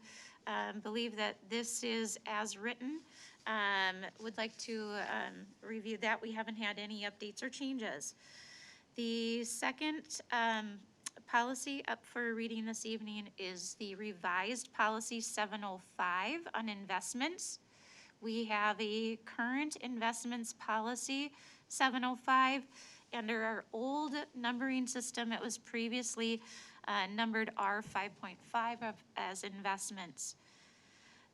believe that this is as written. Would like to review that. We haven't had any updates or changes. The second policy up for reading this evening is the revised policy 705 on investments. We have a current investments policy 705. Under our old numbering system, it was previously numbered R5.5 as investments.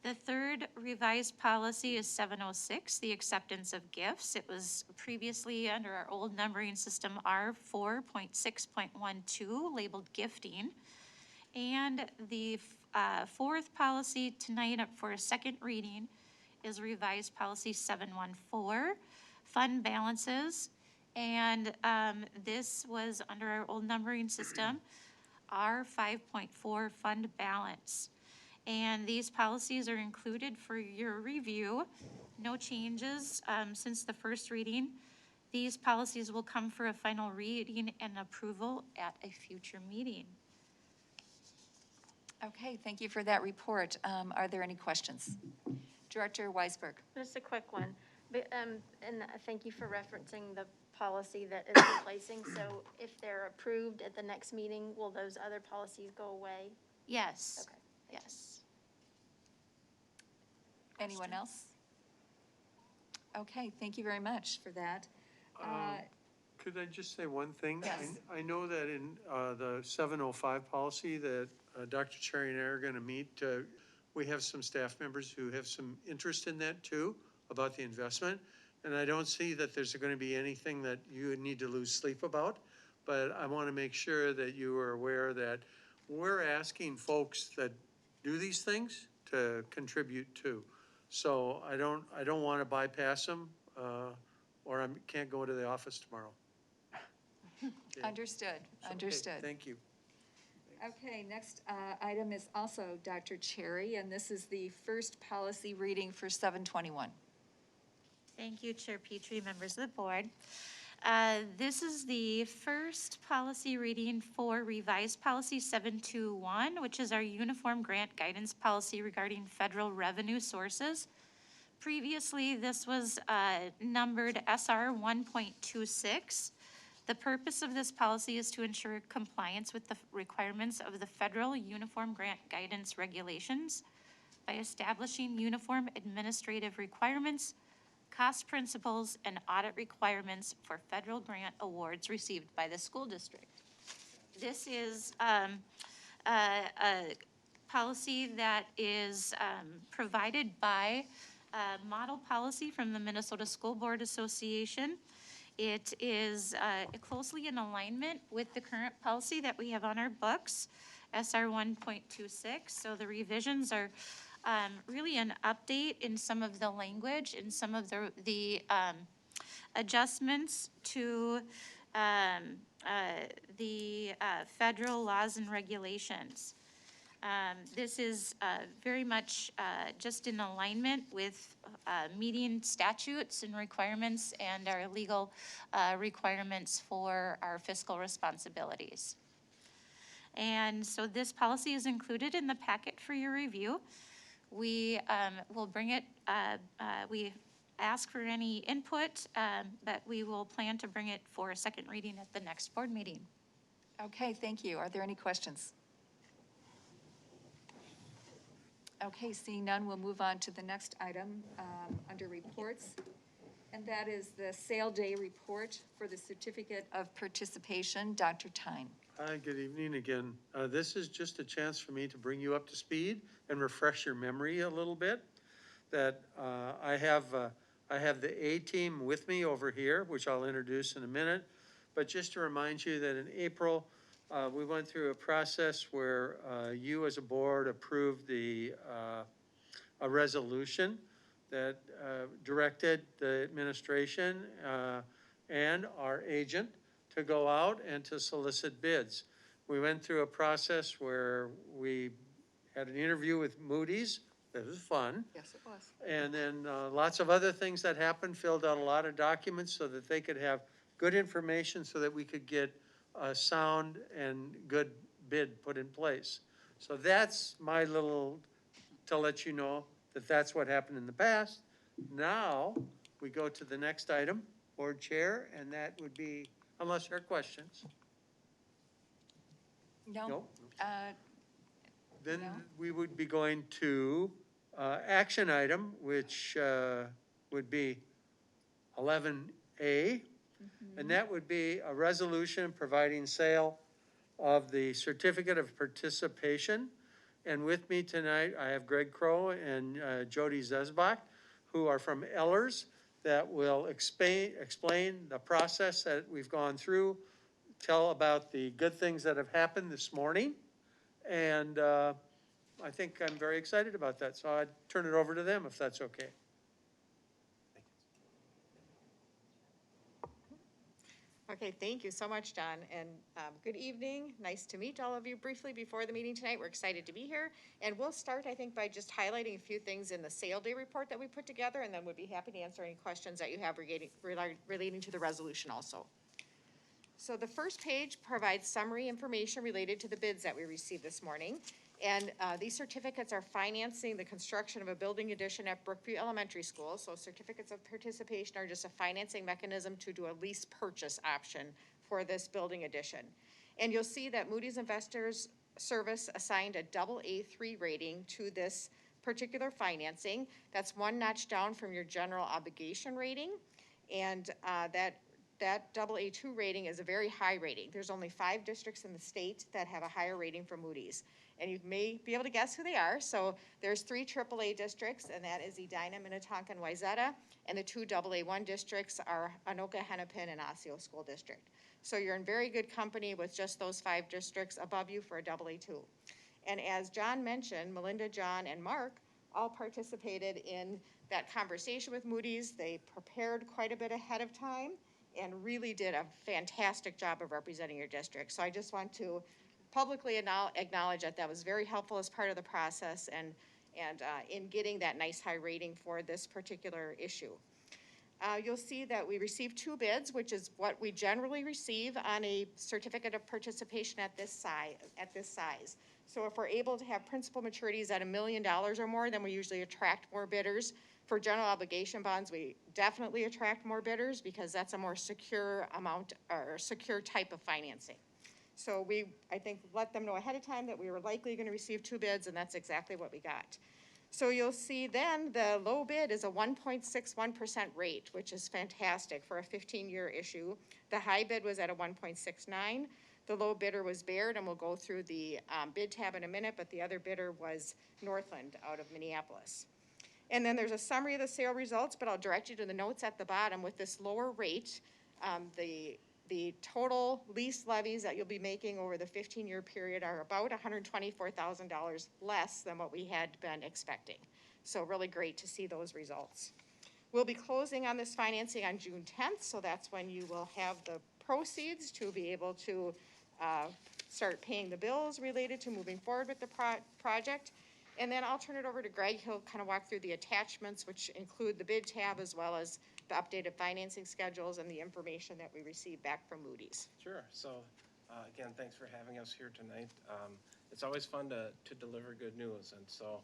The third revised policy is 706, the acceptance of gifts. It was previously under our old numbering system R4.6.12, labeled gifting. And the fourth policy tonight up for a second reading is revised policy 714, fund balances. And this was under our old numbering system, R5.4, fund balance. And these policies are included for your review. No changes since the first reading. These policies will come for a final reading and approval at a future meeting. Okay, thank you for that report. Are there any questions? Director Weisberg. Just a quick one. And thank you for referencing the policy that is replacing. So if they're approved at the next meeting, will those other policies go away? Yes. Okay. Yes. Anyone else? Okay, thank you very much for that. Could I just say one thing? Yes. I know that in the 705 policy that Dr. Cherry and I are going to meet, we have some staff members who have some interest in that too, about the investment. And I don't see that there's going to be anything that you would need to lose sleep about. But I want to make sure that you are aware that we're asking folks that do these things to contribute too. So I don't want to bypass them, or I can't go to the office tomorrow. Okay. Understood, So, understood. okay, thank you. Okay, next item is also Dr. Cherry, and this is the first policy reading for 721. Thank you, Chair Petrie, members of the board. This is the first policy reading for revised policy 721, which is our uniform grant guidance policy regarding federal revenue sources. Previously, this was numbered SR 1.26. The purpose of this policy is to ensure compliance with the requirements of the federal uniform grant guidance regulations by establishing uniform administrative requirements, cost principles, and audit requirements for federal grant awards received by the school district. This is a policy that is provided by a model policy from the Minnesota School Board Association. It is closely in alignment with the current policy that we have on our books, SR 1.26. So the revisions are really an update in some of the language and some of the adjustments to the federal laws and regulations. This is very much just in alignment with meeting statutes and requirements and our legal requirements for our fiscal responsibilities. And so this policy is included in the packet for your review. We will bring it, we ask for any input, but we will plan to bring it for a second reading at the next board meeting. Okay, thank you. Are there any questions? Okay, seeing none, we'll move on to the next item under reports. And that is the sale day report for the certificate of participation. Dr. Tyne. Hi, good evening again. This is just a chance for me to bring you up to speed and refresh your memory a little bit. That I have the A team with me over here, which I'll introduce in a minute. But just to remind you that in April, we went through a process where you as a board approved a resolution that directed the administration and our agent to go out and to solicit bids. We went through a process where we had an interview with Moody's. That was fun. Yes, it was. And then lots of other things that happened, filled out a lot of documents so that they could have good information so that we could get a sound and good bid put in place. So that's my little, to let you know that that's what happened in the past. Now, we go to the next item, board chair, and that would be, unless there are questions. No. Nope. Then No. we would be going to action item, which would be 11A. And that would be a resolution providing sale of the certificate of participation. And with me tonight, I have Greg Crow and Jody Zesbach, who are from Ellers, that will explain the process that we've gone through, tell about the good things that have happened this morning. And I think I'm very excited about that. So I'd turn it over to them if that's okay. Okay, thank you so much, John, and good evening. Nice to meet all of you briefly before the meeting tonight. We're excited to be here. And we'll start, I think, by just highlighting a few things in the sale day report that we put together, and then we'd be happy to answer any questions that you have relating to the resolution also. So the first page provides summary information related to the bids that we received this morning. And these certificates are financing the construction of a building addition at Brookview Elementary School. So certificates of participation are just a financing mechanism to do a lease purchase option for this building addition. And you'll see that Moody's Investors Service assigned a AA3 rating to this particular financing. That's one notch down from your general obligation rating. And that AA2 rating is a very high rating. There's only 5 districts in the state that have a higher rating from Moody's. And you may be able to guess who they are. So there's 3 AAA districts, and that is Edina, Minnetonka, and Wayzata. And the 2 AA1 districts are Anoka, Hennepin, and Osseo School District. So you're in very good company with just those 5 districts above you for a AA2. And as John mentioned, Melinda, John, and Mark all participated in that conversation with Moody's. They prepared quite a bit ahead of time and really did a fantastic job of representing your district. So I just want to publicly acknowledge that that was very helpful as part of the process and in getting that nice high rating for this particular issue. You'll see that we received 2 bids, which is what we generally receive on a certificate of participation at this size. So if we're able to have principal maturities at $1 million or more, then we usually attract more bidders. For general obligation bonds, we definitely attract more bidders because that's a more secure amount or secure type of financing. So we, I think, let them know ahead of time that we were likely going to receive 2 bids, and that's exactly what we got. So you'll see then the low bid is a 1.61% rate, which is fantastic for a 15-year issue. The high bid was at a 1.69. The low bidder was Baird, and we'll go through the bid tab in a minute, but the other bidder was Northland out of Minneapolis. And then there's a summary of the sale results, but I'll direct you to the notes at the bottom. With this lower rate, the total lease levies that you'll be making over the 15-year period are about $124,000 less than what we had been expecting. So really great to see those results. We'll be closing on this financing on June 10th, so that's when you will have the proceeds to be able to start paying the bills related to moving forward with the project. And then I'll turn it over to Greg. He'll kind of walk through the attachments, which include the bid tab as well as the updated financing schedules and the information that we received back from Moody's. Sure. So again, thanks for having us here tonight. It's always fun to deliver good news. And so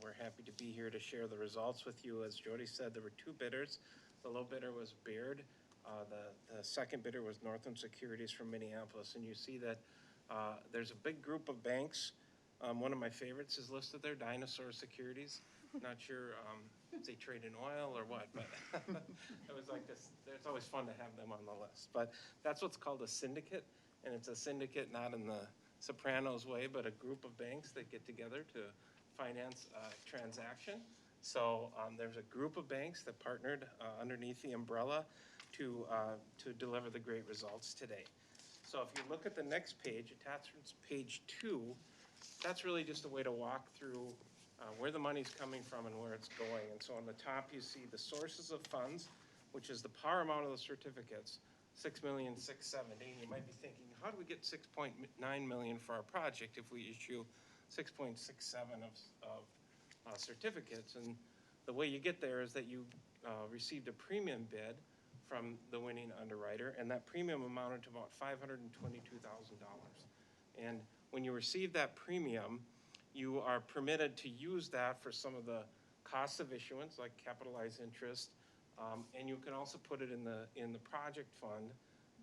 We're happy to be here to share the results with you. As Jody said, there were 2 bidders. The low bidder was Baird. The second bidder was Northland Securities from Minneapolis. And you see that there's a big group of banks. One of my favorites is listed there, Dinosaur Securities. Not sure if they trade in oil or what, but it was like this. It's always fun to have them on the list. But that's what's called a syndicate, and it's a syndicate not in the Sopranos way, but a group of banks that get together to finance a transaction. So there's a group of banks that partnered underneath the umbrella to deliver the great results today. So if you look at the next page, attachments page 2, that's really just a way to walk through where the money's coming from and where it's going. And so on the top, you see the sources of funds, which is the par amount of the certificates, $6,670,000. You might be thinking, how do we get $6.9 million for our project if we issue 6.67 of certificates? And the way you get there is that you received a premium bid from the winning underwriter, and that premium amounted to about $522,000. And when you receive that premium, you are permitted to use that for some of the costs of issuance, like capitalized interest, and you can also put it in the project fund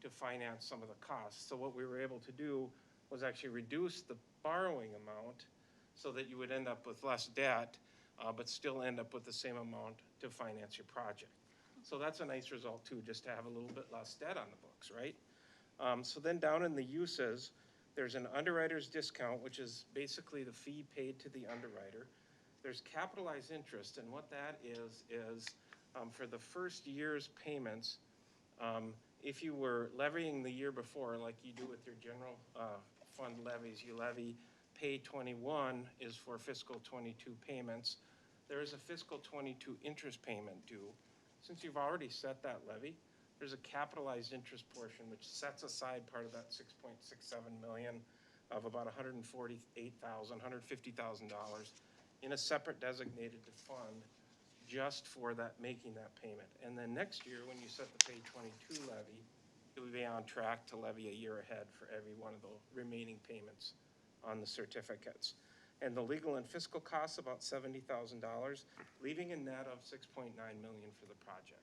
to finance some of the costs. So what we were able to do was actually reduce the borrowing amount so that you would end up with less debt, but still end up with the same amount to finance your project. So that's a nice result too, just to have a little bit less debt on the books, right? So then down in the uses, there's an underwriter's discount, which is basically the fee paid to the underwriter. There's capitalized interest, and what that is for the first year's payments, if you were levying the year before, like you do with your general fund levies, you levy pay 21 is for fiscal 22 payments. There is a fiscal 22 interest payment due. Since you've already set that levy, there's a capitalized interest portion which sets aside part of that $6.67 million of about $148,000, $150,000 in a separate designated fund just for that, making that payment. And then next year, when you set the pay 22 levy, you'll be on track to levy a year ahead for every one of the remaining payments on the certificates. And the legal and fiscal costs about $70,000, leaving a net of $6.9 million for the project.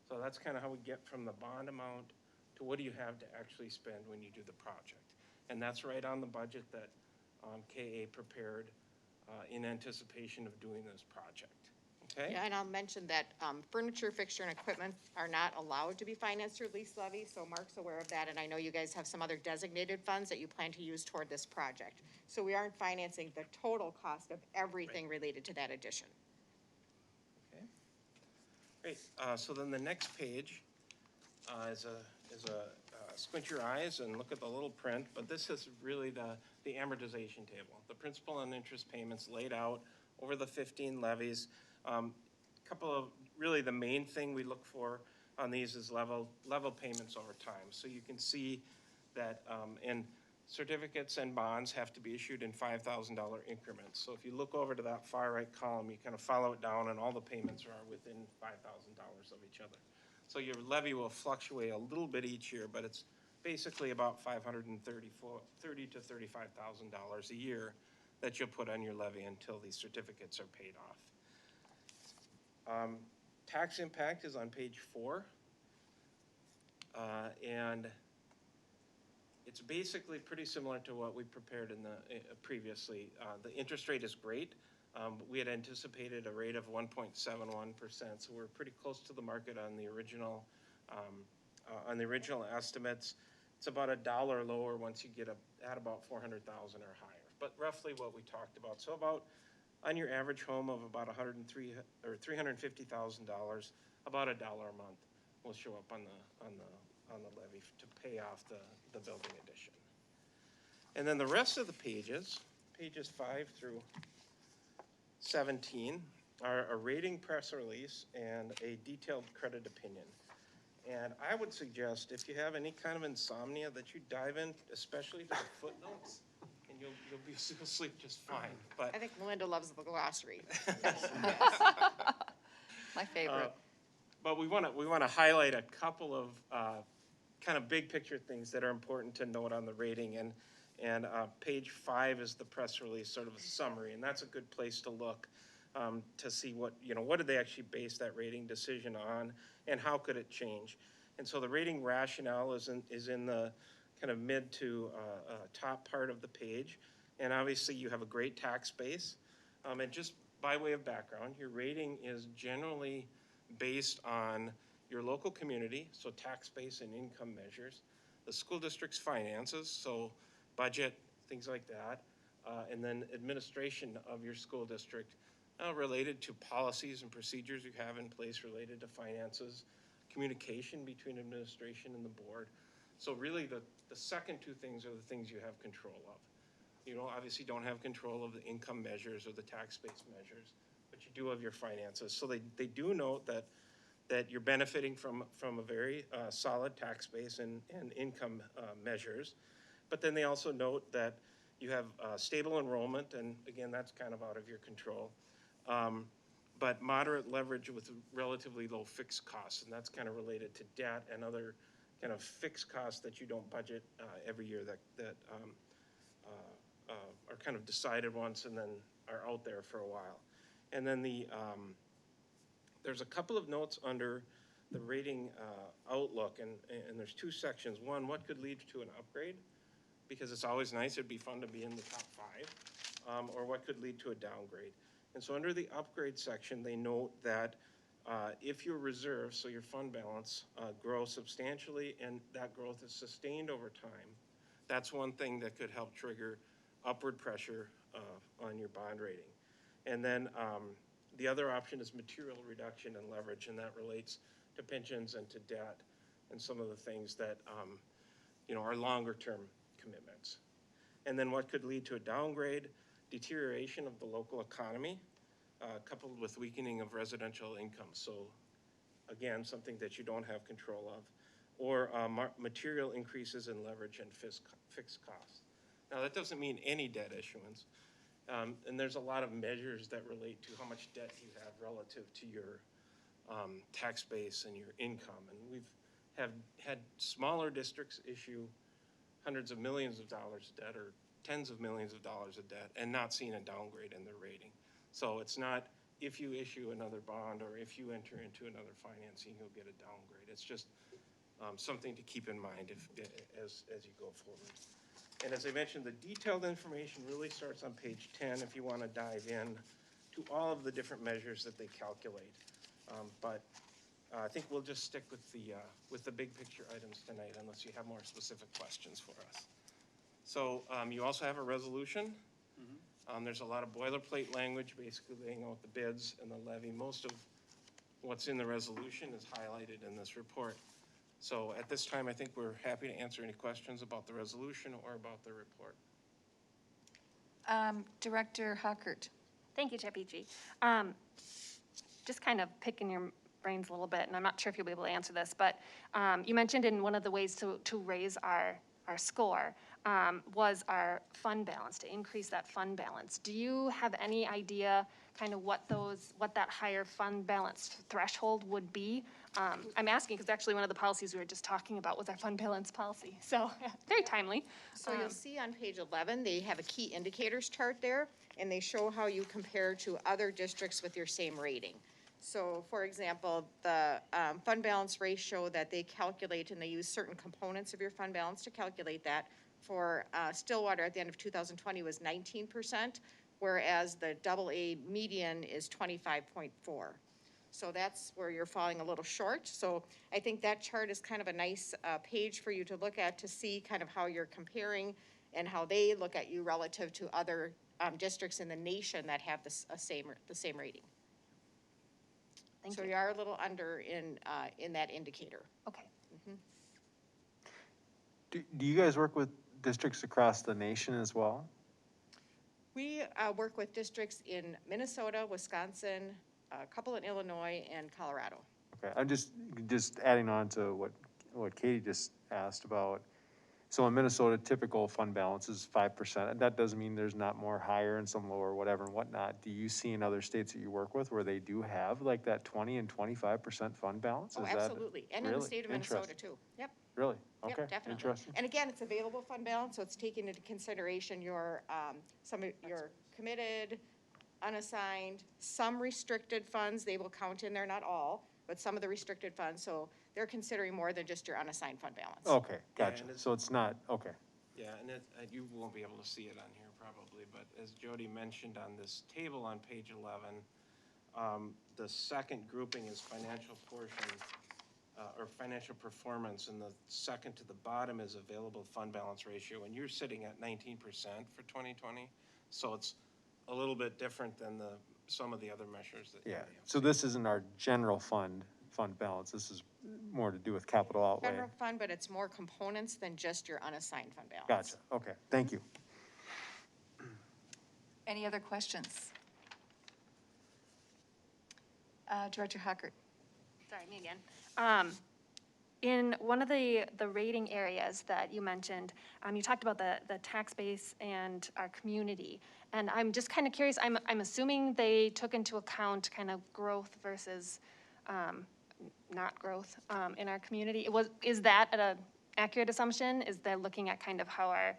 So that's kind of how we get from the bond amount to what do you have to actually spend when you do the project. And that's right on the budget that KA prepared in anticipation of doing this project. Okay? Yeah, and I'll mention that furniture, fixture, and equipment are not allowed to be financed through lease levy, so Mark's aware of that, and I know you guys have some other designated funds that you plan to use toward this project. So we aren't financing the total cost of everything related to that addition. Okay. Great. So then the next page is a squint your eyes and look at the little print, but this is really the amortization table. The principal and interest payments laid out over the 15 levies. Couple of, really the main thing we look for on these is level payments over time. So you can see that, and certificates and bonds have to be issued in $5,000 increments. So if you look over to that far right column, you kind of follow it down and all the payments are within $5,000 of each other. So your levy will fluctuate a little bit each year, but it's basically about $30,000 to $35,000 a year that you'll put on your levy until these certificates are paid off. Tax impact is on page 4. And it's basically pretty similar to what we prepared in the previously. The interest rate is great. We had anticipated a rate of 1.71%, so we're pretty close to the market on the original estimates. It's about $1 lower once you get at about 400,000 or higher, but roughly what we talked about. So about on your average home of about $350,000, about $1 a month will show up on the levy to pay off the building addition. And then the rest of the pages 5 through 17, are a rating press release and a detailed credit opinion. And I would suggest if you have any kind of insomnia that you dive in, especially to the footnotes, and you'll sleep just fine. But I think Melinda loves the glossary. My favorite. But we want to highlight a couple of kind of big picture things that are important to note on the rating. And page 5 is the press release, sort of a summary, and that's a good place to look to see what, what did they actually base that rating decision on, and how could it change? And so the rating rationale is in the kind of mid to top part of the page. And obviously you have a great tax base. And just by way of background, your rating is generally based on your local community, so tax base and income measures, the school district's finances, so budget, things like that, and then administration of your school district related to policies and procedures you have in place related to finances, communication between administration and the board. So really the second two things are the things you have control of. You obviously don't have control of the income measures or the tax-based measures, but you do have your finances. So they do note that you're benefiting from a very solid tax base and income measures. But then they also note that you have stable enrollment, and again, that's kind of out of your control. But moderate leverage with relatively low fixed costs, and that's kind of related to debt and other kind of fixed costs that you don't budget every year that are kind of decided once and then are out there for a while. And then there's a couple of notes under the rating outlook, and there's two sections. One, what could lead to an upgrade? Because it's always nice, it'd be fun to be in the top 5, or what could lead to a downgrade. And so under the upgrade section, they note that if your reserves, so your fund balance, grow substantially and that growth is sustained over time, that's one thing that could help trigger upward pressure on your bond rating. And then the other option is material reduction in leverage, and that relates to pensions and to debt and some of the things that are longer term commitments. And then what could lead to a downgrade? Deterioration of the local economy, coupled with weakening of residential income. So again, something that you don't have control of, or material increases in leverage and fixed costs. Now that doesn't mean any debt issuance. And there's a lot of measures that relate to how much debt you have relative to your tax base and your income. And we've had smaller districts issue hundreds of millions of dollars of debt or tens of millions of dollars of debt and not seen a downgrade in their rating. So it's not if you issue another bond or if you enter into another financing, you'll get a downgrade. It's just something to keep in mind as you go forward. And as I mentioned, the detailed information really starts on page 10 if you want to dive in to all of the different measures that they calculate. But I think we'll just stick with the big picture items tonight unless you have more specific questions for us. So you also have a resolution. There's a lot of boilerplate language, basically laying out the bids and the levy. Most of what's in the resolution is highlighted in this report. So at this time, I think we're happy to answer any questions about the resolution or about the report. Director Hockert. Thank you, Chair PG. Just kind of picking your brains a little bit, and I'm not sure if you'll be able to answer this, but you mentioned in one of the ways to raise our score was our fund balance, to increase that fund balance. Do you have any idea kind of what that higher fund balance threshold would be? I'm asking because actually one of the policies we were just talking about was our fund balance policy. So very timely. So you'll see on page 11, they have a key indicators chart there, and they show how you compare to other districts with your same rating. So for example, the fund balance ratio that they calculate, and they use certain components of your fund balance to calculate that, for Stillwater at the end of 2020 was 19%, whereas the AA median is 25.4. So that's where you're falling a little short. So I think that chart is kind of a nice page for you to look at to see kind of how you're comparing and how they look at you relative to other districts in the nation that have the same rating. Thank so you. You are a little under in that indicator. Okay. Do you guys work with districts across the nation as well? We work with districts in Minnesota, Wisconsin, a couple in Illinois, and Colorado. Okay, I'm just adding on to what Katie just asked about. So in Minnesota, typical fund balance is 5%. That doesn't mean there's not more higher and some lower, whatever and whatnot. Do you see in other states that you work with where they do have like that 20 and 25% fund balance? Oh, Is absolutely. And in the state of Minnesota too. Yep. Really? Yep, Okay, definitely. interesting. And again, it's available fund balance, so it's taking into consideration your, some of your committed, unassigned, some restricted funds, they will count in there, not all, but some of the restricted funds, so they're considering more than just your unassigned fund balance. Okay, Yeah, gotcha. and it's- So it's not, okay. Yeah, and you won't be able to see it on here probably, but as Jody mentioned on this table on page 11, the second grouping is financial portion, or financial performance, and the second to the bottom is available fund balance ratio, and you're sitting at 19% for 2020, so it's a little bit different than some of the other measures that. Yeah, so this isn't our general fund balance. This is more to do with capital outlay. General fund, but it's more components than just your unassigned fund balance. Gotcha, okay, thank you. Any other questions? Director Hockert. Sorry, me again. In one of the rating areas that you mentioned, you talked about the tax base and our community. And I'm just kind of curious, I'm assuming they took into account kind of growth versus not growth in our community. Is that an accurate assumption? Is that looking at kind of how our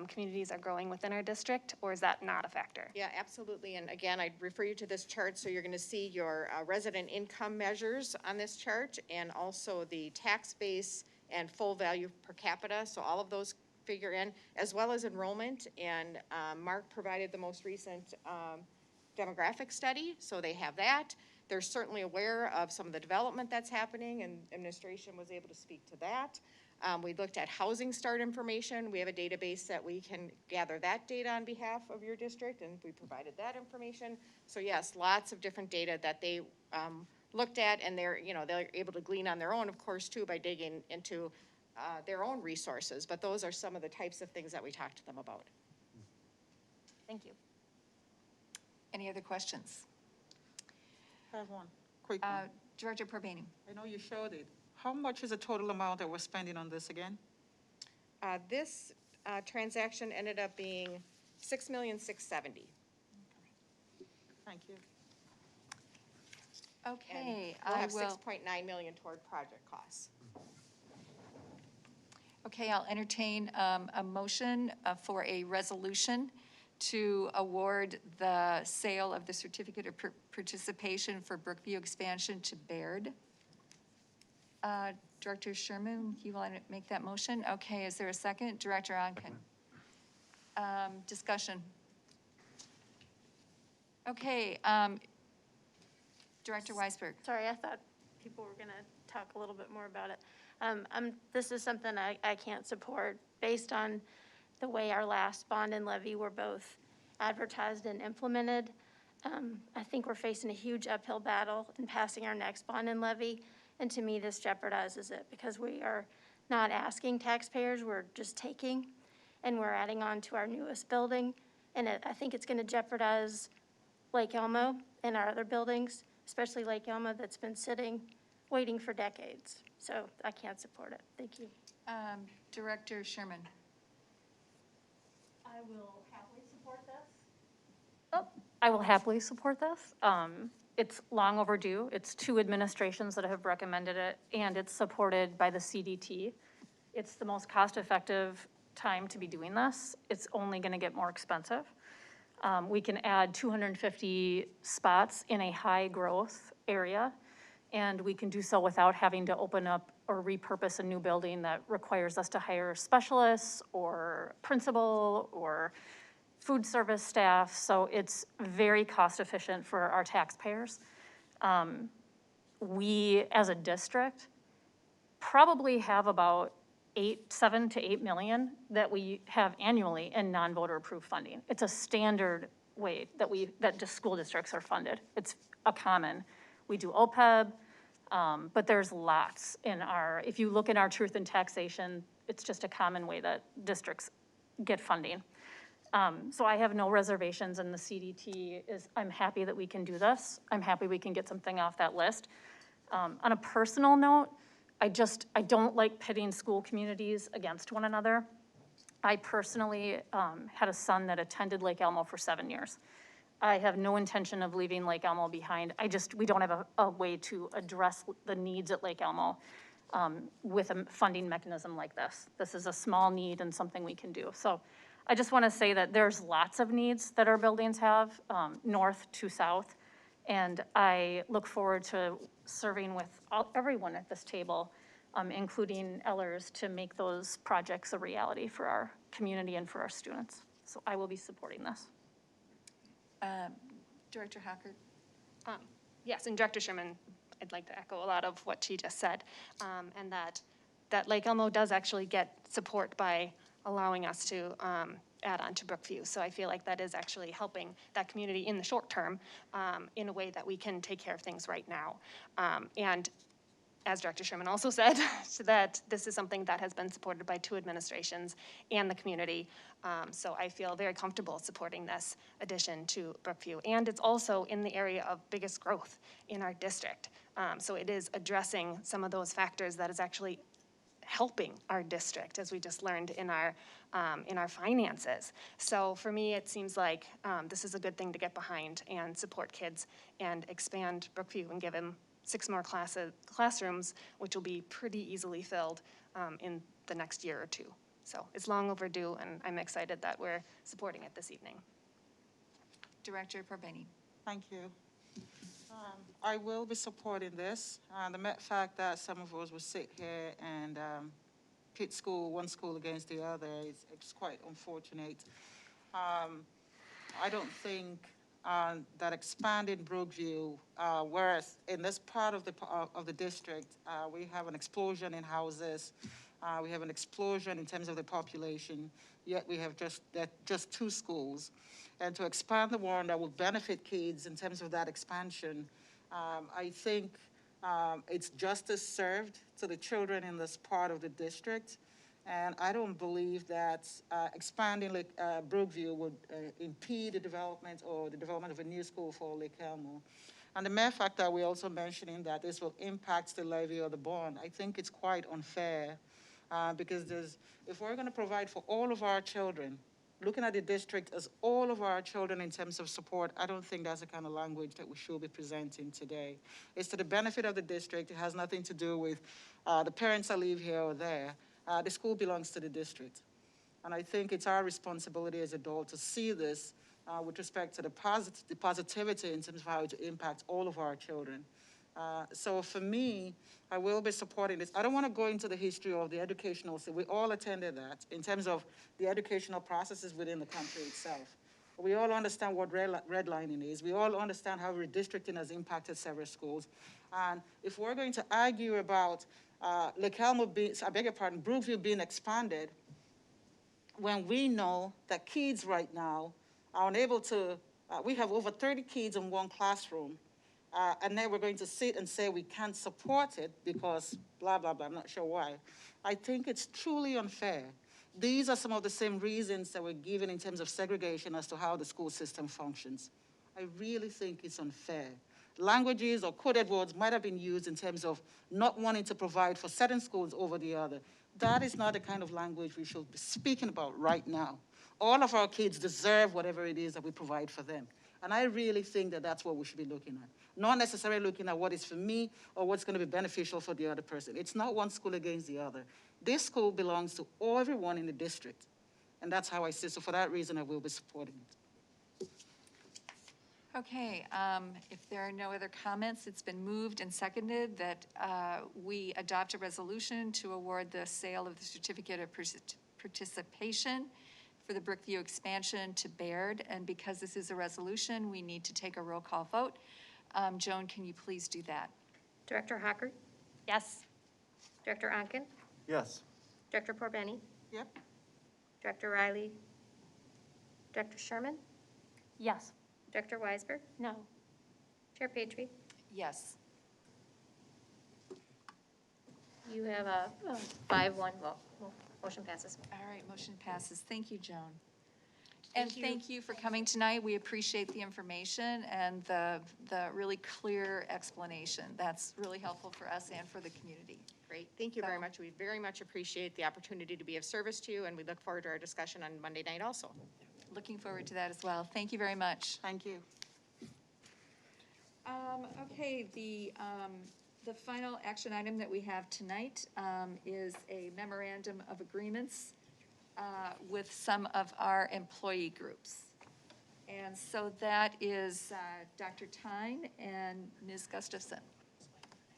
communities are growing within our district, or is that not a factor? Yeah, absolutely. And again, I'd refer you to this chart, so you're going to see your resident income measures on this chart, and also the tax base and full value per capita. So all of those figure in, as well as enrollment. And Mark provided the most recent demographic study, so they have that. They're certainly aware of some of the development that's happening, and administration was able to speak to that. We looked at housing start information. We have a database that we can gather that data on behalf of your district, and we provided that information. So yes, lots of different data that they looked at, and they're able to glean on their own, of course, too, by digging into their own resources. But those are some of the types of things that we talked to them about. Thank you. Any other questions? I have one, quick one. Director Perbani. I know you showed it. How much is the total amount that we're spending on this again? This transaction ended up being $6,670,000. Thank you. Okay, We'll I have will. $6.9 million toward project costs. Okay, I'll entertain a motion for a resolution to award the sale of the certificate of participation for Brookview expansion to Baird. Director Sherman, you want to make that motion? Okay, is there a second? Director Onken. Discussion. Okay, Director Weisberg. Sorry, I thought people were gonna talk a little bit more about it. This is something I can't support based on the way our last bond and levy were both advertised and implemented. I think we're facing a huge uphill battle in passing our next bond and levy. And to me, this jeopardizes it because we are not asking taxpayers, we're just taking, and we're adding on to our newest building. And I think it's gonna jeopardize Lake Elmo and our other buildings, especially Lake Elmo that's been sitting, waiting for decades. So I can't support it. Thank you. Director Sherman. I will happily support this. I will happily support this. It's long overdue. It's 2 administrations that have recommended it, and it's supported by the CDT. It's the most cost-effective time to be doing this. It's only going to get more expensive. We can add 250 spots in a high-growth area, and we can do so without having to open up or repurpose a new building that requires us to hire specialists or principal or food service staff, so it's very cost efficient for our taxpayers. We, as a district, probably have about 7 to 8 million that we have annually in non-voter approved funding. It's a standard way that school districts are funded. It's a common. We do OPEB, but there's lots if you look in our truth in taxation, it's just a common way that districts get funding. So I have no reservations, and the CDT I'm happy that we can do this. I'm happy we can get something off that list. On a personal note, I don't like pitting school communities against one another. I personally had a son that attended Lake Elmo for 7 years. I have no intention of leaving Lake Elmo behind. We don't have a way to address the needs at Lake Elmo with a funding mechanism like this. This is a small need and something we can do. So I just want to say that there's lots of needs that our buildings have, north to south. And I look forward to serving with everyone at this table, including Ellers, to make those projects a reality for our community and for our students. So I will be supporting this. Director Hackert? Yes, and Director Sherman, I'd like to echo a lot of what she just said, and that Lake Elmo does actually get support by allowing us to add on to Brookview. So I feel like that is actually helping that community in the short term in a way that we can take care of things right now. And as Director Sherman also said, so that this is something that has been supported by 2 administrations and the community. So I feel very comfortable supporting this addition to Brookview. And it's also in the area of biggest growth in our district. So it is addressing some of those factors that is actually helping our district, as we just learned in our finances. So for me, it seems like this is a good thing to get behind and support kids and expand Brookview and give them 6 more classrooms, which will be pretty easily filled in the next year or 2. So it's long overdue, and I'm excited that we're supporting it this evening. Director Parbeni. Thank you. I will be supporting this. The mere fact that some of us will sit here and pit one school against the other it's quite unfortunate. I don't think that expanding Brookview, whereas in this part of the district, we have an explosion in houses, we have an explosion in terms of the population, yet we have just 2 schools. And to expand the one that will benefit kids in terms of that expansion, I think it's justice served to the children in this part of the district. And I don't believe that expanding Brookview would impede the development or the development of a new school for Lake Elmo. And the mere fact that we're also mentioning that this will impact the levy or the bond, I think it's quite unfair because if we're going to provide for all of our children, looking at the district as all of our children in terms of support, I don't think that's the kind of language that we should be presenting today. It's to the benefit of the district. It has nothing to do with the parents that live here or there. The school belongs to the district. And I think it's our responsibility as adults to see this with respect to the positivity in terms of how it impacts all of our children. So for me, I will be supporting this. I don't want to go into the history of the educational, so we all attended that in terms of the educational processes within the country itself. We all understand what redlining is. We all understand how redistricting has impacted several schools. And if we're going to argue about Lake Elmo Brookview being expanded, when we know that kids right now are unable to, we have over 30 kids in one classroom, and then we're going to sit and say we can't support it because blah, blah, blah, I'm not sure why. I think it's truly unfair. These are some of the same reasons that we're given in terms of segregation as to how the school system functions. I really think it's unfair. Languages or coded words might have been used in terms of not wanting to provide for certain schools over the other. That is not the kind of language we should be speaking about right now. All of our kids deserve whatever it is that we provide for them. And I really think that that's what we should be looking at. Not necessarily looking at what is for me or what's going to be beneficial for the other person. It's not one school against the other. This school belongs to everyone in the district. And that's how I see it. So for that reason, I will be supporting it. Okay, if there are no other comments, it's been moved and seconded that we adopt a resolution to award the sale of the certificate of participation for the Brookview expansion to BARR. And because this is a resolution, we need to take a roll call vote. Joan, can you please do that? Director Hackert? Yes. Director Onken? Yes. Director Parbeni? Yep. Director Riley? Director Sherman? Yes. Director Weisberg? No. Chair Patry? Yes. You have a 5-1 vote. Motion passes. All right, motion passes. Thank you, Joan. And thank you for coming tonight. We appreciate the information and the really clear explanation. That's really helpful for us and for the community. Great. Thank you very much. We very much appreciate the opportunity to be of service to you, and we look forward to our discussion on Monday night also. Looking forward to that as well. Thank you very much. Thank you. Okay, The final action item that we have tonight is a memorandum of agreements with some of our employee groups. And so that is Dr. Tyne and Ms. Gustafson.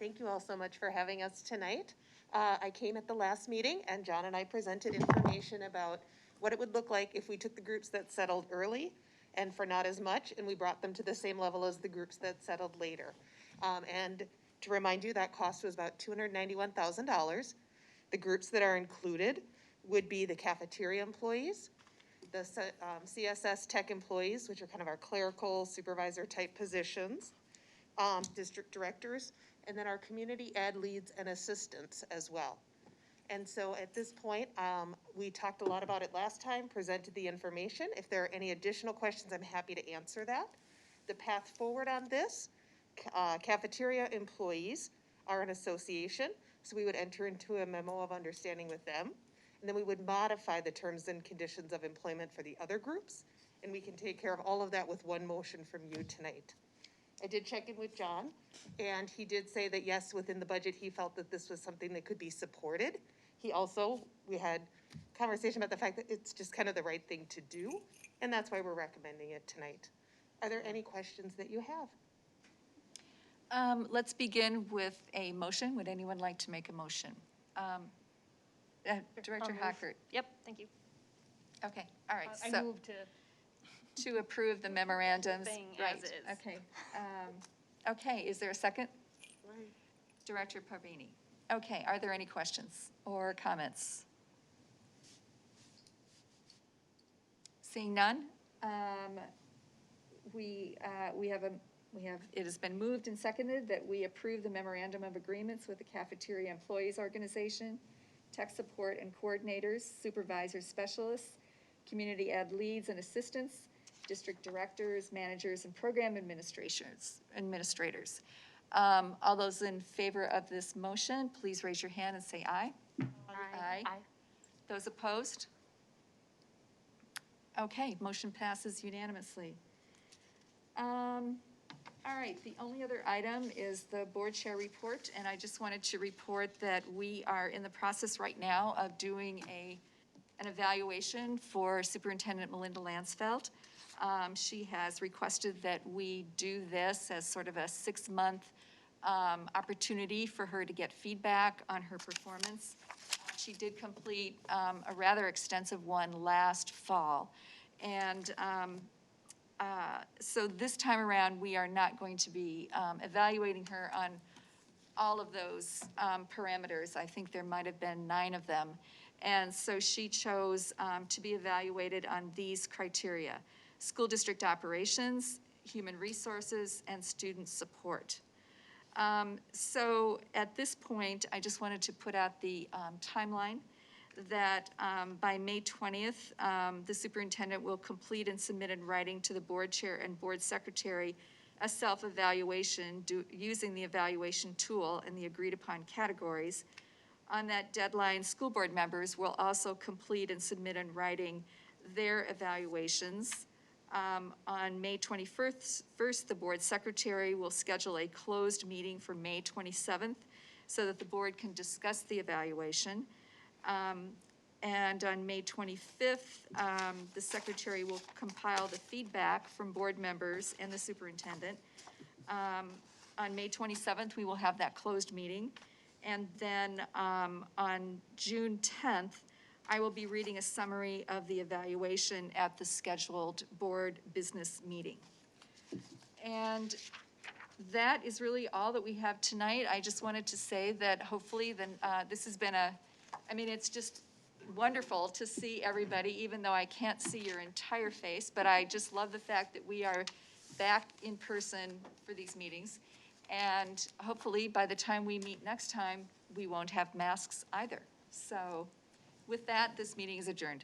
Thank you all so much for having us tonight. I came at the last meeting, and John and I presented information about what it would look like if we took the groups that settled early and for not as much, and we brought them to the same level as the groups that settled later. And to remind you, that cost was about $291,000. The groups that are included would be the cafeteria employees, the CSS tech employees, which are kind of our clerical supervisor type positions, district directors, and then our community ed leads and assistants as well. And so at this point, we talked a lot about it last time, presented the information. If there are any additional questions, I'm happy to answer that. The path forward on this, cafeteria employees are an association, so we would enter into a memo of understanding with them. And then we would modify the terms and conditions of employment for the other groups, and we can take care of all of that with one motion from you tonight. I did check in with John, and he did say that yes, within the budget, he felt that this was something that could be supported. He also, we had conversation about the fact that it's just kind of the right thing to do, and that's why we're recommending it tonight. Are there any questions that you have? Let's begin with a motion. Would anyone like to make a motion? Director Hockert. Yep, thank you. Okay, all right. I So move to approve the memorandums. Thing Right, as is. okay. Okay, is there a second? Director Pavini. Okay, are there any questions or comments? Seeing none, it has been moved and seconded that we approve the memorandum of agreements with the Cafeteria Employees Organization, tech support and coordinators, supervisors, specialists, community ed leads and assistants, district directors, managers, and program administrators. All those in favor of this motion, please raise your hand and say aye. Aye. Aye. Those opposed? Okay, motion passes unanimously. All right, the only other item is the board chair report, and I just wanted to report that we are in the process right now of doing an evaluation for Superintendent Melinda Lansfeld. She has requested that we do this as sort of a 6-month opportunity for her to get feedback on her performance. She did complete a rather extensive one last fall. And so this time around, we are not going to be evaluating her on all of those parameters. I think there might have been 9 of them. And so she chose to be evaluated on these criteria: school district operations, human resources, and student support. So at this point, I just wanted to put out the timeline that by May 20th, the superintendent will complete and submit in writing to the board chair and board secretary a self-evaluation using the evaluation tool in the agreed upon categories. On that deadline, school board members will also complete and submit in writing their evaluations. On May 21st, the board secretary will schedule a closed meeting for May 27th so that the board can discuss the evaluation. And on May 25th, the secretary will compile the feedback from board members and the superintendent. On May 27th, we will have that closed meeting. And then on June 10th, I will be reading a summary of the evaluation at the scheduled board business meeting. And that is really all that we have tonight. I just wanted to say that hopefully this has been it's just wonderful to see everybody, even though I can't see your entire face, but I just love the fact that we are back in person for these meetings. And hopefully by the time we meet next time, we won't have masks either. So with that, this meeting is adjourned.